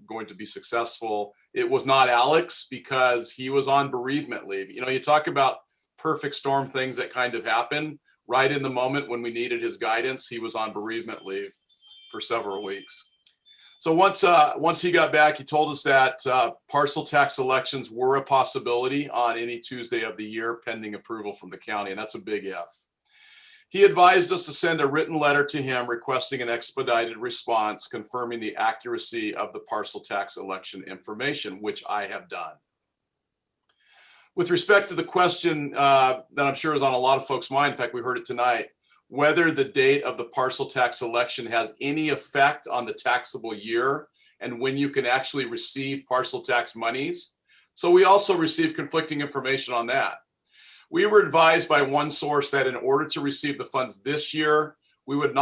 going to be successful. It was not Alex because he was on bereavement leave. You know, you talk about perfect storm things that kind of happen. Right in the moment when we needed his guidance, he was on bereavement leave for several weeks. So once he got back, he told us that parcel tax elections were a possibility on any Tuesday of the year, pending approval from the county, and that's a big if. He advised us to send a written letter to him requesting an expedited response confirming the accuracy of the parcel tax election information, which I have done. With respect to the question that I'm sure is on a lot of folks' mind, in fact, we heard it tonight, whether the date of the parcel tax election has any effect on the taxable year and when you can actually receive parcel tax monies. So we also received conflicting information on that. We were advised by one source that in order to receive the funds this year, we would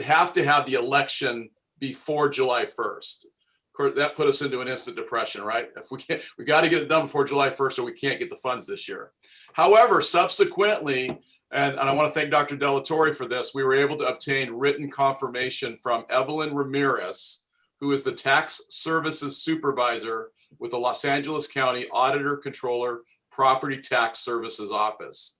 have to have the election before July 1st. Of course, that put us into an instant depression, right? If we got to get it done before July 1st or we can't get the funds this year. However, subsequently, and I want to thank Dr. Delatorre for this, we were able to obtain written confirmation from Evelyn Ramirez, who is the tax services supervisor with the Los Angeles County Auditor Controller Property Tax Services Office.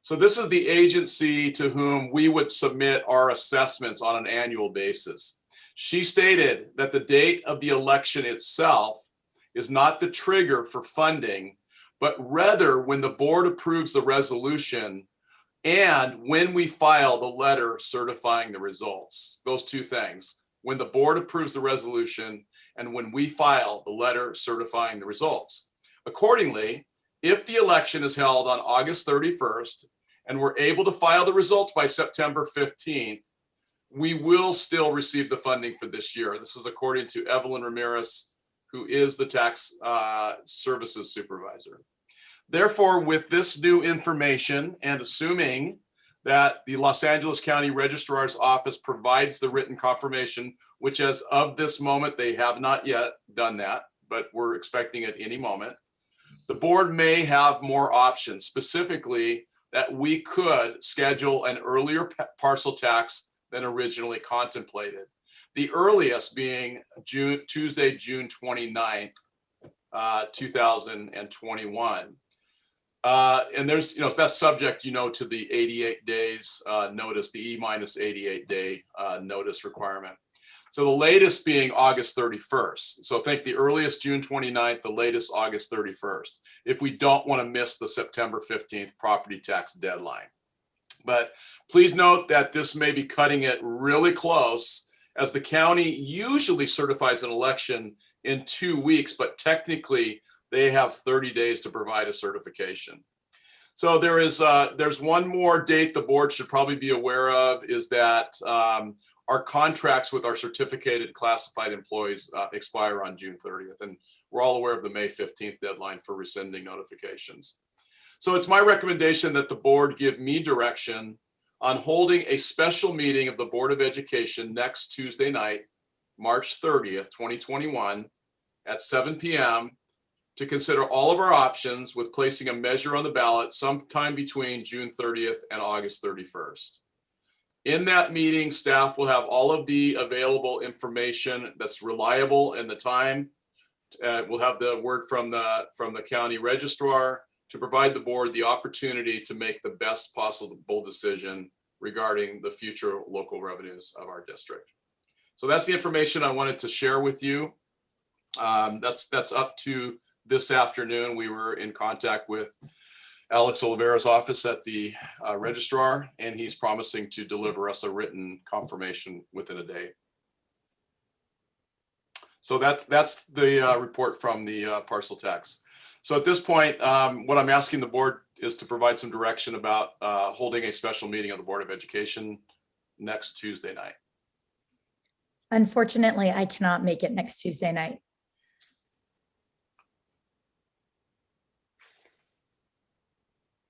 So this is the agency to whom we would submit our assessments on an annual basis. She stated that the date of the election itself is not the trigger for funding, but rather when the board approves the resolution and when we file the letter certifying the results. Those two things, when the board approves the resolution and when we file the letter certifying the results. Accordingly, if the election is held on August 31st and we're able to file the results by September 15th, we will still receive the funding for this year. This is according to Evelyn Ramirez, who is the tax services supervisor. Therefore, with this new information and assuming that the Los Angeles County Registrar's Office provides the written confirmation, which as of this moment, they have not yet done that, but we're expecting at any moment, the board may have more options, specifically that we could schedule an earlier parcel tax than originally contemplated. The earliest being Tuesday, June 29th, 2021. And there's, that's subject, to the 88 days notice, the E-88 day notice requirement. So the latest being August 31st. So think the earliest June 29th, the latest August 31st, if we don't want to miss the September 15th property tax deadline. But please note that this may be cutting it really close, as the county usually certifies an election in 2 weeks, but technically they have 30 days to provide a certification. So there's one more date the board should probably be aware of, is that our contracts with our certificated classified employees expire on June 30th. And we're all aware of the May 15th deadline for rescinding notifications. So it's my recommendation that the board give me direction on holding a special meeting of the Board of Education next Tuesday night, March 30th, 2021 at 7 p.m. to consider all of our options with placing a measure on the ballot sometime between June 30th and August 31st. In that meeting, staff will have all of the available information that's reliable in the time. We'll have the word from the county registrar to provide the board the opportunity to make the best possible decision regarding the future local revenues of our district. So that's the information I wanted to share with you. That's up to this afternoon. We were in contact with Alex Oliveira's office at the registrar, and he's promising to deliver us a written confirmation within a day. So that's the report from the parcel tax. So at this point, what I'm asking the board is to provide some direction about holding a special meeting of the Board of Education next Tuesday night. Unfortunately, I cannot make it next Tuesday night.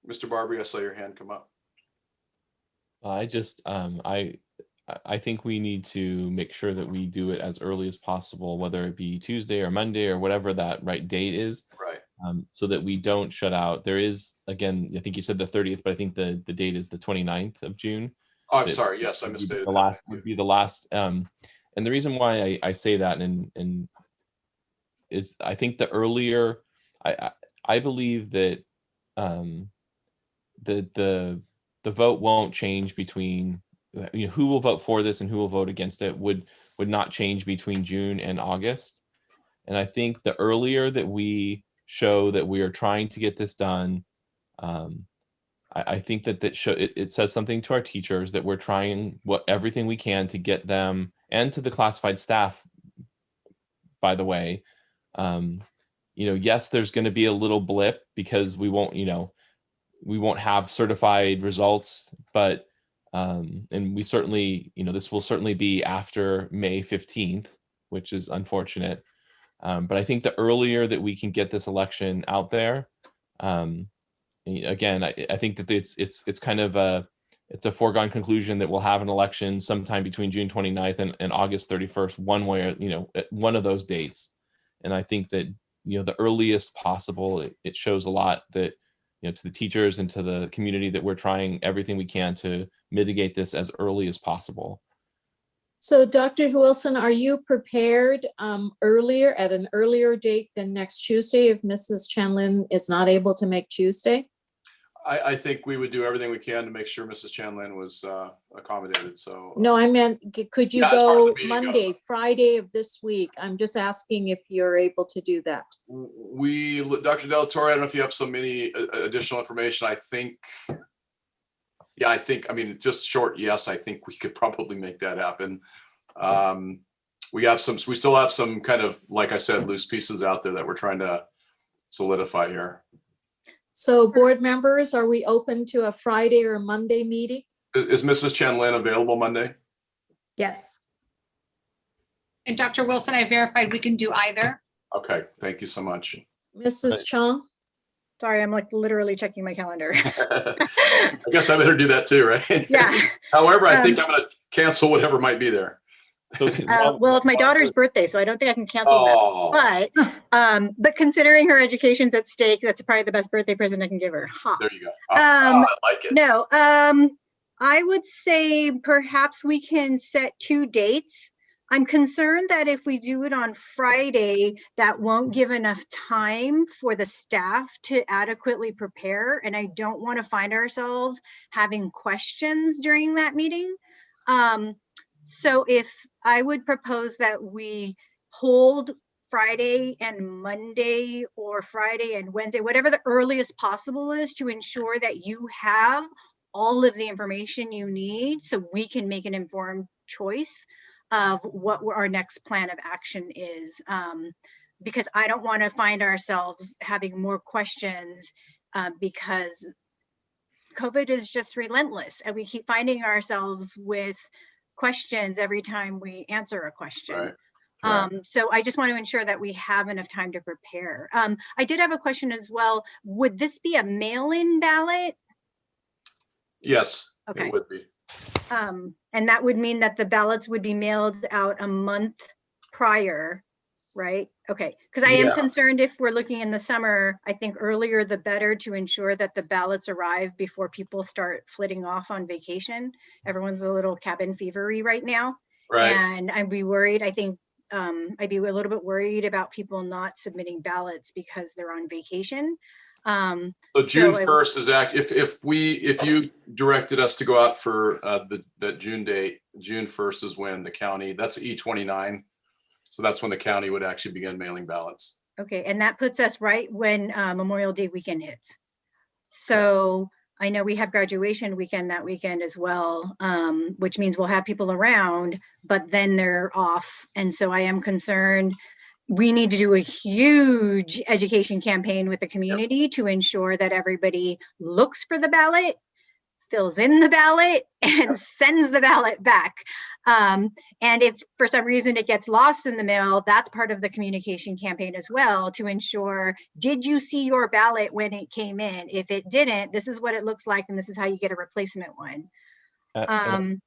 Mr. Barber, I saw your hand come up. I just, I think we need to make sure that we do it as early as possible, whether it be Tuesday or Monday or whatever that right date is. Right. So that we don't shut out. There is, again, I think you said the 30th, but I think the date is the 29th of June. Oh, I'm sorry. Yes, I Would be misstated. the last would be the last. And the reason why I say that and is I think the earlier, I believe that the vote won't change between, you know, who will vote for this and who will vote against it would not change between June and August. And I think the earlier that we show that we are trying to get this done, I think that it says something to our teachers that we're trying everything we can to get them, and to the classified staff, by the way. You know, yes, there's going to be a little blip because we won't have certified results, but and we certainly, you know, this will certainly be after May 15th, which is unfortunate. But I think the earlier that we can get this election out there, again, I think that it's kind of it's a foregone conclusion that we'll have an election sometime between June 29th and August 31st, one way or, you know, at one of those dates. And I think that, you know, the earliest possible, it shows a lot that, you know, to the teachers and to the community that we're trying everything we can to mitigate this as early as possible. So Dr. Wilson, are you prepared earlier, at an earlier date than next Tuesday if Mrs. Chanlin is not able to make Tuesday? I think we would do everything we can to make sure Mrs. Chanlin was accommodated. So No, I meant, could you Yeah, as far as the go meeting Monday, goes. Friday of this week? I'm just asking if you're able to do that. Dr. Del Torre, I don't know if you have any additional information. I think, I mean, just short, yes, I think we could probably make that happen. We still have some kind of, like I said, loose pieces out there that we're trying to solidify here. So board members, are we open to a Friday or a Monday meeting? Is Mrs. Chanlin available Monday? Yes. And Dr. Wilson, I verified we can do either. Okay, thank you so much. Mrs. Chung? Sorry, I'm like literally checking my calendar. I guess I better do that too, right? Yeah. However, I think I'm going to cancel whatever might be there. Well, it's my daughter's birthday, so I don't think I can cancel that. But considering her education's at stake, that's probably the best birthday present I can give her. Ha. There you go. I like it. No, I would say perhaps we can set 2 dates. I'm concerned that if we do it on Friday, that won't give enough time for the staff to adequately prepare. And I don't want to find ourselves having questions during that meeting. So if I would propose that we hold Friday and Monday, or Friday and Wednesday, whatever the earliest possible is, to ensure that you have all of the information you need so we can make an informed choice of what our next plan of action is. Because I don't want to find ourselves having more questions because COVID is just relentless and we keep finding ourselves with questions every time we answer a question. Right. So I just want to ensure that we have enough time to prepare. I did have a question as well. Would this be a mail-in ballot? Yes, okay. It would be. And that would mean that the ballots would be mailed out a month prior, right? Okay, because I am concerned if we're looking in the summer, I think earlier the better to ensure that the ballots arrive before people start flitting off on vacation. Everyone's a little cabin fevery right now. Right. And I'd be worried, I think I'd be a little bit worried about people not submitting ballots because they're on vacation. So June 1st is if you directed us to go out for that June date, June 1st is when the county, that's E29. So that's when the county would actually begin mailing ballots. Okay, and that puts us right when Memorial Day weekend hits. So I know we have graduation weekend that weekend as well, which means we'll have people around, but then they're off. And so I am concerned. We need to do a huge education campaign with the community to ensure that everybody looks for the ballot, fills in the ballot, and sends the ballot back. And if for some reason it gets lost in the mail, that's part of the communication campaign as well, to ensure, did you see your ballot when it came in? If it didn't, this is what it looks like, and this is how you get a replacement one. Can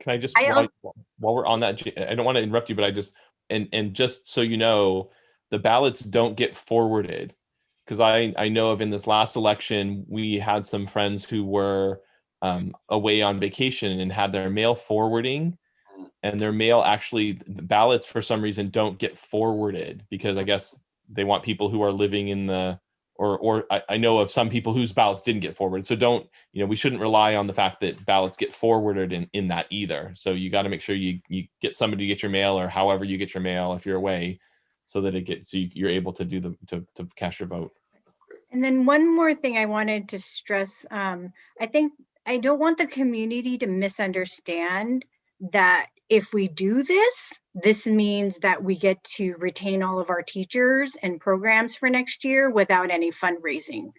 I just, while we're on that, I don't want to interrupt you, but I just, and just so you know, the ballots don't get forwarded. Because I know of in this last election, we had some friends who were away on vacation and had their mail forwarding, and their mail actually, the ballots for some reason don't get forwarded, because I guess they want people who are living in the, or I know of some people whose ballots didn't get forwarded. So don't, we shouldn't rely on the fact that ballots get forwarded in that either. So you got to make sure you get somebody to get your mail, or however you get your mail if you're away, so that it gets, so you're able to do to cast your vote. And then one more thing I wanted to stress, I think I don't want the community to misunderstand that if we do this, this means that we get to retain all of our teachers and programs for next year without any fundraising.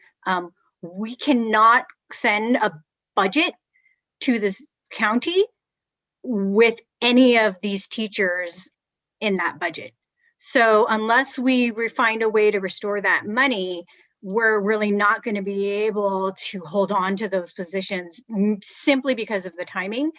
We cannot send a budget to this county with any of these teachers in that budget. So unless we find a way to restore that money, we're really not going to be able to hold on to those positions simply because of the timing.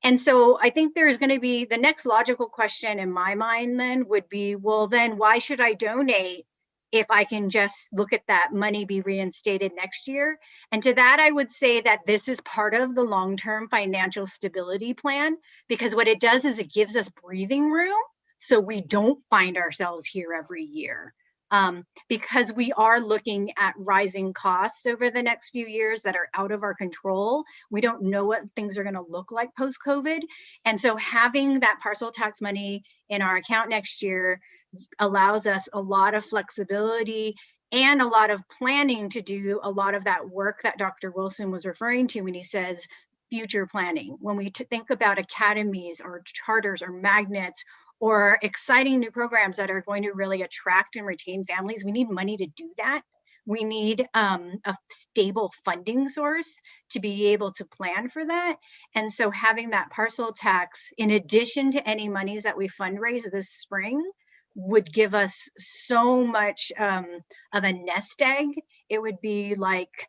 And so I think there's going to be, the next logical question in my mind then would be, well, then why should I donate if I can just look at that money be reinstated next year? And to that, I would say that this is part of the long-term financial stability plan, because what it does is it gives us breathing room so we don't find ourselves here every year. Because we are looking at rising costs over the next few years that are out of our control. We don't know what things are going to look like post-COVID. And so having that parcel tax money in our account next year allows us a lot of flexibility and a lot of planning to do a lot of that work that Dr. Wilson was referring to when he says future planning. When we think about academies or charters or magnets or exciting new programs that are going to really attract and retain families, we need money to do that. We need a stable funding source to be able to plan for that. And so having that parcel tax, in addition to any monies that we fundraise this spring, would give us so much of a nest egg. It would be like,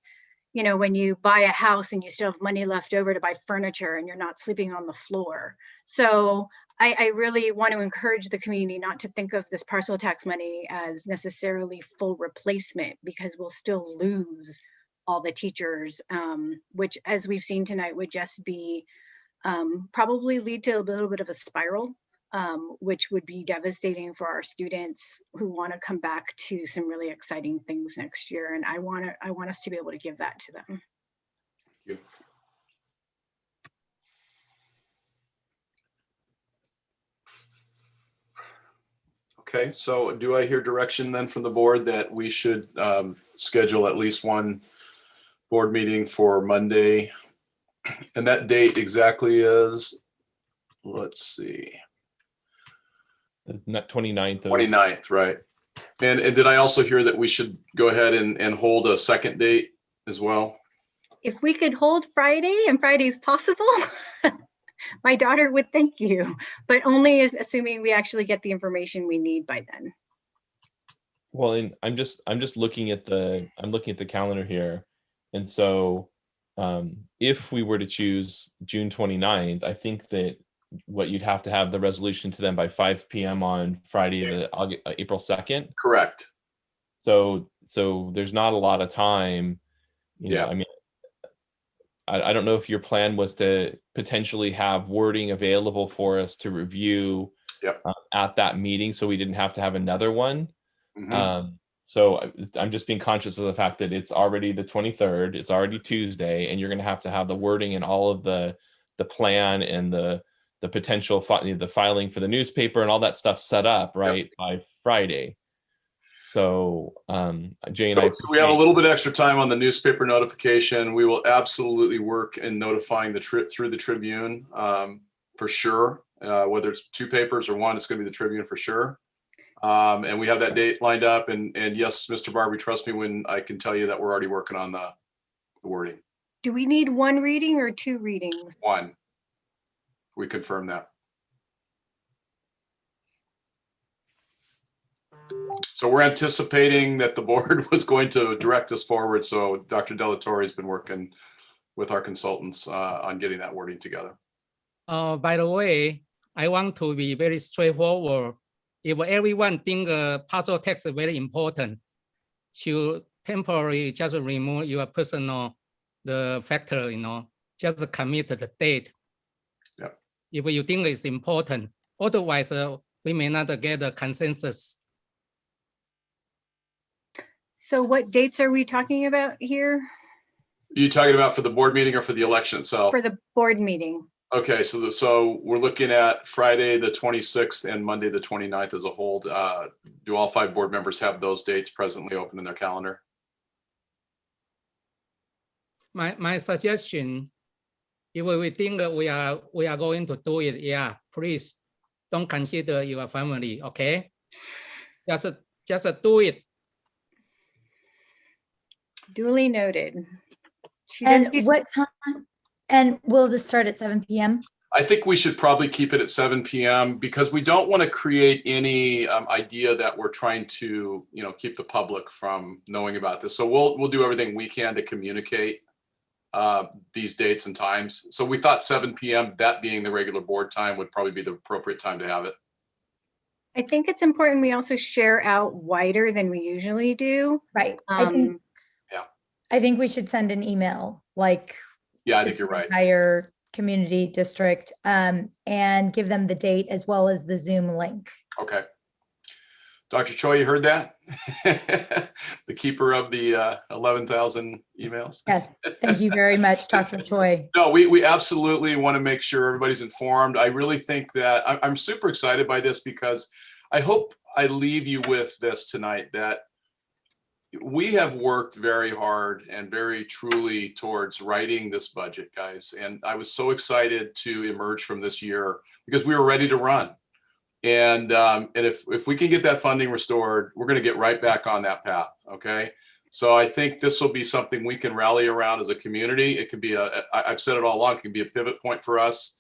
when you buy a house and you still have money left over to buy furniture and you're not sleeping on the floor. So I really want to encourage the community not to think of this parcel tax money as necessarily full replacement, because we'll still lose all the teachers, which, as we've seen tonight, would just be probably lead to a little bit of a spiral, which would be devastating for our students who want to come back to some really exciting things next year. And I want us to be able to give that to them. Thank you. Okay, so do I hear direction then from the board that we should schedule at least one board meeting for Monday? And that date exactly is, let's see. The 29th. 29th, right. And did I also hear that we should go ahead and hold a second date as well? If we could hold Friday, and Friday is possible, my daughter would thank you, but only assuming we actually get the information we need by then. Well, and I'm just looking at the calendar here. And so if we were to choose June 29th, I think that what you'd have to have the resolution to them by 5 p.m. on Friday, April 2nd. Correct. So there's not a lot of time. I mean, I don't know if your plan was to potentially have wording available for us to review at that meeting, so we didn't have to have another one. Mm-hmm. So I'm just being conscious of the fact that it's already the 23rd, it's already Tuesday, and you're going to have the wording and all of the plan and the potential the filing for the newspaper and all that stuff set up by Friday. So Jane, so we have a little bit extra time on the newspaper notification. We will absolutely work in notifying through the Tribune for sure. Whether it's 2 papers or 1, it's going to be the Tribune for sure. And we have that date lined up. And yes, Mr. Barbie, trust me when I can tell you that we're already working on the wording. Do we need 1 reading or 2 readings? 1. We confirm that. So we're anticipating that the board was going to direct us forward. So Dr. Delatorre has been working with our consultants on getting that wording together. By the way, I want to be very straightforward. If everyone think partial tax is very important, should temporarily just remove your personal factor, just commit the date. Yep. If you think it's important, otherwise we may not get a consensus. So what dates are we talking about here? Are you talking about for the board meeting or for the election itself? For the board meeting. Okay, so we're looking at Friday, the 26th and Monday, the 29th as a hold. Do all 5 board members have those dates presently open in their calendar? My suggestion, if we think we are going to do it, yeah, please don't consider your family, okay? Just do it. Duly noted. And what time? And will this start at 7 p.m.? I think we should probably keep it at 7 p.m. because we don't want to create any idea that we're trying to, keep the public from knowing about this. So we'll do everything we can to communicate these dates and times. So we thought 7 p.m., that being the regular board time, would probably be the appropriate time to have it. I think it's important we also share out wider than we usually do. Right. I think we should send an email, like, yeah, I think you're right. Entire community district, and give them the date as well as the Zoom link. Okay. Dr. Choi, you heard that? The keeper of the 11,000 emails. Yes, thank you very much, Dr. Choi. No, we absolutely want to make sure everybody's informed. I really think that I'm super excited by this because I hope I leave you with this tonight, that we have worked very hard and very truly towards writing this budget, guys. And I was so excited to emerge from this year because we were ready to run. And if we can get that funding restored, we're going to get right back on that path. Okay. So I think this will be something we can rally around as a community. It could be I've said it all along, it can be a pivot point for us,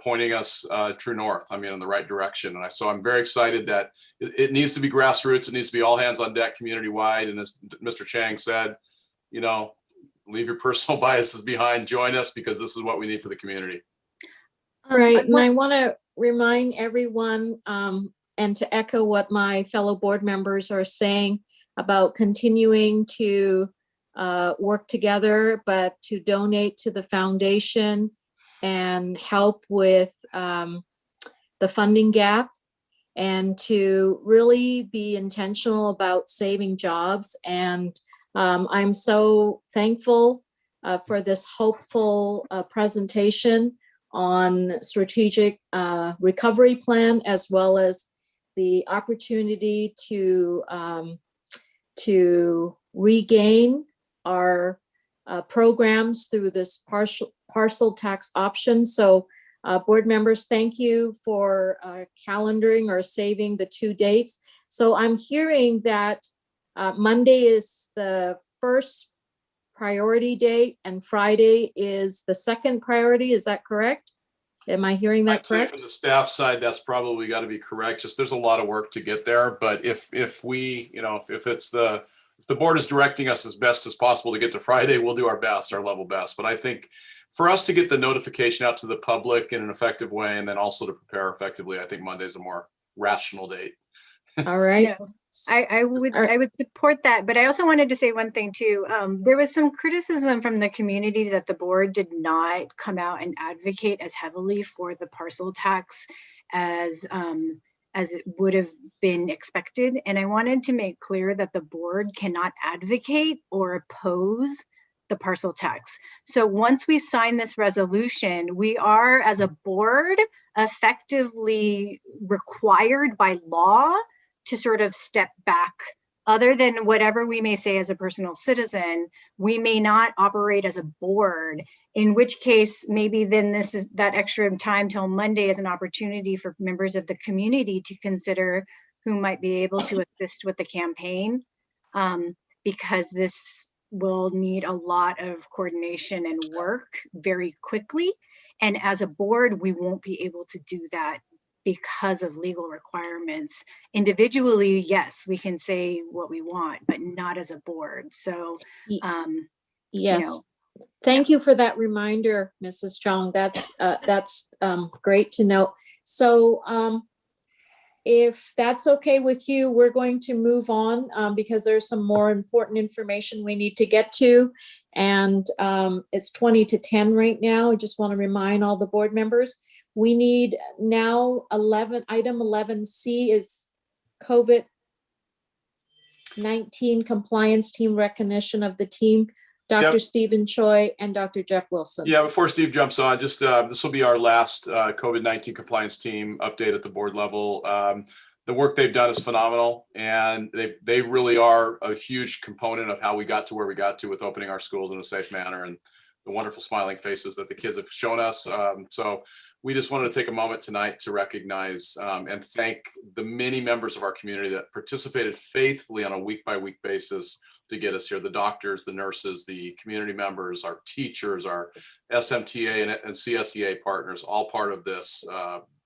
pointing us true north. I mean, in the right direction. And so I'm very excited that it needs to be grassroots. It needs to be all hands on deck, community wide. And as Mr. Chang said, leave your personal biases behind, join us, because this is what we need for the community. Right. And I want to remind everyone and to echo what my fellow board members are saying about continuing to work together, but to donate to the foundation and help with the funding gap, and to really be intentional about saving jobs. And I'm so thankful for this hopeful presentation on strategic recovery plan, as well as the opportunity to regain our programs through this parcel tax option. So board members, thank you for calendaring or saving the 2 dates. So I'm hearing that Monday is the first priority date and Friday is the second priority. Is that correct? Am I hearing that correct? From the staff side, that's probably got to be correct. Just there's a lot of work to get there. But if we, if the board is directing us as best as possible to get to Friday, we'll do our best, our level best. But I think for us to get the notification out to the public in an effective way, and then also to prepare effectively, I think Monday's a more rational date. All right. I would support that, but I also wanted to say one thing too. There was some criticism from the community that the board did not come out and advocate as heavily for the parcel tax as it would have been expected. And I wanted to make clear that the board cannot advocate or oppose the parcel tax. So once we sign this resolution, we are, as a board, effectively required by law to sort of step back. Other than whatever we may say as a personal citizen, we may not operate as a board, in which case maybe then this is that extra time till Monday is an opportunity for members of the community to consider who might be able to assist with the campaign, because this will need a lot of coordination and work very quickly. And as a board, we won't be able to do that because of legal requirements. Individually, yes, we can say what we want, but not as a board. So, Yes. Thank you for that reminder, Mrs. Chong. That's great to know. So if that's okay with you, we're going to move on because there's some more important information we need to get to. And it's 20 to 10 right now. I just want to remind all the board members, we need now item 11C is COVID-19 compliance team recognition of the team. Dr. Yep. Stephen Choi and Dr. Jeff Wilson. Yeah, before Steve jumps on, just this will be our last COVID-19 compliance team update at the board level. The work they've done is phenomenal, and they really are a huge component of how we got to where we got to with opening our schools in a safe manner and the wonderful smiling faces that the kids have shown us. So we just wanted to take a moment tonight to recognize and thank the many members of our community that participated faithfully on a week-by-week basis to get us here. The doctors, the nurses, the community members, our teachers, our SMTA and CSEA partners, all part of this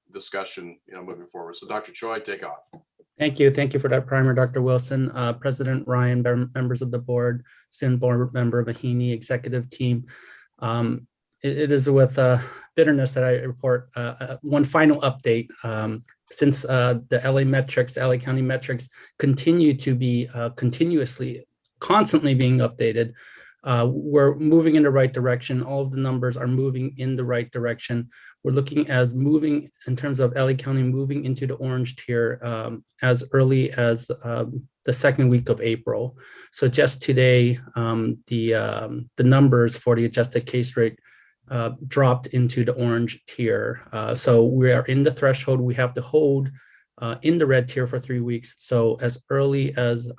discussion, moving forward. So Dr. Choi, take off. Thank you. Thank you for that primer, Dr. Wilson. President Ryan, members of the board, student board member Bahini, executive team. It is with bitterness that I report one final update. Since the LA County metrics continue to be constantly being updated. We're moving in the right direction. All of the numbers are moving in the right direction. We're looking as moving in terms of LA County moving into the orange tier as early as the second week of April. So just today, the numbers for the adjusted case rate dropped into the orange tier. So we are in the threshold. We have to hold in the red tier for 3 weeks. So as early as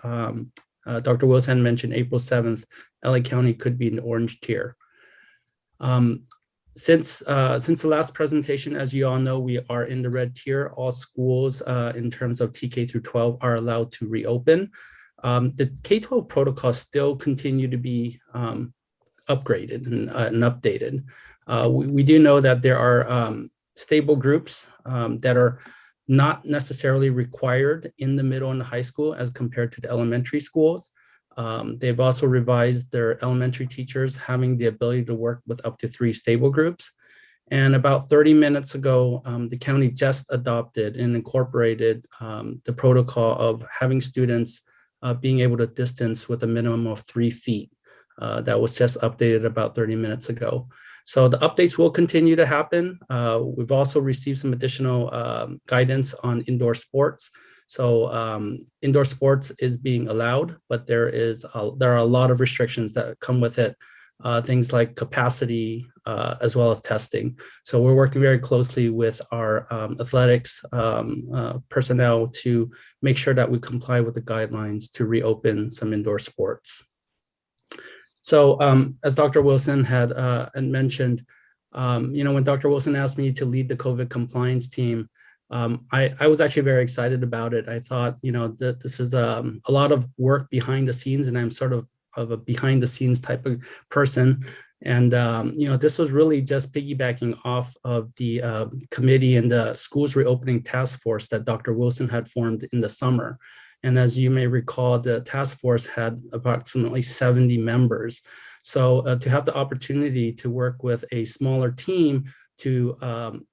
Dr. Wilson mentioned, April 7th, LA County could be in the orange tier. Since the last presentation, as you all know, we are in the red tier. All schools in terms of TK through 12 are allowed to reopen. The K-12 protocols still continue to be upgraded and updated. We do know that there are stable groups that are not necessarily required in the middle and the high school as compared to the elementary schools. They've also revised their elementary teachers having the ability to work with up to 3 stable groups. And about 30 minutes ago, the county just adopted and incorporated the protocol of having students being able to distance with a minimum of 3 feet. That was just updated about 30 minutes ago. So the updates will continue to happen. We've also received some additional guidance on indoor sports. So indoor sports is being allowed, but there are a lot of restrictions that come with it, things like capacity as well as testing. So we're working very closely with our athletics personnel to make sure that we comply with the guidelines to reopen some indoor sports. So as Dr. Wilson had mentioned, when Dr. Wilson asked me to lead the COVID compliance team, I was actually very excited about it. I thought, that this is a lot of work behind the scenes, and I'm sort of a behind the scenes type of person. And, this was really just piggybacking off of the committee and the schools reopening task force that Dr. Wilson had formed in the summer. And as you may recall, the task force had approximately 70 members. So to have the opportunity to work with a smaller team to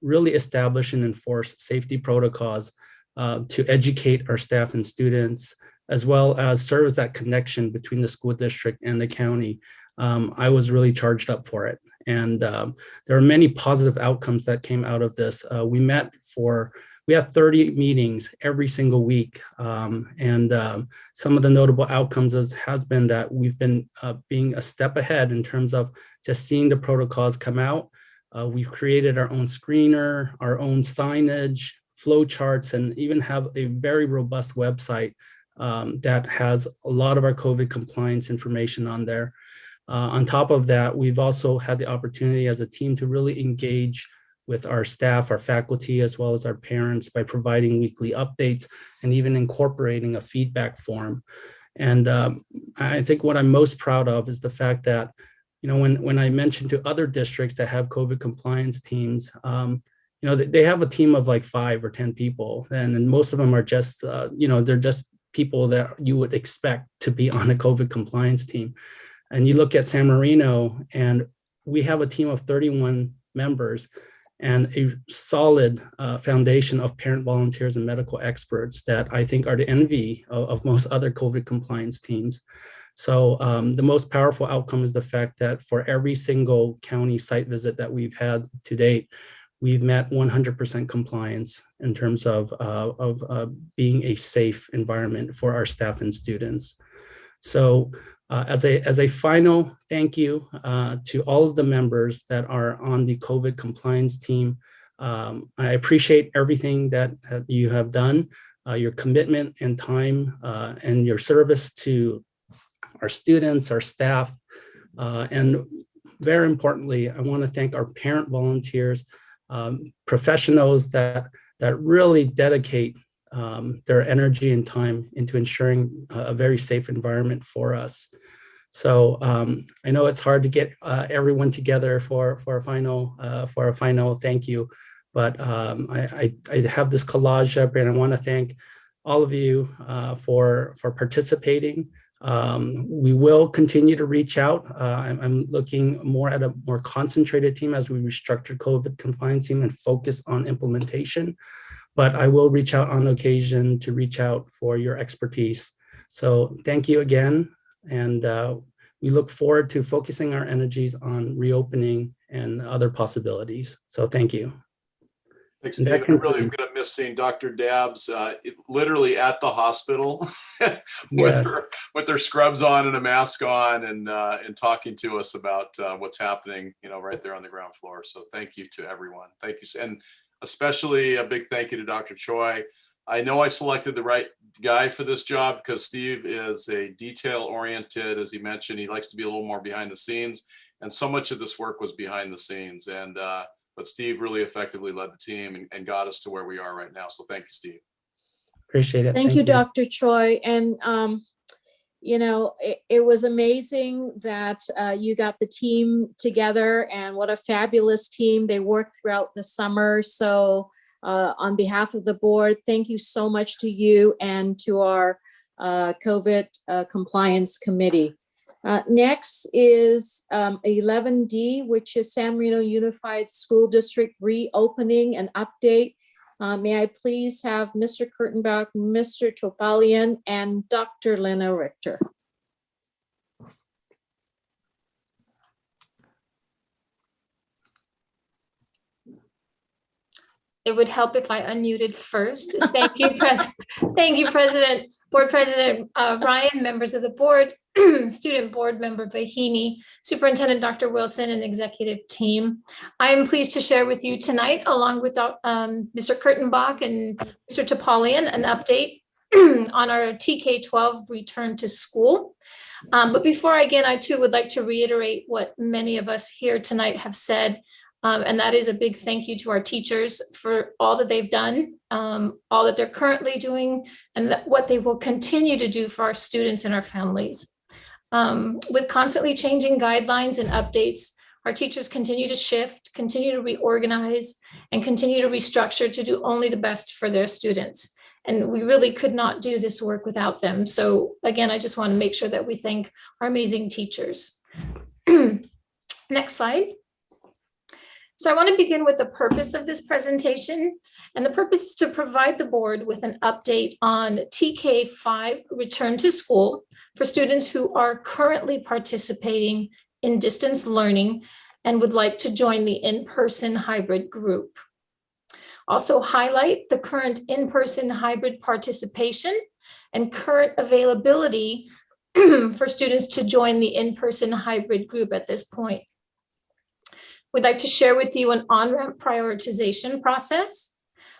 really establish and enforce safety protocols, to educate our staff and students, as well as serve as that connection between the school district and the county, I was really charged up for it. And there are many positive outcomes that came out of this. We had 30 meetings every single week. And some of the notable outcomes has been that we've been being a step ahead in terms of just seeing the protocols come out. We've created our own screener, our own signage, flow charts, and even have a very robust website that has a lot of our COVID compliance information on there. On top of that, we've also had the opportunity as a team to really engage with our staff, our faculty, as well as our parents by providing weekly updates and even incorporating a feedback form. And I think what I'm most proud of is the fact that, when I mentioned to other districts that have COVID compliance teams, they have a team of like 5 or 10 people, and most of them are just, they're just people that you would expect to be on a COVID compliance team. And you look at San Marino, and we have a team of 31 members and a solid foundation of parent volunteers and medical experts that I think are the envy of most other COVID compliance teams. So the most powerful outcome is the fact that for every single county site visit that we've had to date, we've met 100% compliance in terms of being a safe environment for our staff and students. So as a final thank you to all of the members that are on the COVID compliance team, I appreciate everything that you have done, your commitment and time and your service to our students, our staff, and very importantly, I want to thank our parent volunteers, professionals that really dedicate their energy and time into ensuring a very safe environment for us. So I know it's hard to get everyone together for a final thank you, but I have this collage up, and I want to thank all of you for participating. We will continue to reach out. I'm looking more at a more concentrated team as we restructure COVID compliance team and focus on implementation. But I will reach out on occasion to reach out for your expertise. So thank you again. And we look forward to focusing our energies on reopening and other possibilities. So thank you. Thanks, David. I'm really going to miss seeing Dr. Dabbs literally at the hospital with their scrubs on and a mask on, and talking to us about what's happening, right there on the ground floor. So thank you to everyone. Thank you. And especially a big thank you to Dr. Choi. I know I selected the right guy for this job because Steve is a detail-oriented, as he mentioned. He likes to be a little more behind the scenes, and so much of this work was behind the scenes. And but Steve really effectively led the team and got us to where we are right now. So thank you, Steve. Appreciate it. Thank you, Dr. Choi. And, it was amazing that you got the team together, and what a fabulous team. They worked throughout the summer. So on behalf of the board, thank you so much to you and to our COVID compliance committee. Next is 11D, which is San Marino Unified School District reopening and update. May I please have Mr. Kurtenbach, Mr. Topalian, and Dr. Lena Richter. It would help if I unmuted first. Thank you, President, Board President Ryan, members of the board, Student Board Member Vahini, Superintendent Dr. Wilson, and executive team. I am pleased to share with you tonight, along with Mr. Kurtenbach and Mr. Topalian, an update on our TK-12 return to school. But before I begin, I too would like to reiterate what many of us here tonight have said. And that is a big thank you to our teachers for all that they've done, all that they're currently doing, and what they will continue to do for our students and our families. With constantly changing guidelines and updates, our teachers continue to shift, continue to reorganize, and continue to restructure to do only the best for their students. And we really could not do this work without them. So again, I just want to make sure that we thank our amazing teachers. Next slide. So I want to begin with the purpose of this presentation, and the purpose is to provide the board with an update on TK-5 return to school for students who are currently participating in distance learning and would like to join the in-person hybrid group. Also highlight the current in-person hybrid participation and current availability for students to join the in-person hybrid group at this point. We'd like to share with you an on-ramp prioritization process,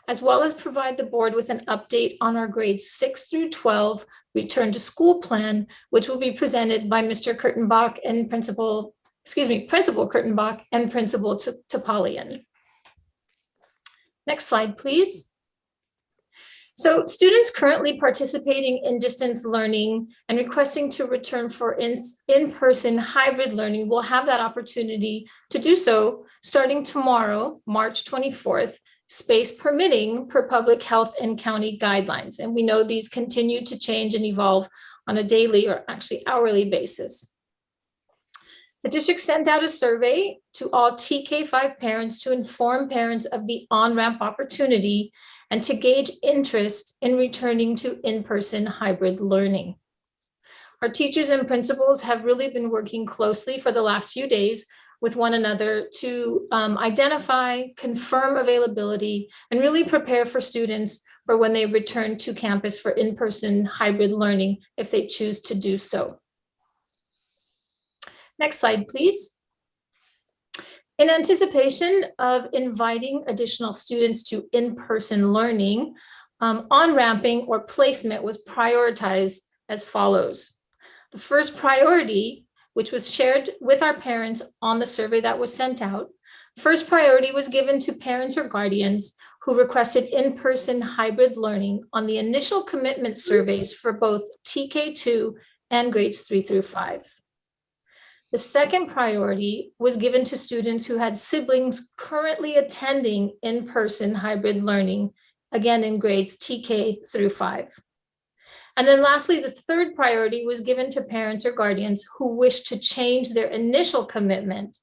as well as provide the board with an update on our grades 6 through 12 return to school plan, which will be presented by Mr. Kurtenbach and Principal Kurtenbach and Principal Topalian. Next slide, please. So students currently participating in distance learning and requesting to return for in-person hybrid learning will have that opportunity to do so starting tomorrow, March 24th, space permitting per public health and county guidelines. And we know these continue to change and evolve on a daily or actually hourly basis. The district sent out a survey to all TK5 parents to inform parents of the on-ramp opportunity and to gauge interest in returning to in-person hybrid learning. Our teachers and principals have really been working closely for the last few days with one another to identify, confirm availability, and really prepare for students for when they return to campus for in-person hybrid learning if they choose to do so. Next slide, please. In anticipation of inviting additional students to in-person learning, on-ramping or placement was prioritized as follows. The first priority, which was shared with our parents on the survey that was sent out, first priority was given to parents or guardians who requested in-person hybrid learning on the initial commitment surveys for both TK2 and grades 3 through 5. The second priority was given to students who had siblings currently attending in-person hybrid learning, again in grades TK through 5. And then lastly, the third priority was given to parents or guardians who wished to change their initial commitment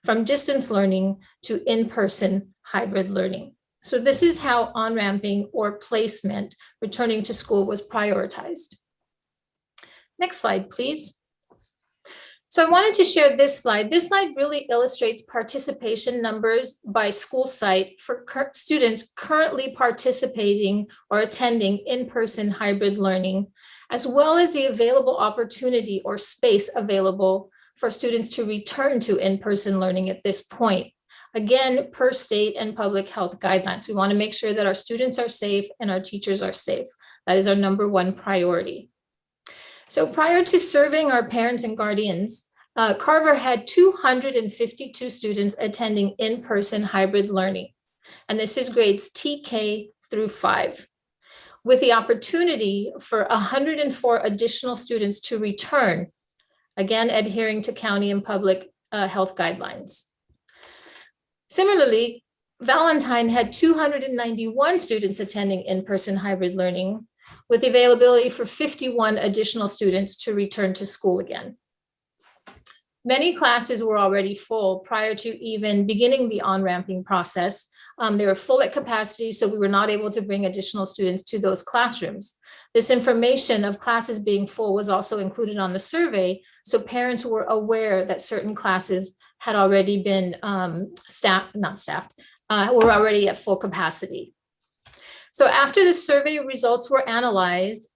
from distance learning to in-person hybrid learning. So this is how on-ramping or placement, returning to school, was prioritized. Next slide, please. So I wanted to share this slide. This slide really illustrates participation numbers by school site for students currently participating or attending in-person hybrid learning, as well as the available opportunity or space available for students to return to in-person learning at this point. Again, per state and public health guidelines. We want to make sure that our students are safe and our teachers are safe. That is our #1 priority. So prior to serving our parents and guardians, Carver had 252 students attending in-person hybrid learning. And this is grades TK through 5, with the opportunity for 104 additional students to return, again, adhering to county and public health guidelines. Similarly, Valentine had 291 students attending in-person hybrid learning, with availability for 51 additional students to return to school again. Many classes were already full prior to even beginning the on-ramping process. They were full at capacity, so we were not able to bring additional students to those classrooms. This information of classes being full was also included on the survey, so parents were aware that certain classes had already been were already at full capacity. So after the survey results were analyzed,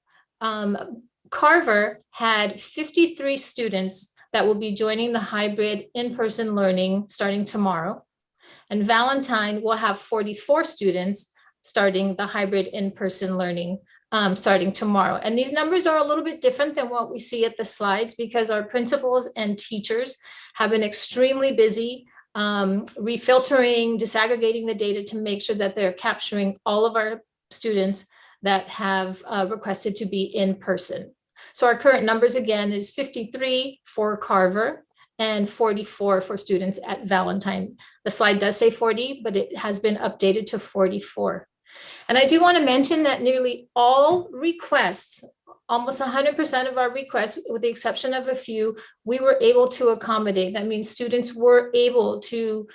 Carver had 53 students that will be joining the hybrid in-person learning starting tomorrow. And Valentine will have 44 students starting the hybrid in-person learning starting tomorrow. And these numbers are a little bit different than what we see at the slides because our principals and teachers have been extremely busy refiltering, disaggregating the data to make sure that they're capturing all of our students that have requested to be in person. So our current numbers again is 53 for Carver and 44 for students at Valentine. The slide does say 40, but it has been updated to 44. And I do want to mention that nearly all requests, almost 100% of our requests, with the exception of a few, we were able to accommodate. That means students were able to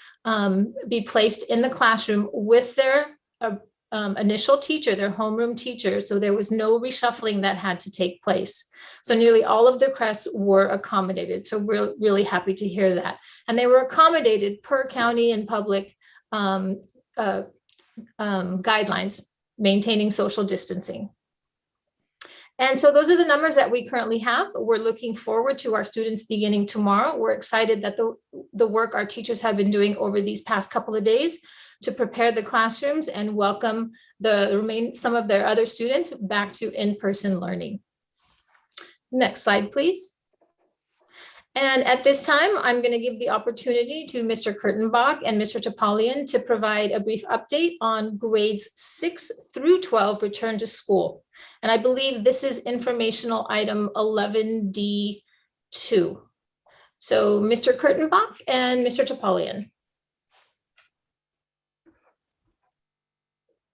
be placed in the classroom with their initial teacher, their homeroom teacher. So there was no reshuffling that had to take place. So nearly all of the requests were accommodated. So we're really happy to hear that. And they were accommodated per county and public guidelines, maintaining social distancing. And so those are the numbers that we currently have. We're looking forward to our students beginning tomorrow. We're excited that the work our teachers have been doing over these past couple of days to prepare the classrooms and welcome some of their other students back to in-person learning. Next slide, please. And at this time, I'm going to give the opportunity to Mr. Kurtenbach and Mr. Topalian to provide a brief update on grades 6 through 12 return to school. And I believe this is informational item 11D2. So Mr. Kurtenbach and Mr. Topalian.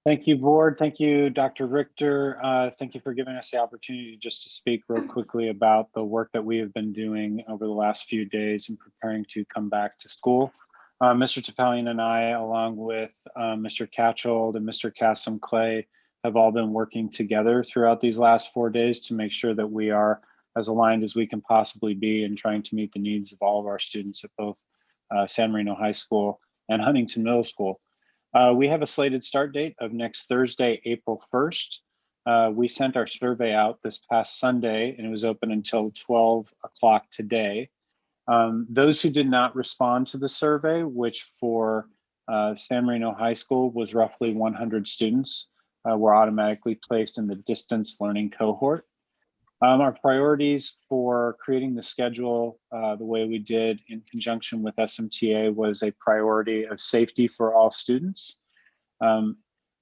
Thank you, board. Thank you, Dr. Richter. Thank you for giving us the opportunity just to speak real quickly about the work that we have been doing over the last few days in preparing to come back to school. Mr. Topalian and I, along with Mr. Catchold and Mr. Cassim Clay, have all been working together throughout these last 4 days to make sure that we are as aligned as we can possibly be in trying to meet the needs of all of our students at both San Marino High School and Huntington Middle School. We have a slated start date of next Thursday, April 1st. We sent our survey out this past Sunday and it was open until 12 o'clock today. Those who did not respond to the survey, which for San Marino High School was roughly 100 students, were automatically placed in the distance learning cohort. Our priorities for creating the schedule the way we did in conjunction with SMTA was a priority of safety for all students.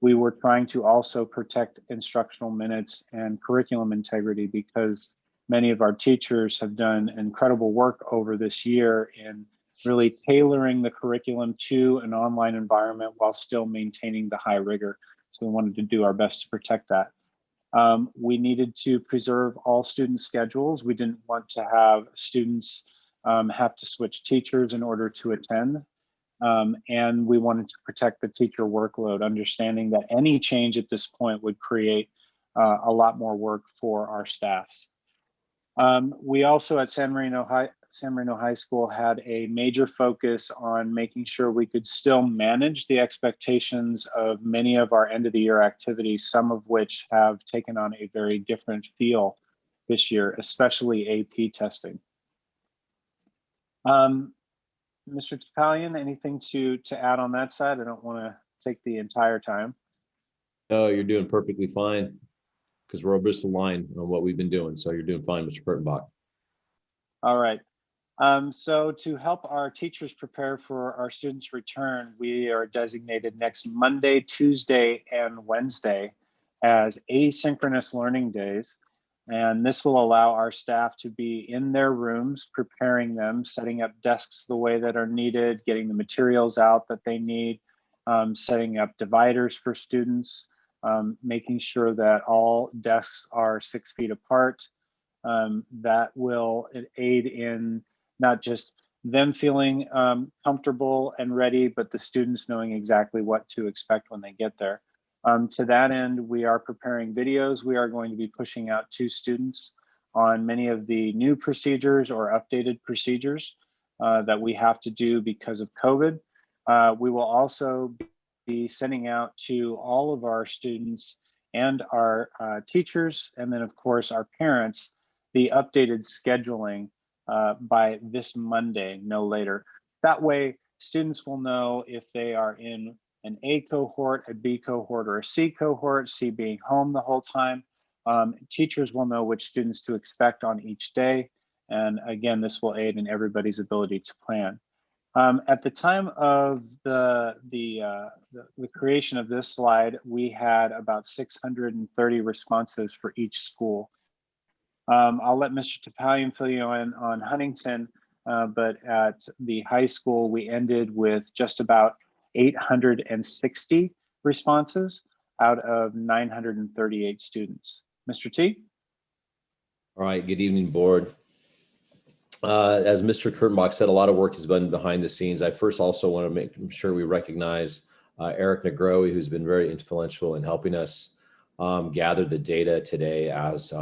We were trying to also protect instructional minutes and curriculum integrity because many of our teachers have done incredible work over this year in really tailoring the curriculum to an online environment while still maintaining the high rigor. So we wanted to do our best to protect that. We needed to preserve all student schedules. We didn't want to have students have to switch teachers in order to attend. And we wanted to protect the teacher workload, understanding that any change at this point would create a lot more work for our staffs. We also at San Marino High School had a major focus on making sure we could still manage the expectations of many of our end of the year activities, some of which have taken on a very different feel this year, especially AP testing. Mr. Topalian, anything to add on that side? I don't want to take the entire time. No, you're doing perfectly fine because we're just aligned on what we've been doing. So you're doing fine, Mr. Kurtenbach. All right. So to help our teachers prepare for our students' return, we are designated next Monday, Tuesday, and Wednesday as asynchronous learning days. And this will allow our staff to be in their rooms, preparing them, setting up desks the way that are needed, getting the materials out that they need, setting up dividers for students, making sure that all desks are 6 feet apart. That will aid in not just them feeling comfortable and ready, but the students knowing exactly what to expect when they get there. To that end, we are preparing videos. We are going to be pushing out to students on many of the new procedures or updated procedures that we have to do because of COVID. We will also be sending out to all of our students and our teachers, and then of course our parents, the updated scheduling by this Monday, no later. That way, students will know if they are in an A cohort, a B cohort, or a C cohort, C being home the whole time. Teachers will know which students to expect on each day. And again, this will aid in everybody's ability to plan. At the time of the creation of this slide, we had about 630 responses for each school. I'll let Mr. Topalian fill you in on Huntington, but at the high school, we ended with just about 860 responses out of 938 students. Mr. T? All right, good evening, board. As Mr. Kurtenbach said, a lot of work has been behind the scenes. I first also want to make sure we recognize Eric Negroe, who's been very influential in helping us gather the data today, as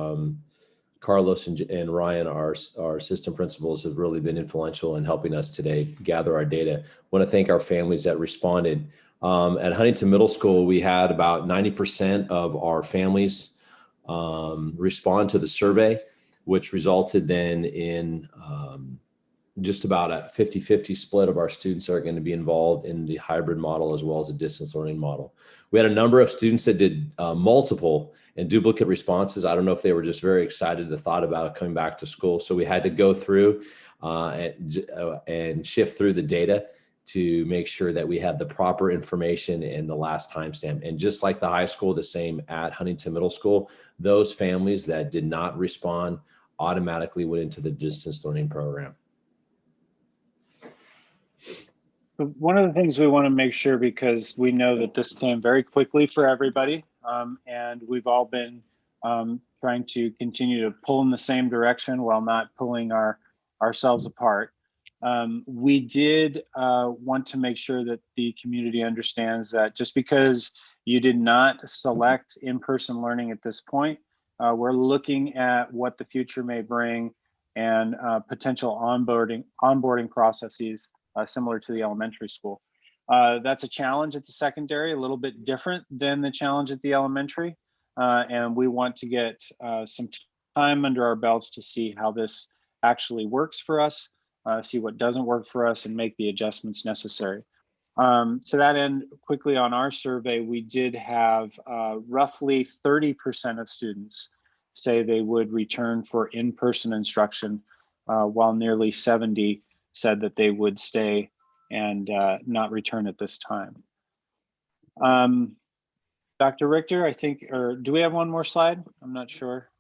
Carlos and Ryan, our assistant principals, have really been influential in helping us today gather our data. I want to thank our families that responded. At Huntington Middle School, we had about 90% of our families respond to the survey, which resulted then in just about a 50-50 split of our students are going to be involved in the hybrid model as well as the distance learning model. We had a number of students that did multiple and duplicate responses. I don't know if they were just very excited, the thought about coming back to school. So we had to go through and shift through the data to make sure that we have the proper information in the last timestamp. And just like the high school, the same at Huntington Middle School, those families that did not respond automatically went into the distance learning program. So one of the things we want to make sure, because we know that this came very quickly for everybody, and we've all been trying to continue to pull in the same direction while not pulling ourselves apart. We did want to make sure that the community understands that just because you did not select in-person learning at this point, we're looking at what the future may bring and potential onboarding processes similar to the elementary school. That's a challenge at the secondary, a little bit different than the challenge at the elementary. And we want to get some time under our belts to see how this actually works for us, see what doesn't work for us, and make the adjustments necessary. To that end, quickly on our survey, we did have roughly 30% of students say they would return for in-person instruction, while nearly 70 said that they would stay and not return at this time. Dr. Richter, I think, or do we have one more slide? I'm not sure.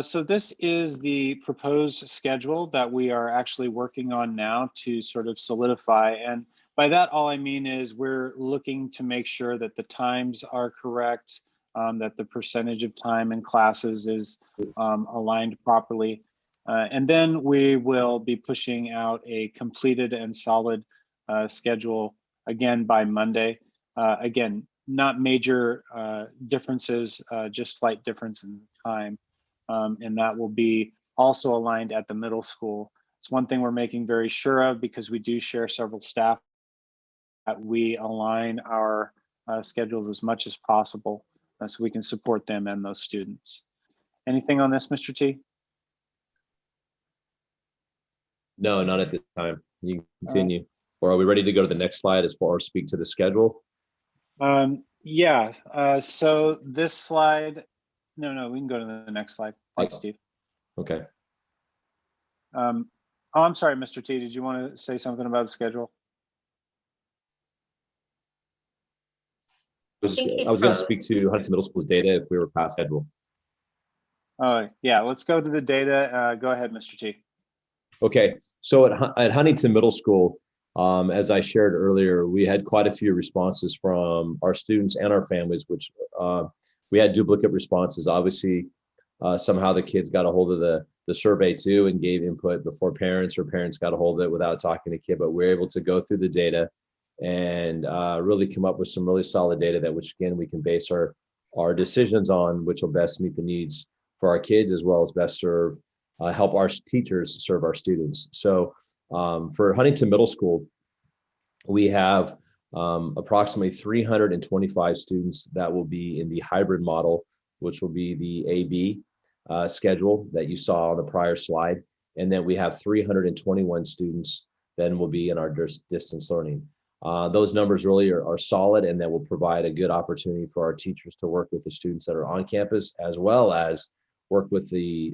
So this is the proposed schedule that we are actually working on now to sort of solidify. And by that, all I mean is we're looking to make sure that the times are correct, that the percentage of time in classes is aligned properly. And then we will be pushing out a completed and solid schedule again by Monday. Again, not major differences, just slight difference in time. And that will be also aligned at the middle school. It's one thing we're making very sure of, because we do share several staff, that we align our schedules as much as possible so we can support them and those students. Anything on this, Mr. T? No, not at this time. You can continue. Or are we ready to go to the next slide as far as speak to the schedule? Yeah, so this slide, no, we can go to the next slide. Thanks, Steve. Okay. Oh, I'm sorry, Mr. T, did you want to say something about the schedule? I was going to speak to Huntington Middle School's data if we were past schedule. Yeah, let's go to the data. Go ahead, Mr. T. Okay, so at Huntington Middle School, as I shared earlier, we had quite a few responses from our students and our families, which we had duplicate responses. Obviously, somehow the kids got a hold of the survey too and gave input before parents, or parents got a hold of it without talking to kid, but we're able to go through the data and really come up with some really solid data that, which again, we can base our decisions on, which will best meet the needs for our kids, as well as best serve, help our teachers serve our students. So for Huntington Middle School, we have approximately 325 students that will be in the hybrid model, which will be the AB schedule that you saw on the prior slide. And then we have 321 students then will be in our distance learning. Those numbers really are solid, and that will provide a good opportunity for our teachers to work with the students that are on campus, as well as work with the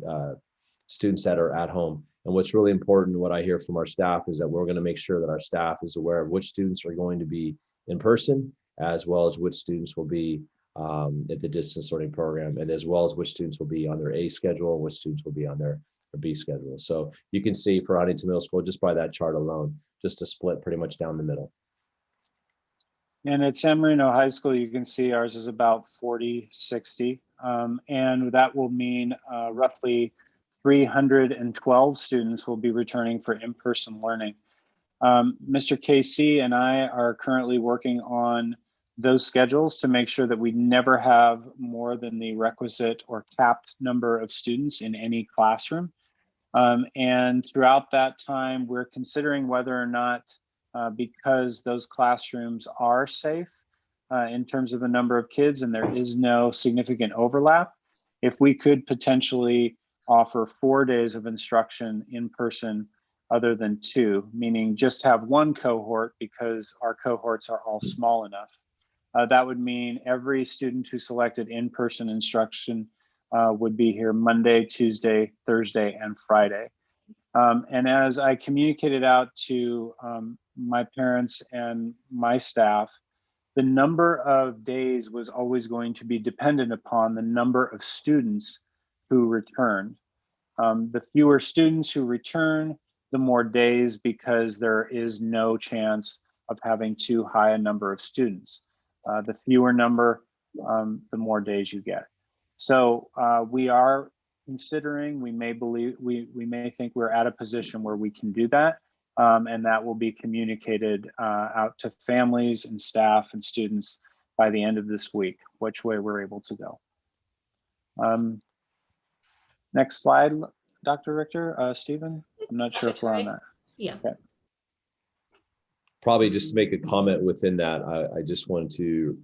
students that are at home. And what's really important, what I hear from our staff, is that we're going to make sure that our staff is aware of which students are going to be in person, as well as which students will be at the distance learning program, and as well as which students will be on their A schedule and which students will be on their B schedule. So you can see for Huntington Middle School, just by that chart alone, just a split pretty much down the middle. And at San Marino High School, you can see ours is about 40-60. And that will mean roughly 312 students will be returning for in-person learning. Mr. KC and I are currently working on those schedules to make sure that we never have more than the requisite or capped number of students in any classroom. And throughout that time, we're considering whether or not, because those classrooms are safe in terms of the number of kids and there is no significant overlap, if we could potentially offer 4 days of instruction in person other than 2, meaning just have one cohort because our cohorts are all small enough. That would mean every student who selected in-person instruction would be here Monday, Tuesday, Thursday, and Friday. And as I communicated out to my parents and my staff, the number of days was always going to be dependent upon the number of students who returned. The fewer students who return, the more days, because there is no chance of having too high a number of students. The fewer number, the more days you get. So we are considering, we may think we're at a position where we can do that. And that will be communicated out to families and staff and students by the end of this week, which way we're able to go. Next slide, Dr. Richter, Stephen. I'm not sure if we're on that. Yeah. Okay. Probably just to make a comment within that, I just wanted to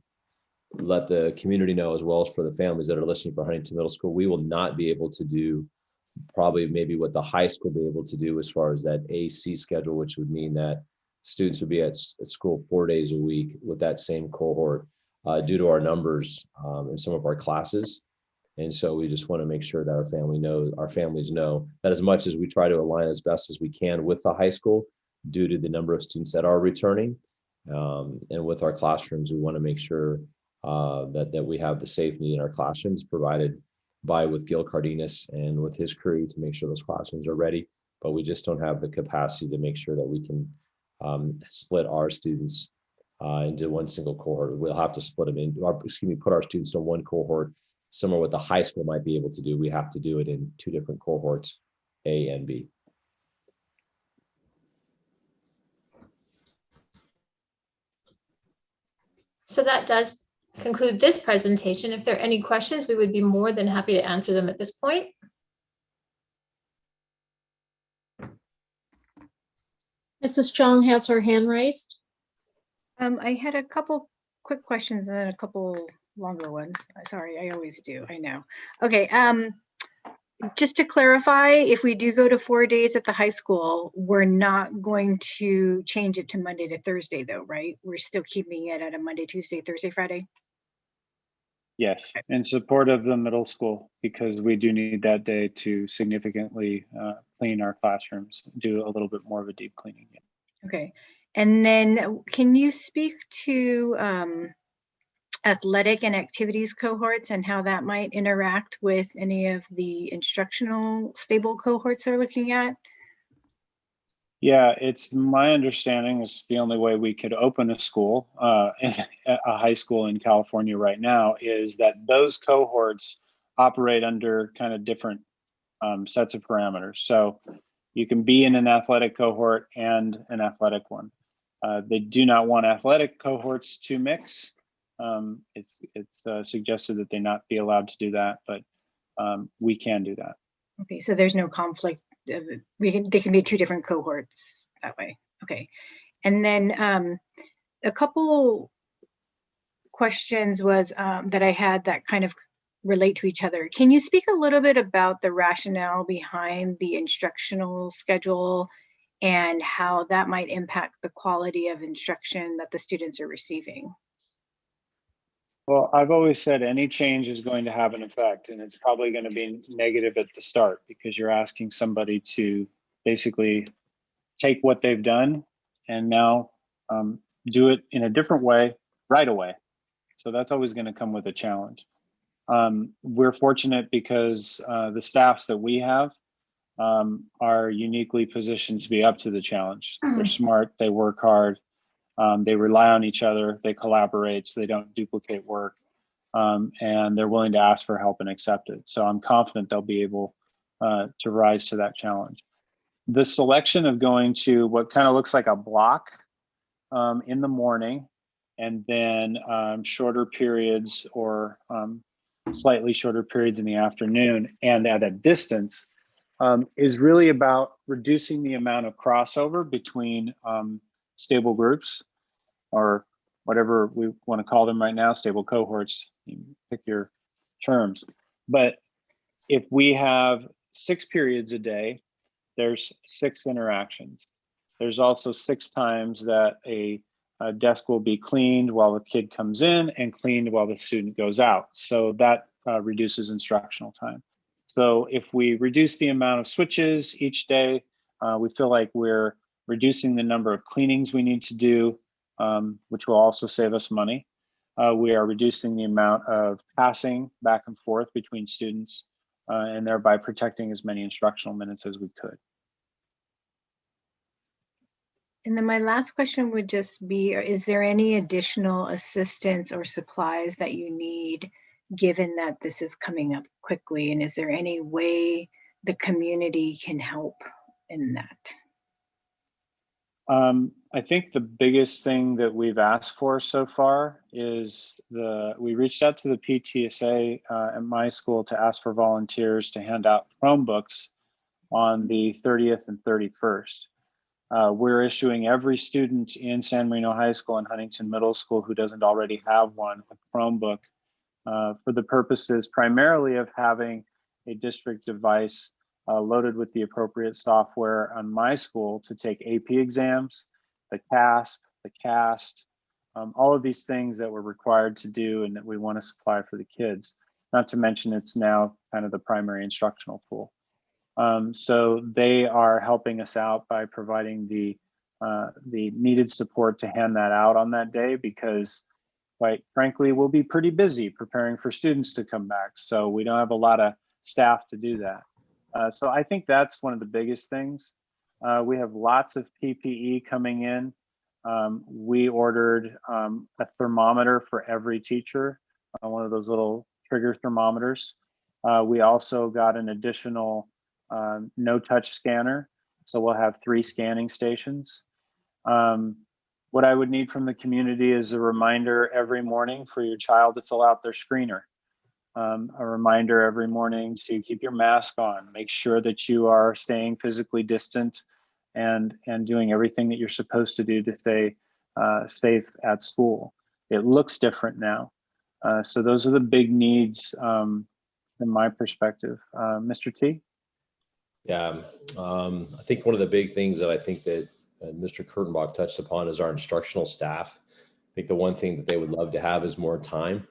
let the community know, as well as for the families that are listening for Huntington Middle School, we will not be able to do probably maybe what the high school will be able to do as far as that AC schedule, which would mean that students would be at school 4 days a week with that same cohort due to our numbers in some of our classes. And so we just want to make sure that our families know that as much as we try to align as best as we can with the high school, due to the number of students that are returning, and with our classrooms, we want to make sure that we have the safety in our classrooms provided with Gil Cardenas and with his crew to make sure those classrooms are ready. But we just don't have the capacity to make sure that we can split our students into one single cohort. We'll have to split them in, put our students in one cohort, similar to what the high school might be able to do. We have to do it in two different cohorts, A and B. So that does conclude this presentation. If there are any questions, we would be more than happy to answer them at this point. Mrs. Chung has her hand raised. I had a couple quick questions and then a couple longer ones. Sorry, I always do, I know. Okay, just to clarify, if we do go to 4 days at the high school, we're not going to change it to Monday to Thursday though, right? We're still keeping it at a Monday, Tuesday, Thursday, Friday? Yes, in support of the middle school, because we do need that day to significantly clean our classrooms, do a little bit more of a deep cleaning. Okay, and then can you speak to athletic and activities cohorts and how that might interact with any of the instructional stable cohorts they're looking at? Yeah, it's my understanding it's the only way we could open a school, a high school in California right now, is that those cohorts operate under kind of different sets of parameters. So you can be in an athletic cohort and an athletic one. They do not want athletic cohorts to mix. It's suggested that they not be allowed to do that, but we can do that. Okay, so there's no conflict. They can be two different cohorts that way. Okay, and then a couple questions was that I had that kind of relate to each other. Can you speak a little bit about the rationale behind the instructional schedule and how that might impact the quality of instruction that the students are receiving? Well, I've always said any change is going to have an effect, and it's probably going to be negative at the start because you're asking somebody to basically take what they've done and now do it in a different way right away. So that's always going to come with a challenge. We're fortunate because the staffs that we have are uniquely positioned to be up to the challenge. They're smart, they work hard. They rely on each other, they collaborate, so they don't duplicate work, and they're willing to ask for help and accept it. So I'm confident they'll be able to rise to that challenge. The selection of going to what kind of looks like a block in the morning, and then shorter periods or slightly shorter periods in the afternoon and at a distance is really about reducing the amount of crossover between stable groups, or whatever we want to call them right now, stable cohorts, you pick your terms. But if we have 6 periods a day, there's 6 interactions. There's also 6 times that a desk will be cleaned while the kid comes in and cleaned while the student goes out. So that reduces instructional time. So if we reduce the amount of switches each day, we feel like we're reducing the number of cleanings we need to do, which will also save us money. We are reducing the amount of passing back and forth between students, and thereby protecting as many instructional minutes as we could. And then my last question would just be, is there any additional assistance or supplies that you need, given that this is coming up quickly? And is there any way the community can help in that? I think the biggest thing that we've asked for so far is we reached out to the PTSA at my school to ask for volunteers to hand out Chromebooks on the 30th and 31st. We're issuing every student in San Marino High School and Huntington Middle School who doesn't already have one a Chromebook for the purposes primarily of having a district device loaded with the appropriate software on my school to take AP exams, the CASP, the CAST, all of these things that we're required to do and that we want to supply for the kids. Not to mention it's now kind of the primary instructional tool. So they are helping us out by providing the needed support to hand that out on that day, because quite frankly, we'll be pretty busy preparing for students to come back. So we don't have a lot of staff to do that. So I think that's one of the biggest things. We have lots of PPE coming in. We ordered a thermometer for every teacher, one of those little trigger thermometers. We also got an additional no-touch scanner. So we'll have 3 scanning stations. What I would need from the community is a reminder every morning for your child to fill out their screener. A reminder every morning to keep your mask on, make sure that you are staying physically distant and doing everything that you're supposed to do to stay safe at school. It looks different now. So those are the big needs from my perspective. Mr. T? Yeah, I think one of the big things that I think that Mr. Kurtenbach touched upon is our instructional staff. I think the one thing that they would love to have is more time,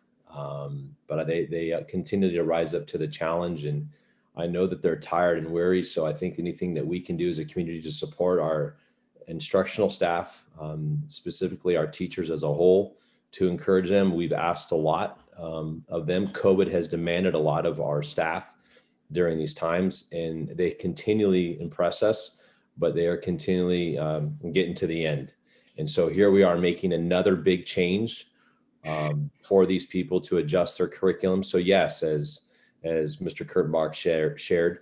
but they continue to rise up to the challenge, and I know that they're tired and weary. So I think anything that we can do as a community to support our instructional staff, specifically our teachers as a whole, to encourage them. We've asked a lot of them. COVID has demanded a lot of our staff during these times, and they continually impress us, but they are continually getting to the end. And so here we are making another big change for these people to adjust their curriculum. So yes, as Mr. Kurtenbach shared,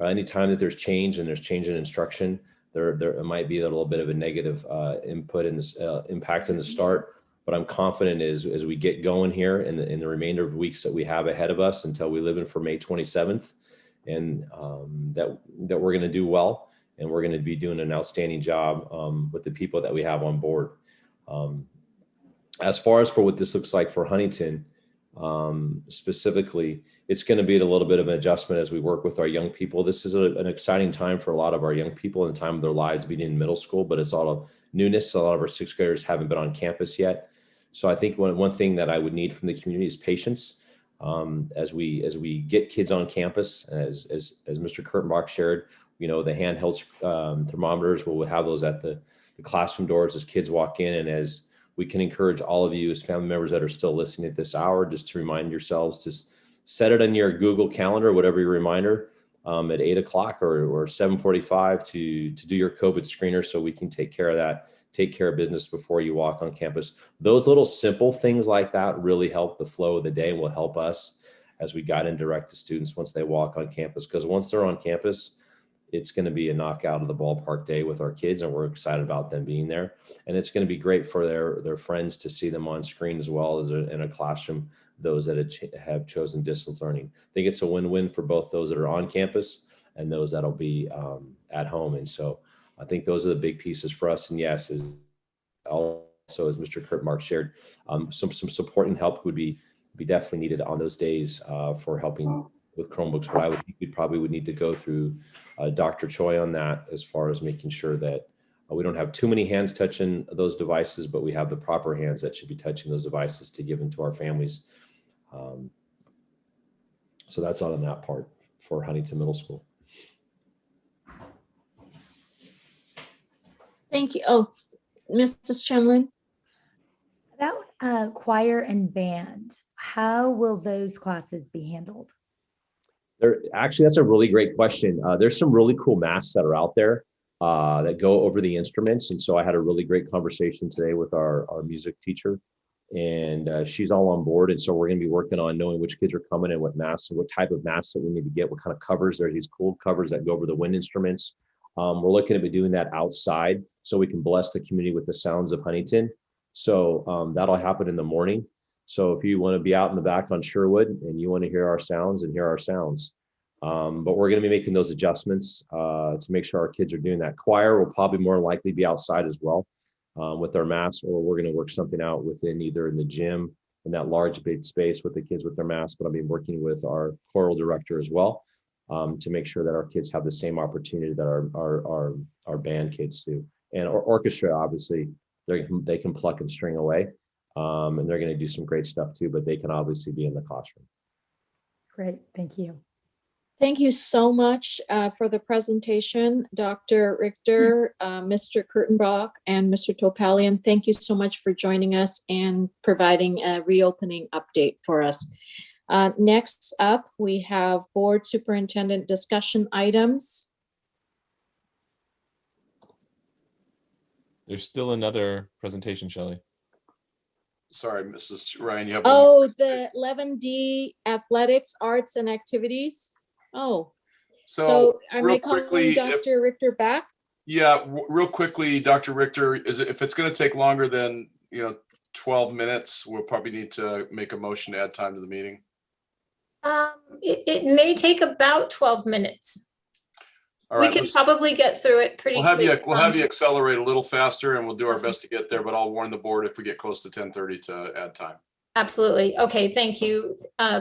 anytime that there's change and there's change in instruction, there might be a little bit of a negative input in this impact in the start. But I'm confident as we get going here in the remainder of weeks that we have ahead of us until we live in for May 27th, and that we're going to do well, and we're going to be doing an outstanding job with the people that we have on board. As far as for what this looks like for Huntington, specifically, it's going to be a little bit of an adjustment as we work with our young people. This is an exciting time for a lot of our young people in the time of their lives being in middle school, but it's all of newness. A lot of our 6th graders haven't been on campus yet. So I think one thing that I would need from the community is patience. As we get kids on campus, as Mr. Kurtenbach shared, you know, the handheld thermometers, we'll have those at the classroom doors as kids walk in, and as we can encourage all of you as family members that are still listening at this hour, just to remind yourselves to set it on your Google Calendar, whatever your reminder, at 8 o'clock or 7:45 to do your COVID screener, so we can take care of that. Take care of business before you walk on campus. Those little simple things like that really help the flow of the day and will help us as we guide and direct the students once they walk on campus. Because once they're on campus, it's going to be a knockout of the ballpark day with our kids, and we're excited about them being there. And it's going to be great for their friends to see them on screen as well as in a classroom, those that have chosen distance learning. I think it's a win-win for both those that are on campus and those that'll be at home. And so I think those are the big pieces for us. And yes, also as Mr. Kurtenbach shared, some support and help would be definitely needed on those days for helping with Chromebooks. But I would think we probably would need to go through Dr. Choi on that, as far as making sure that we don't have too many hands touching those devices, but we have the proper hands that should be touching those devices to give them to our families. So that's on that part for Huntington Middle School. Thank you. Oh, Mrs. Chenlin. About choir and band, how will those classes be handled? Actually, that's a really great question. There's some really cool masks that are out there that go over the instruments. And so I had a really great conversation today with our music teacher, and she's all on board. And so we're going to be working on knowing which kids are coming and what masks and what type of masks that we need to get, what kind of covers. There are these cool covers that go over the wind instruments. We're looking at doing that outside so we can bless the community with the sounds of Huntington. So that'll happen in the morning. So if you want to be out in the back on Sherwood and you want to hear our sounds and hear our sounds, but we're going to be making those adjustments to make sure our kids are doing that. Choir will probably more likely be outside as well with our masks, or we're going to work something out within either in the gym in that large big space with the kids with their masks. But I'll be working with our choral director as well to make sure that our kids have the same opportunity that our band kids do. And our orchestra, obviously, they can pluck and string away. And they're going to do some great stuff too, but they can obviously be in the classroom. Great, thank you. Thank you so much for the presentation, Dr. Richter, Mr. Kurtenbach, and Mr. Topalian. Thank you so much for joining us and providing a reopening update for us. Next up, we have board superintendent discussion items. There's still another presentation, Shelley. Sorry, Mrs. Ryan, you have Oh, the 11D athletics, arts, and activities. Oh, so are real we calling quickly, Dr. Richter back? Yeah, real quickly, Dr. Richter, if it's going to take longer than 12 minutes, we'll probably need to make a motion to add time to the meeting. It may take about 12 minutes. All We right, can probably get through it pretty quick. We'll have you accelerate a little faster, and we'll do our best to get there. But I'll warn the board if we get close to 10:30 to add time. Absolutely. Okay, thank you,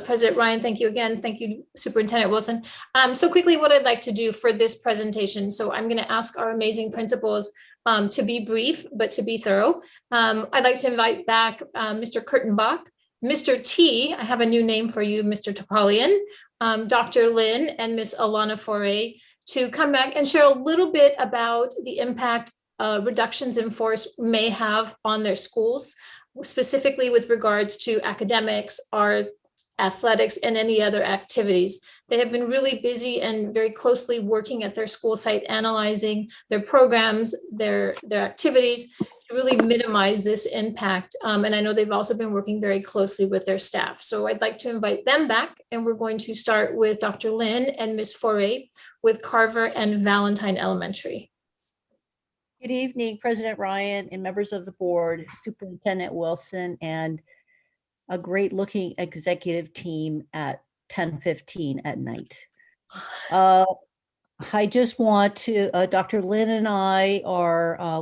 President Ryan. Thank you again. Thank you, Superintendent Wilson. So quickly, what I'd like to do for this presentation. So I'm going to ask our amazing principals to be brief, but to be thorough. I'd like to invite back Mr. Kurtenbach, Mr. T, I have a new name for you, Mr. Topalian, Dr. Lynn, and Miss Alana Foray to come back and share a little bit about the impact reductions in force may have on their schools, specifically with regards to academics, art, athletics, and any other activities. They have been really busy and very closely working at their school site, analyzing their programs, their activities to really minimize this impact. And I know they've also been working very closely with their staff. So I'd like to invite them back, and we're going to start with Dr. Lynn and Ms. Foray with Carver and Valentine Elementary. Good evening, President Ryan and members of the board, Superintendent Wilson, and a great looking executive team at 10:15 at night. I just want to, Dr. Lynn and I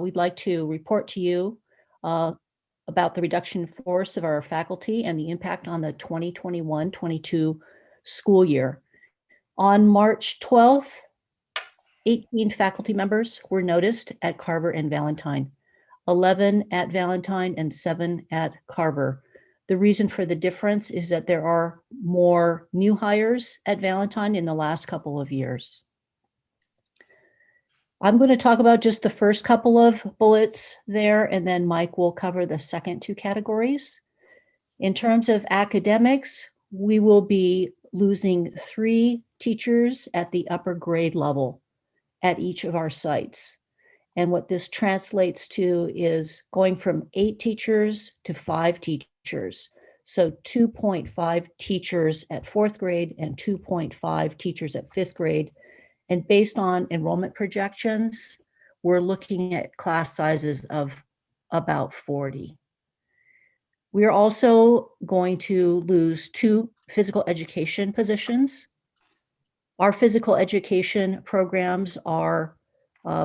we'd like to report to you about the reduction in force of our faculty and the impact on the 2021-22 school year. On March 12th, 18 faculty members were noticed at Carver and Valentine, 11 at Valentine and 7 at Carver. The reason for the difference is that there are more new hires at Valentine in the last couple of years. I'm going to talk about just the first couple of bullets there, and then Mike will cover the second two categories. In terms of academics, we will be losing 3 teachers at the upper grade level at each of our sites. And what this translates to is going from 8 teachers to 5 teachers. So 2.5 teachers at 4th grade and 2.5 teachers at 5th grade. And based on enrollment projections, we're looking at class sizes of about 40. We are also going to lose 2 physical education positions. Our physical education programs are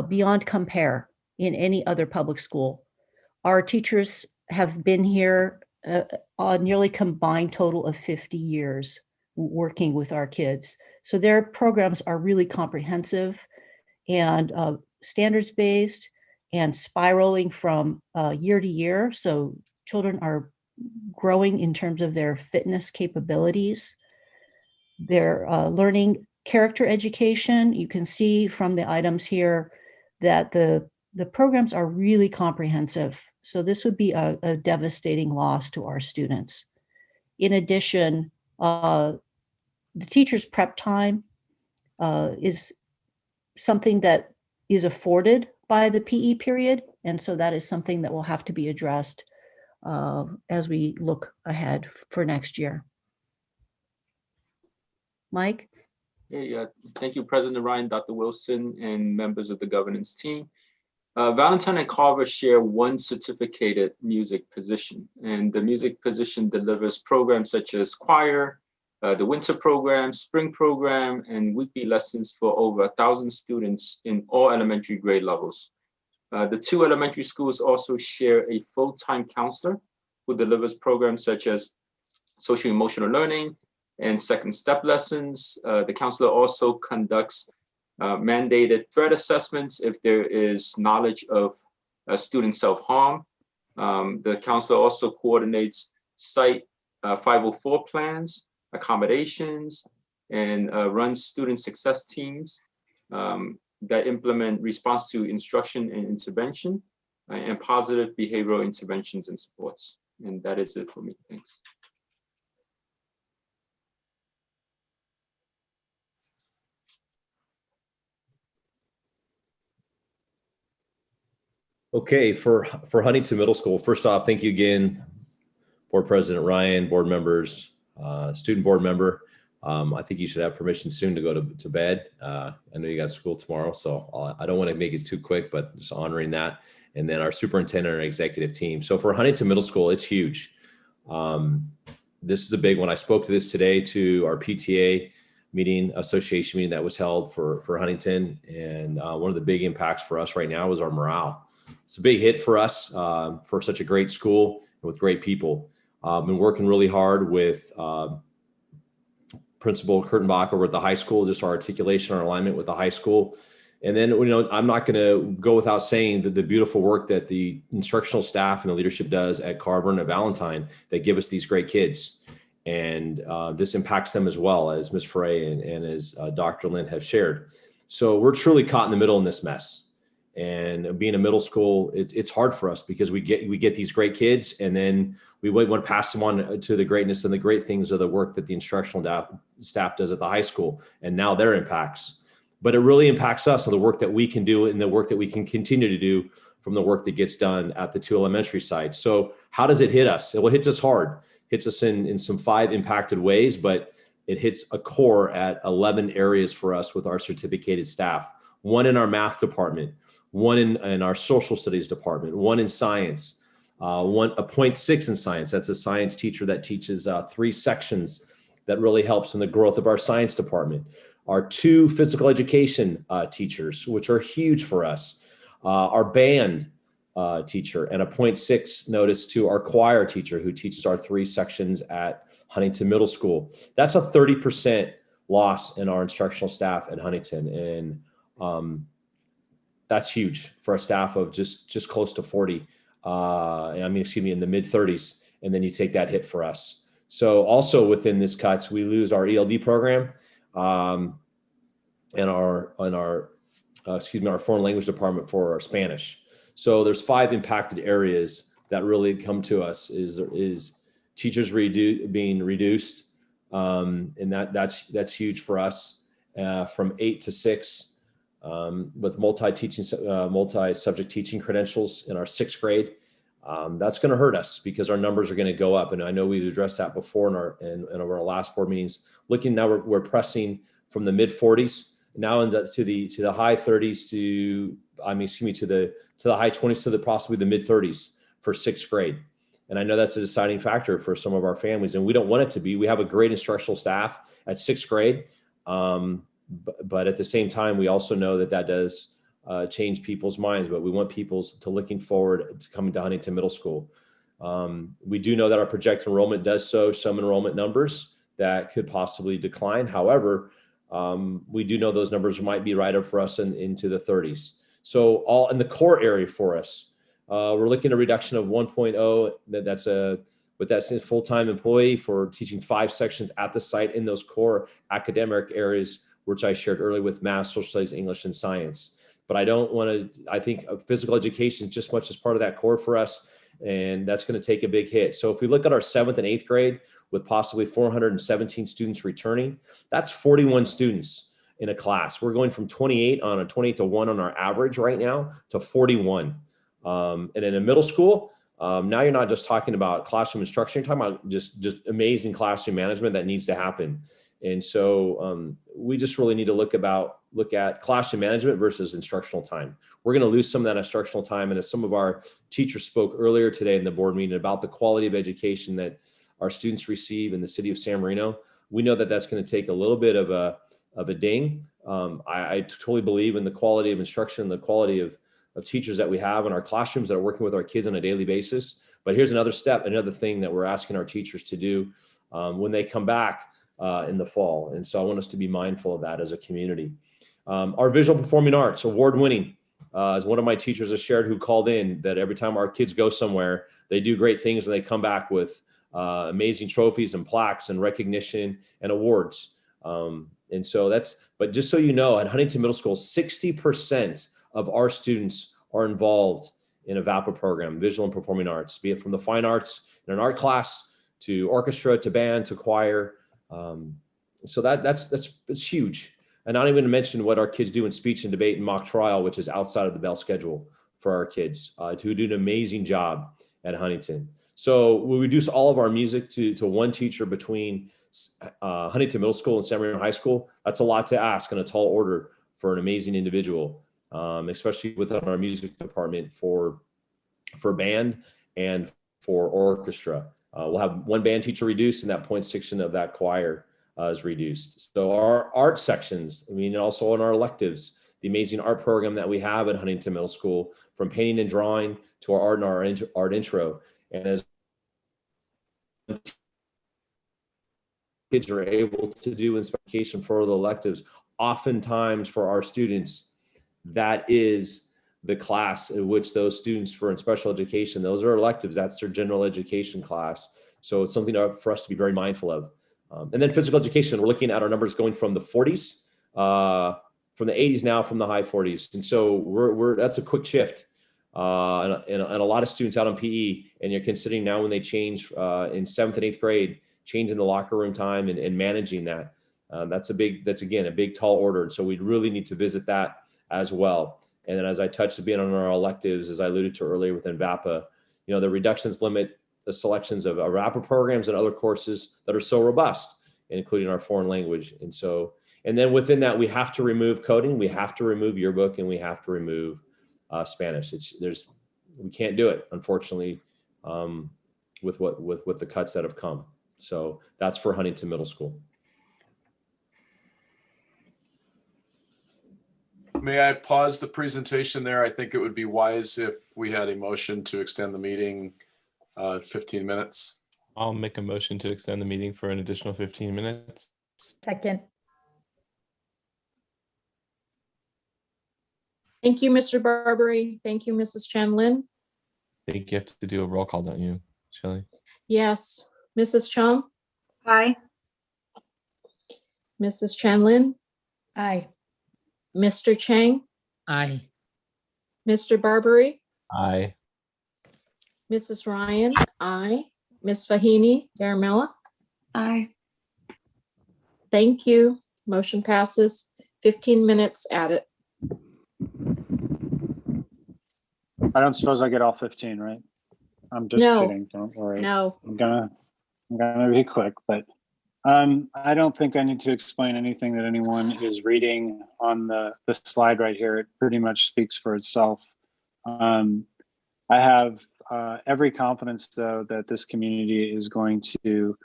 beyond compare in any other public school. Our teachers have been here a nearly combined total of 50 years working with our kids. So their programs are really comprehensive and standards-based and spiraling from year to year. So children are growing in terms of their fitness capabilities. They're learning character education. You can see from the items here that the programs are really comprehensive. So this would be a devastating loss to our students. In addition, the teacher's prep time is something that is afforded by the PE period. And so that is something that will have to be addressed as we look ahead for next year. Mike? Hey, thank you, President Ryan, Dr. Wilson, and members of the governance team. Valentine and Carver share one certificated music position, and the music position delivers programs such as choir, the winter program, spring program, and weekly lessons for over 1,000 students in all elementary grade levels. The two elementary schools also share a full-time counselor who delivers programs such as social emotional learning and second step lessons. The counselor also conducts mandated threat assessments if there is knowledge of student self-harm. The counselor also coordinates site 504 plans, accommodations, and runs student success teams that implement response to instruction and intervention and positive behavioral interventions and supports. And that is it for me. Thanks. Okay, for Huntington Middle School, first off, thank you again, Board President Ryan, board members, student board member. I think you should have permission soon to go to bed. I know you got school tomorrow, so I don't want to make it too quick, but just honoring that. And then our superintendent and executive team. So for Huntington Middle School, it's huge. This is a big one. I spoke to this today to our PTA meeting, association meeting that was held for Huntington. And one of the big impacts for us right now is our morale. It's a big hit for us for such a great school and with great people. Been working really hard with Principal Kurtenbach over at the high school, just our articulation, our alignment with the high school. And then, I'm not going to go without saying that the beautiful work that the instructional staff and the leadership does at Carver and at Valentine that give us these great kids. And this impacts them as well, as Ms. Frey and as Dr. Lynn have shared. So we're truly caught in the middle in this mess. And being a middle school, it's hard for us because we get these great kids, and then we want to pass them on to the greatness and the great things of the work that the instructional staff does at the high school, and now their impacts. But it really impacts us on the work that we can do and the work that we can continue to do from the work that gets done at the two elementary sites. So how does it hit us? Well, it hits us hard. Hits us in some 5 impacted ways, but it hits a core at 11 areas for us with our certificated staff. 1 in our math department, 1 in our social studies department, 1 in science, a 0.6 in science. That's a science teacher that teaches 3 sections that really helps in the growth of our science department. Our 2 physical education teachers, which are huge for us. Our band teacher, and a 0.6 notice to our choir teacher who teaches our 3 sections at Huntington Middle School. That's a 30% loss in our instructional staff at Huntington. And that's huge for a staff of just close to 40. In the mid 30s, and then you take that hit for us. So also within this cuts, we lose our ELD program and our foreign language department for our Spanish. So there's 5 impacted areas that really come to us is teachers being reduced, and that's huge for us from 8 to 6. With multi-subject teaching credentials in our 6th grade, that's going to hurt us because our numbers are going to go up. And I know we've addressed that before in our last board meetings. Looking now, we're pressing from the mid 40s now to the high 30s to the high 20s to possibly the mid 30s for 6th grade. And I know that's a deciding factor for some of our families, and we don't want it to be. We have a great instructional staff at 6th grade. But at the same time, we also know that does change people's minds, but we want people to looking forward to coming to Huntington Middle School. We do know that our projected enrollment does show some enrollment numbers that could possibly decline. However, we do know those numbers might be right up for us into the 30s. So all in the core area for us, we're looking at a reduction of 1.0. That's a with that full-time employee for teaching 5 sections at the site in those core academic areas, which I shared earlier with math, social studies, English, and science. But I think physical education is just much as part of that core for us, and that's going to take a big hit. So if we look at our 7th and 8th grade with possibly 417 students returning, that's 41 students in a class. We're going from 28 to 1 on our average right now to 41. And in a middle school, now you're not just talking about classroom instruction, you're talking about just amazing classroom management that needs to happen. And so we just really need to look at classroom management versus instructional time. We're going to lose some of that instructional time. And as some of our teachers spoke earlier today in the board meeting about the quality of education that our students receive in the city of San Marino, we know that that's going to take a little bit of a ding. I totally believe in the quality of instruction, the quality of teachers that we have in our classrooms that are working with our kids on a daily basis. But here's another step, another thing that we're asking our teachers to do when they come back in the fall. And so I want us to be mindful of that as a community. Our visual performing arts, award-winning, as one of my teachers has shared who called in, that every time our kids go somewhere, they do great things and they come back with amazing trophies and plaques and recognition and awards. And so but just so you know, at Huntington Middle School, 60% of our students are involved in a VAPA program, visual and performing arts, be it from the fine arts in an art class to orchestra, to band, to choir. So that's huge. And not even to mention what our kids do in speech and debate and mock trial, which is outside of the bell schedule for our kids, who do an amazing job at Huntington. So we reduce all of our music to one teacher between Huntington Middle School and San Marino High School. That's a lot to ask in a tall order for an amazing individual, especially within our music department for band and for orchestra. We'll have one band teacher reduced, and that point section of that choir is reduced. So our art sections, also in our electives, the amazing art program that we have at Huntington Middle School, from painting and drawing to our art and our art intro. And as kids are able to do inspection for the electives, oftentimes for our students, that is the class in which those students for in special education, those are electives, that's their general education class. So it's something for us to be very mindful of. And then physical education, we're looking at our numbers going from the 40s, from the 80s now, from the high 40s. And so that's a quick shift. And a lot of students out on PE, and you're considering now when they change in 7th and 8th grade, changing the locker room time and managing that. That's again, a big tall order. And so we really need to visit that as well. And then as I touched a bit on our electives, as I alluded to earlier within VAPA, the reductions limit the selections of VAPA programs and other courses that are so robust, including our foreign language. And then within that, we have to remove coding, we have to remove yearbook, and we have to remove Spanish. We can't do it, unfortunately, with the cuts that have come. So that's for Huntington Middle School. May I pause the presentation there? I think it would be wise if we had a motion to extend the meeting 15 minutes. I'll make a motion to extend the meeting for an additional 15 minutes. Second. Thank you, Mr. Barbary. Thank you, Mrs. Chan-Lin. I think you have to do a roll call, don't you, Shelley? Yes. Mrs. Chung? Aye. Mrs. Chan-Lin? Aye. Mr. Chang? Aye. Mr. Barbary? Aye. Mrs. Ryan? Aye. Ms. Fahini Garamella? Aye. Thank you. Motion passes. 15 minutes added. I don't suppose I get all 15, right? I'm just No. kidding. Don't worry. No. I'm gonna be quick, but I don't think I need to explain anything that anyone is reading on the slide right here. It pretty much speaks for itself. I have every confidence, though, that this community is going to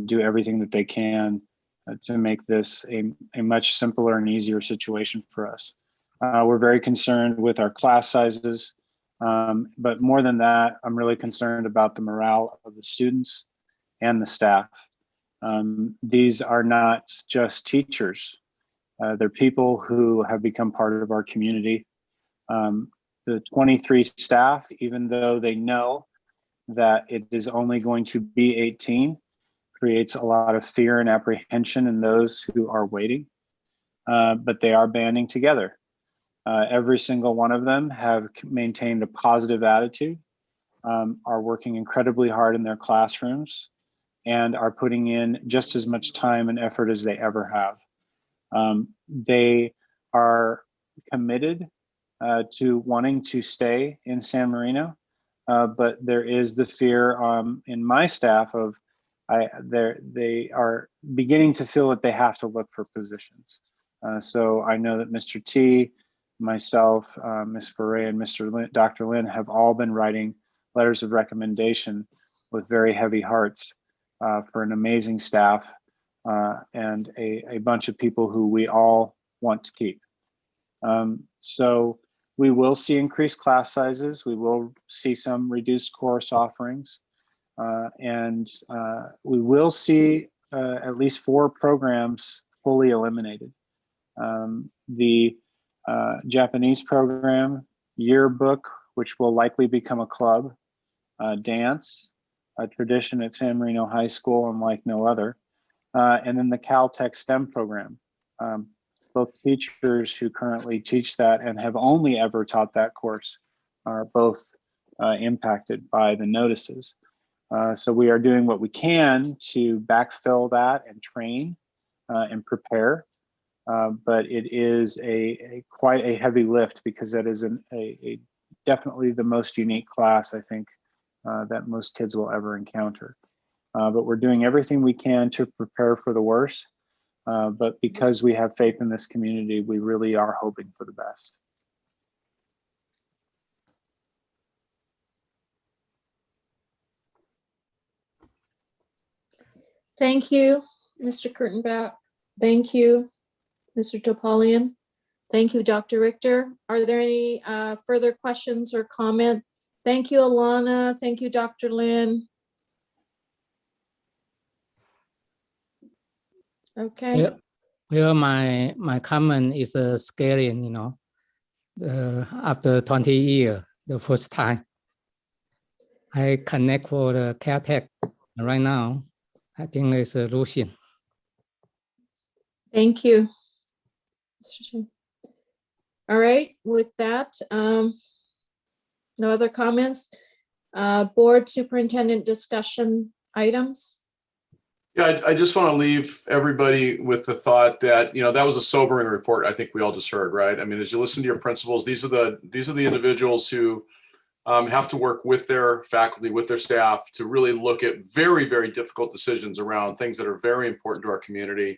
do everything that they can to make this a much simpler and easier situation for us. We're very concerned with our class sizes, but more than that, I'm really concerned about the morale of the students and the staff. These are not just teachers. They're people who have become part of our community. The 23 staff, even though they know that it is only going to be 18 creates a lot of fear and apprehension in those who are waiting, but they are banding together. Every single one of them have maintained a positive attitude, are working incredibly hard in their classrooms, and are putting in just as much time and effort as they ever have. They are committed to wanting to stay in San Marino, but there is the fear in my staff of they are beginning to feel that they have to look for positions. So I know that Mr. T, myself, Ms. Foray, and Dr. Lin have all been writing letters of recommendation with very heavy hearts for an amazing staff and a bunch of people who we all want to keep. So we will see increased class sizes. We will see some reduced course offerings. And we will see at least 4 programs fully eliminated. The Japanese program, yearbook, which will likely become a club, dance, a tradition at San Marino High School unlike no other, and then the Caltech STEM program. Both teachers who currently teach that and have only ever taught that course are both impacted by the notices. So we are doing what we can to backfill that and train and prepare, but it is quite a heavy lift because that is definitely the most unique class I think that most kids will ever encounter. But we're doing everything we can to prepare for the worst. But because we have faith in this community, we really are hoping for the best. Thank you, Mr. Kurtenbach. Thank you, Mr. Topalian. Thank you, Dr. Richter. Are there any further questions or comment? Thank you, Alana. Thank you, Dr. Lin. Okay. Yeah. Well, my comment is scary, you know, after 20 years, the first time I connect for the Caltech right now, I think it's Lucian. Thank you. All right, with that, no other comments? Board superintendent discussion items? Yeah, I just want to leave everybody with the thought that, you know, that was a sobering report. I think we all just heard, right? I mean, as you listen to your principals, these are the individuals who have to work with their faculty, with their staff to really look at very, very difficult decisions around things that are very important to our community.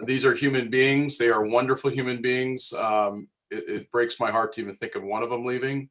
These are human beings. They are wonderful human beings. It breaks my heart to even think of one of them leaving.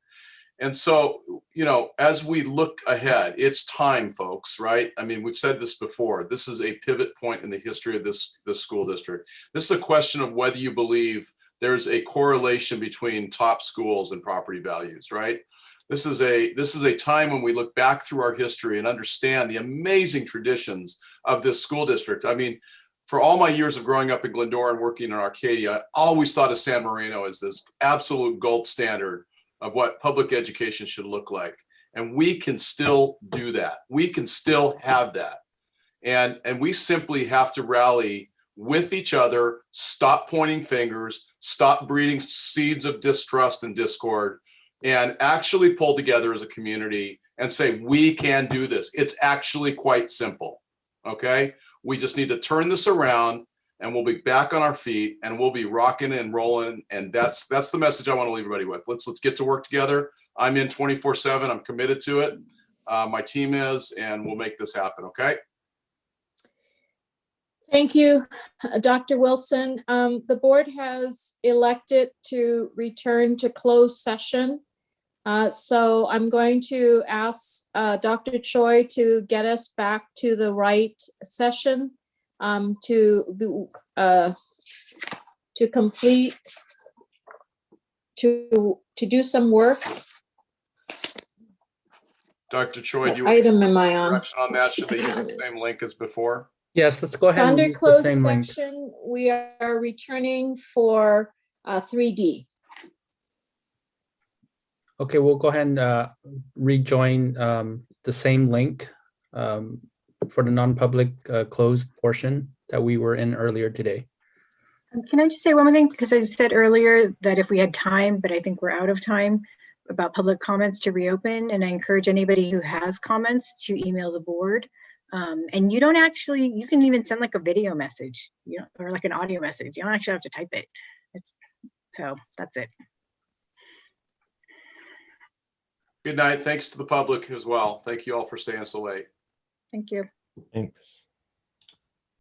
And so, you know, as we look ahead, it's time, folks, right? I mean, we've said this before. This is a pivot point in the history of this school district. This is a question of whether you believe there's a correlation between top schools and property values, right? This is a time when we look back through our history and understand the amazing traditions of this school district. I mean, for all my years of growing up in Glendora and working in Arcadia, I always thought of San Marino as this absolute gold standard of what public education should look like. And we can still do that. We can still have that. And we simply have to rally with each other, stop pointing fingers, stop breeding seeds of distrust and discord, and actually pull together as a community and say, we can do this. It's actually quite simple, okay? We just need to turn this around and we'll be back on our feet and we'll be rocking and rolling. And that's the message I want to leave everybody with. Let's get to work together. I'm in 24/7. I'm committed to it. My team is, and we'll make this happen. Okay. Thank you, Dr. Wilson. The board has elected to return to closed session. So I'm going to ask Dr. Choi to get us back to the right session to complete, to do some work. Dr. Choi, What do you want item am I on? direction on that? Should they use the same link as before? Yes, let's go ahead and Under use the closed same link. section, we are returning for 3D. Okay, we'll go ahead and rejoin the same link for the non-public closed portion that we were in earlier today. Can I just say one more thing? Because I said earlier that if we had time, but I think we're out of time, about public comments to reopen. And I encourage anybody who has comments to email the board. And you don't actually, you can even send like a video message, you know, or like an audio message. You don't actually have to type it. So that's it. Good night. Thanks to the public as well. Thank you all for staying so late. Thank you. Thanks.